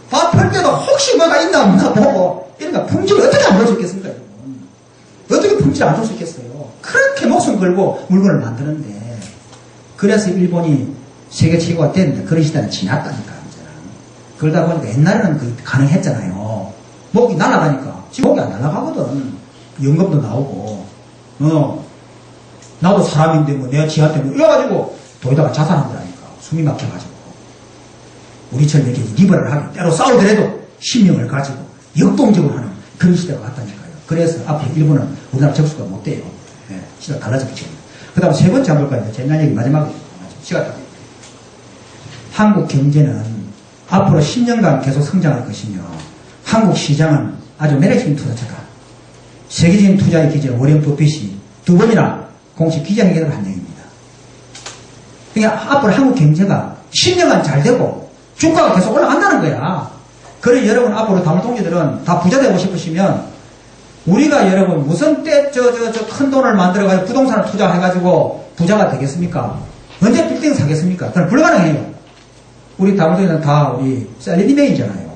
밥 할 때도 혹시 뭐가 있나 없나 보고 이러니까 품질을 어떻게 안 줄 수 있겠습니까? 어떻게 품질 안 줄 수 있겠어요? 그렇게 목숨 걸고 물건을 만드는데 그래서 일본이 세계 최고가 됐는데 그런 시대는 지났다니까 이제는. 그러다 보니까 옛날에는 그게 가능했잖아요. 목이 날아가니까 지금 목이 안 날아가거든. 연금도 나오고 나도 사람인데 뭐 내가 지한테 뭐 이래가지고 도에다가 자살한다니까. 숨이 막혀가지고 우리처럼 이렇게 리버럴하게 때로 싸우더라도 신명을 가지고 역동적으로 하는 그런 시대가 왔다니까요. 그래서 앞으로 일본은 우리나라 접수가 못 돼요. 네, 시대가 달라졌죠. 그 다음 세 번째 한번 볼까요? 옛날 얘기 마지막에 시간 다 한국 경제는 앞으로 10년간 계속 성장할 것이며 한국 시장은 아주 매력적인 투자처다. 세계적인 투자의 기재 워렌 버핏이 두 번이나 공식 기자회견을 한 얘기입니다. 그러니까 앞으로 한국 경제가 10년간 잘 되고 주가가 계속 올라간다는 거야. 그래 여러분 앞으로 다물통지들은 다 부자 되고 싶으시면 우리가 여러분 무슨 때 큰 돈을 만들어가지고 부동산을 투자해가지고 부자가 되겠습니까? 언제 빌딩 사겠습니까? 그건 불가능해요. 우리 다물통지는 다 우리 셀리디맨이잖아요.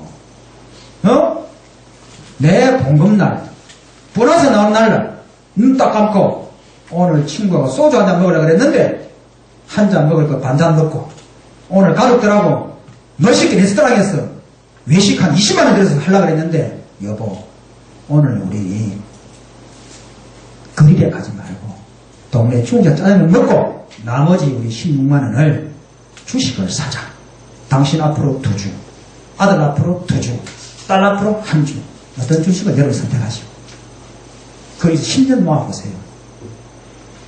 내 봉급날 보너스 나온 날 눈 딱 감고 오늘 친구하고 소주 한 잔 먹으려고 그랬는데 한 잔 먹을 거 반 잔 먹고 오늘 가족들하고 멋있게 레스토랑에서 외식 한 20만 원 들여서 하려고 그랬는데 여보 오늘 우리 그리에 가지 말고 동네 중자 짜장면 먹고 나머지 우리 16만 원을 주식을 사자. 당신 앞으로 2주, 아들 앞으로 2주, 딸 앞으로 1주. 어떤 주식을 여러분 선택하시고 거기서 10년 모아보세요.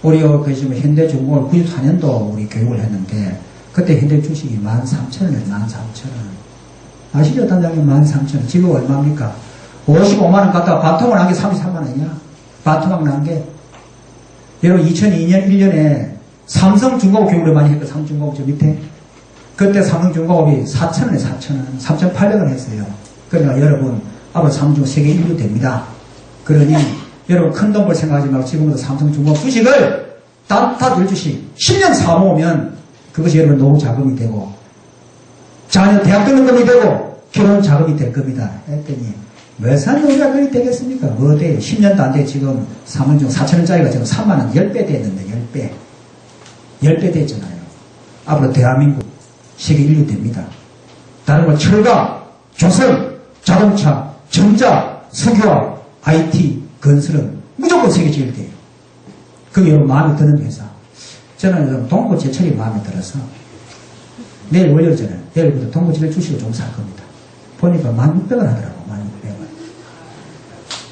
우리 지금 현대중공을 94년도 우리 교육을 했는데 그때 현대 주식이 13,000원이에요. 13,000원. 아시죠, 단장님? 13,000원. 지금 얼마입니까? 55만원 갖다가 반통을 한 게 33만원이야. 반통학 난 게. 여러분, 2002년 1년에 삼성중공업 경우를 많이 했고, 삼성중공업 저 밑에. 그때 삼성중공업이 4,000원에 4,000원, 3,800원 했어요. 그러니까 여러분, 앞으로 삼성중공업 세계 1위 됩니다. 그러니, 여러분, 큰 돈 벌 생각하지 말고 지금부터 삼성중공업 주식을 다 12주식 10년 사모으면 그것이 여러분 노후 자금이 되고, 자녀 대학 듣는 금이 되고, 결혼 자금이 될 겁니다. 했더니, 몇 살 노후 자금이 되겠습니까? 뭐 돼요? 10년도 안 돼. 지금 삼성중 4,000원짜리가 지금 3만원 10배 됐는데, 10배. 10배 됐잖아요. 앞으로 대한민국 세계 1위 됩니다. 다른 건 철강, 조선, 자동차, 전자, 석유화, IT, 건설은 무조건 세계 제일 돼요. 그게 여러분 마음에 드는 회사. 저는 동부제철이 마음에 들어서 내일 월요일잖아요. 내일부터 동부제철 주식을 좀 살 겁니다. 보니까 16,000원 하더라고. 16,000원.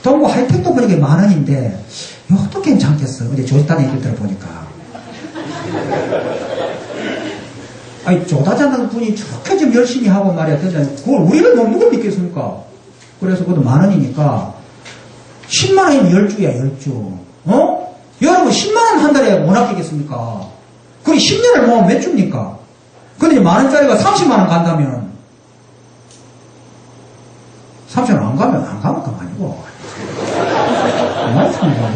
동부 하이텍도 보니까 만원인데 이것도 괜찮겠어. 어제 조단에 얘기를 들어보니까. 아니 조다자는 분이 저렇게 좀 열심히 하고 말이야. 그걸 우리는 못 누굴 믿겠습니까? 그래서 그것도 만원이니까 10만원이면 10주야 10주. 어? 여러분 10만원 한 달에 못 아끼겠습니까? 그럼 10년을 모으면 몇 주입니까? 근데 만원짜리가 30만원 간다면 30만원 안 가면 그만이고 고맙습니다.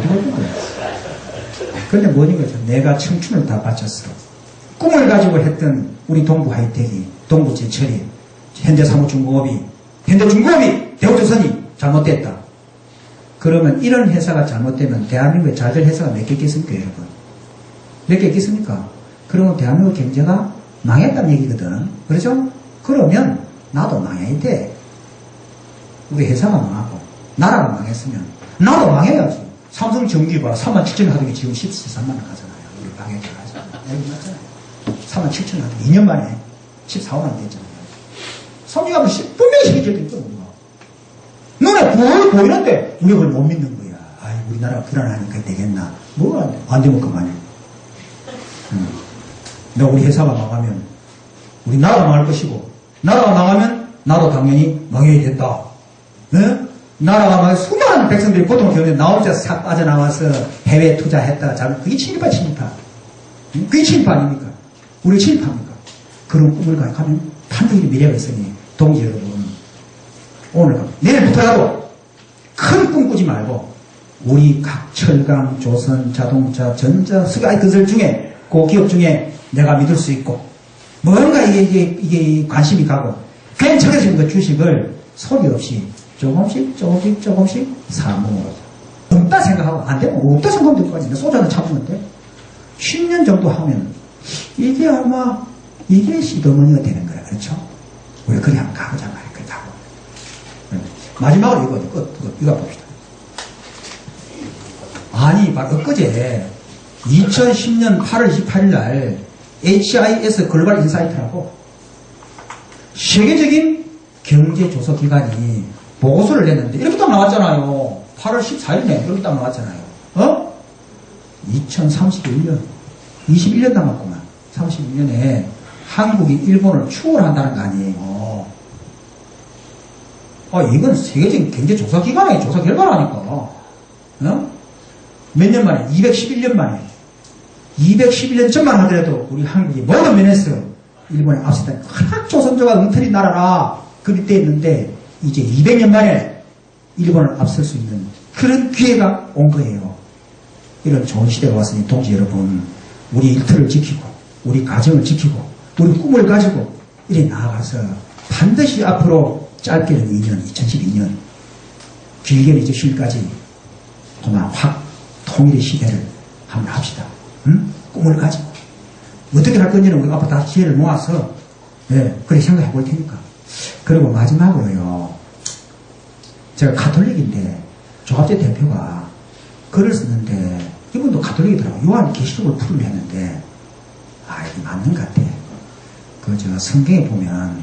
근데 뭐니까 내가 청춘을 다 바쳤어. 꿈을 가지고 했던 우리 동부 하이텍이, 동부 제철이, 현대사무중공업이, 현대중공업이, 대우조선이 잘못됐다. 그러면 이런 회사가 잘못되면 대한민국에 잘 될 회사가 몇 개 있겠습니까, 여러분? 몇 개 있겠습니까? 그러면 대한민국 경제가 망했다는 얘기거든. 그렇죠? 그러면 나도 망해야 돼. 우리 회사가 망하고, 나라가 망했으면 나도 망해야지. 삼성 전기 봐. 37,000원 하던 게 지금 13만원 가잖아요. 우리 망해가 가잖아요. 여기 맞잖아요. 37,000원 하던 게 2년 만에 14만원 됐잖아요. 삼성이 분명히 시켜줄 때 있거든. 눈에 보이는데 우리가 그걸 못 믿는 거야. 아이, 우리나라가 불안하니까 되겠나. 뭐가 안 돼? 안 되면 그만해. 내가 우리 회사가 망하면 우리 나라가 망할 것이고, 나라가 망하면 나도 당연히 망해야 된다. 네? 나라가 망해 수많은 백성들이 고통을 겪는데 나 혼자 싹 빠져나와서 해외에 투자했다가 잘못, 그게 침입파. 그게 침입 아닙니까? 우리 침입합니까? 그런 꿈을 가면 반드시 미래가 있으니 동지 여러분, 오늘 내일부터라도 큰 꿈 꾸지 말고 우리 각 철강, 조선, 자동차, 전자, 석유 중에 그 기업 중에 내가 믿을 수 있고 뭔가 이게 관심이 가고 괜찮아지는 그 주식을 소리 없이 조금씩 사모으고 없다 생각하고 안 되면 없다 생각하면 될 거 아니에요. 소주 하나 참으면 돼. 10년 정도 하면 이게 아마 이게 시드머니가 되는 거야. 그렇죠? 우리 그래 한번 가보자 말이야. 그래 가고. 마지막으로 이거 봅시다. 아니, 엊그제 2010년 8월 28일 날 HIS 글로벌 인사이트라고 세계적인 경제조사기관이 보고서를 냈는데 이렇게 딱 나왔잖아요. 8월 14일에 이렇게 딱 나왔잖아요. 2031년 21년 남았구만. 31년에 한국이 일본을 추월한다는 거 아니에요. 이건 세계적인 경제조사기관의 조사 결과라니까. 몇 년 만에? 211년 만에. 211년 전만 하더라도 우리 한국이 모든 면에서 일본에 앞섰다. 조선조가 엉터리 나라라. 그때 했는데 이제 200년 만에 일본을 앞설 수 있는 그런 기회가 온 거예요. 이런 좋은 시대가 왔으니 동지 여러분, 우리 일터를 지키고 우리 가정을 지키고 우리 꿈을 가지고 이래 나아가서 반드시 앞으로 짧게는 2년, 2012년, 길게는 이제 10일까지 정말 확 통일의 시대를 한번 합시다. 꿈을 가지고 어떻게 할 건지는 우리가 앞으로 다 기회를 모아서 그렇게 생각해 볼 테니까. 그리고 마지막으로요, 제가 가톨릭인데 조갑재 대표가 글을 썼는데 이분도 가톨릭이더라고요. 요한 계시록을 풀을 했는데 이게 맞는 것 같아. 성경에 보면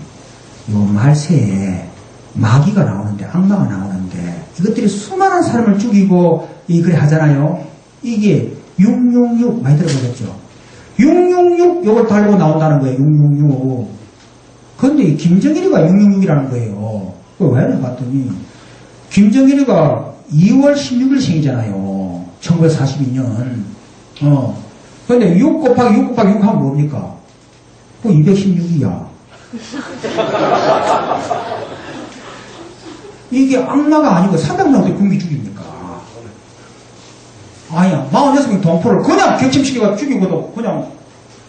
요 말세에 마귀가 나오는데, 악마가 나오는데 이것들이 수많은 사람을 죽이고 그래 하잖아요. 이게 666 많이 들어보셨죠? 666 요걸 달고 나온다는 거예요. 666 그런데 이 김정일이가 666이라는 거예요. 왜 이래 봤더니 김정일이가 2월 16일 생이잖아요. 1942년. 근데 6 곱하기 6 곱하기 6 하면 뭡니까? 216이야. 이게 악마가 아니고 300명도 군기 죽입니까? 아니야. 46명 동포를 그냥 격침시켜가 죽이고도 그냥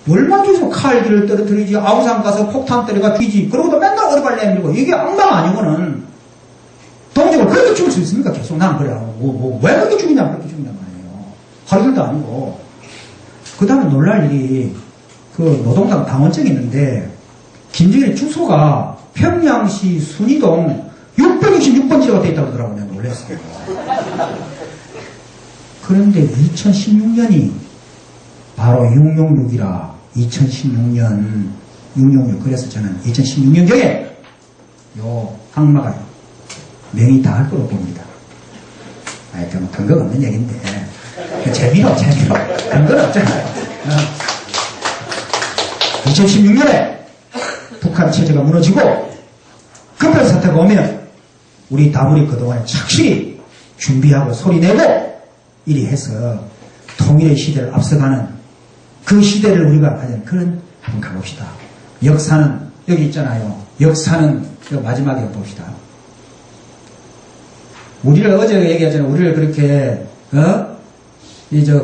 얼마 주서 칼질을 떨어뜨리지, 아우산 가서 폭탄 때려가 뒤지, 그러고도 맨날 어리발 내밀고, 이게 악마가 아니고는 동족을 그렇게 죽일 수 있습니까? 계속 나는 그래. 왜 그렇게 죽이냐, 그렇게 죽이냐 말이에요. 하루들도 아니고. 그 다음에 놀랄 일이, 그 노동당 당원증이 있는데, 김정일의 주소가 평양시 순이동 666번지라고 돼 있다고 그러더라고요. 내가 놀랐어요. 그런데 2016년이 바로 666이라 2016년 666 그래서 저는 2016년경에 요 악마가 명이 다할 거로 봅니다. 아이 그 근거가 없는 얘기인데 재미로 근거는 없잖아요. 2016년에 북한 체제가 무너지고 급한 사태가 오면 우리 다물이 그동안에 착실히 준비하고 소리내고 이리 해서 통일의 시대를 앞서가는 그 시대를 우리가 가진 그런 한번 가봅시다. 역사는 여기 있잖아요. 역사는 마지막에 봅시다. 우리를 어제 얘기하잖아요. 우리를 그렇게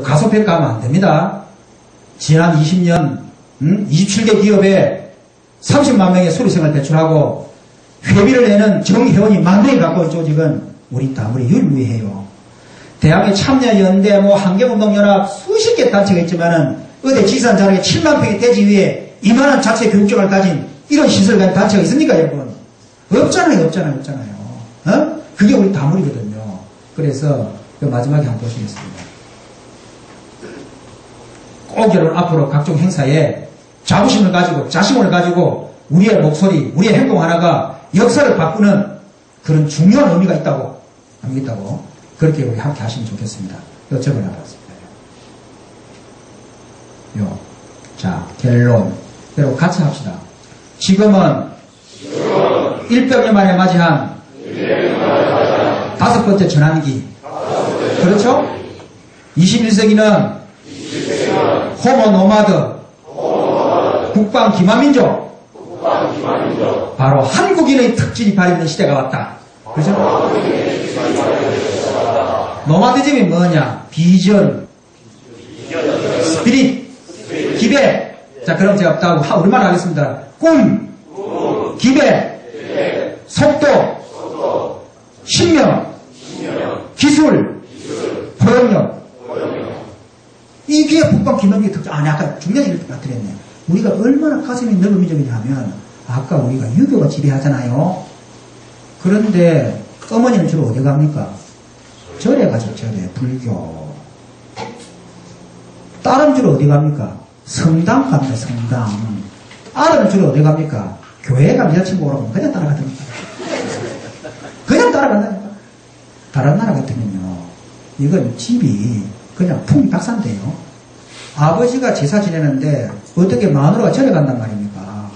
가소평가하면 안 됩니다. 지난 20년 27개 기업에 30만 명의 수리생을 배출하고 회비를 내는 정회원이 10,000명이 갖고 조직은 우리 다물이 유일무이해요. 대학의 참여연대, 환경운동연합 수십 개 단체가 있지만은 어디 지산 자락에 7만 평의 대지 위에 이만한 자체 교육장을 가진 이런 시설 가진 단체가 있습니까, 여러분? 없잖아요. 그게 우리 다물이거든요. 그래서 마지막에 한번 보시겠습니다. 꼭 여러분 앞으로 각종 행사에 자부심을 가지고 자신을 가지고 우리의 목소리, 우리의 행동 하나가 역사를 바꾸는 그런 중요한 의미가 있다고 그렇게 우리 함께 하시면 좋겠습니다. 이거 적어놔봤습니다. 자, 결론. 여러분 같이 합시다. 지금은 100년 만에 맞이한 5번째 전환기. 그렇죠? 21세기는 호모 노마드, 국방 기만민족. 바로 한국인의 특징이 발휘되는 시대가 왔다. 그렇죠? 노마드즘이 뭐냐? 비전, 스피릿, 기대. 자, 그럼 제가 우리말 하겠습니다. 꿈, 기대, 속도, 신명, 기술, 포용력. 이게 국방 기능의 특징. 아까 중요한 얘기를 드렸네. 우리가 얼마나 가슴이 넓은 민족이냐 하면, 아까 우리가 유교가 지배하잖아요. 그런데 어머니는 주로 어디 갑니까? 절에 가죠, 절에. 불교. 딸은 주로 어디 갑니까? 성당 갑니다, 성당. 아들은 주로 어디 갑니까? 교회 가면 여자친구 오라고 그냥 따라가답니다. 그냥 따라간다니까. 다른 나라 같으면요, 이건 집이 그냥 풍박산돼요. 아버지가 제사 지내는데 어떻게 마누라가 절에 간단 말입니까?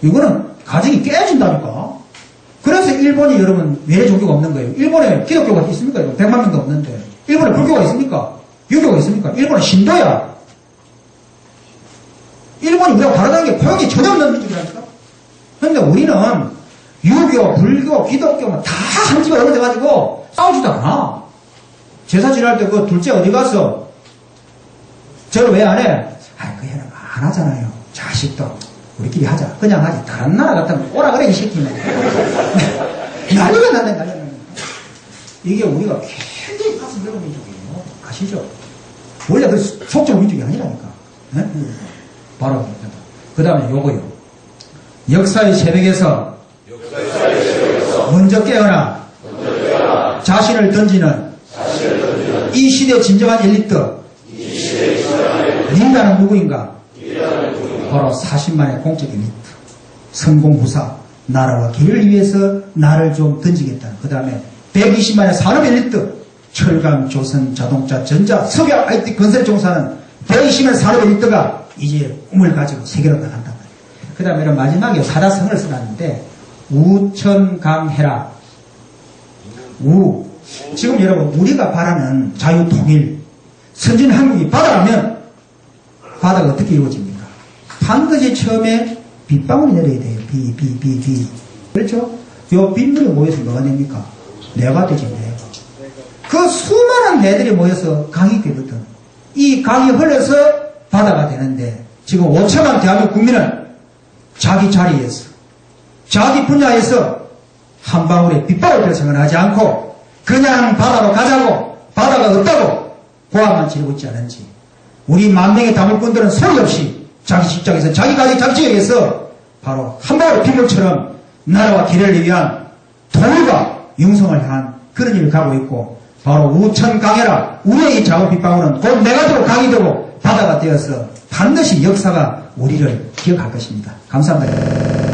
이거는 가정이 깨진다니까. 그래서 일본이 여러분 왜 종교가 없는 거예요? 일본에 기독교가 있습니까? 100만 명도 없는데. 일본에 불교가 있습니까? 유교가 있습니까? 일본은 신도야. 일본이 우리가 다르다는 게 포용이 전혀 없는 민족이라니까. 그런데 우리는 유교, 불교, 기독교 다 한 집에 얻어져가지고 싸우지도 않아. 제사 지낼 때 그 둘째 어디 가서 저를 왜 안 해? 그 애는 안 하잖아요. 자식도 우리끼리 하자. 그냥 하지. 다른 나라 같으면 오라 그래 이 새끼는. 난리가 난다. 이게 우리가 굉장히 가슴 넓은 민족이에요. 아시죠? 원래 그 속적 민족이 아니라니까. 네? 바로 그 다음에 요거요. 역사의 새벽에서 먼저 깨어나 자신을 던지는 이 시대의 진정한 엘리트. 리더는 누구인가? 바로 40만의 공적 엘리트. 성공부사. 나라와 기회를 위해서 나를 좀 던지겠다는. 그 다음에 120만의 산업 엘리트. 철강, 조선, 자동차, 전자, 석유, IT, 건설에 종사하는 120만의 산업 엘리트가 이제 꿈을 가지고 세계로 나간단 말이에요. 그 다음에 마지막에 사다성을 써놨는데, 우천강해라. 지금 여러분, 우리가 바라는 자유통일, 선진 한국이 바다라면, 바다가 어떻게 이루어집니까? 반드시 처음에 빗방울이 내려야 돼요. 비. 그렇죠? 요 빗물이 모여서 뭐가 됩니까? 내가 되지, 내가. 그 수많은 배들이 모여서 강이 되거든. 이 강이 흘러서 바다가 되는데, 지금 5천만 대한민국 국민은 자기 자리에서, 자기 분야에서 한 방울의 빗방울을 생각하지 않고, 그냥 바다로 가자고, 바다가 없다고 고함만 지르고 있지 않은지, 우리 만 명의 다물꾼들은 소리 없이 자기 직장에서, 자기 가지, 자기 지역에서 바로 한 방울의 빗물처럼 나라와 기회를 위한 통일과 융성을 향한 그런 일을 가고 있고, 바로 우천강해라. 우의 이 작은 빗방울은 곧 내가 되고 강이 되고 바다가 되어서 반드시 역사가 우리를 기억할 것입니다. 감사합니다.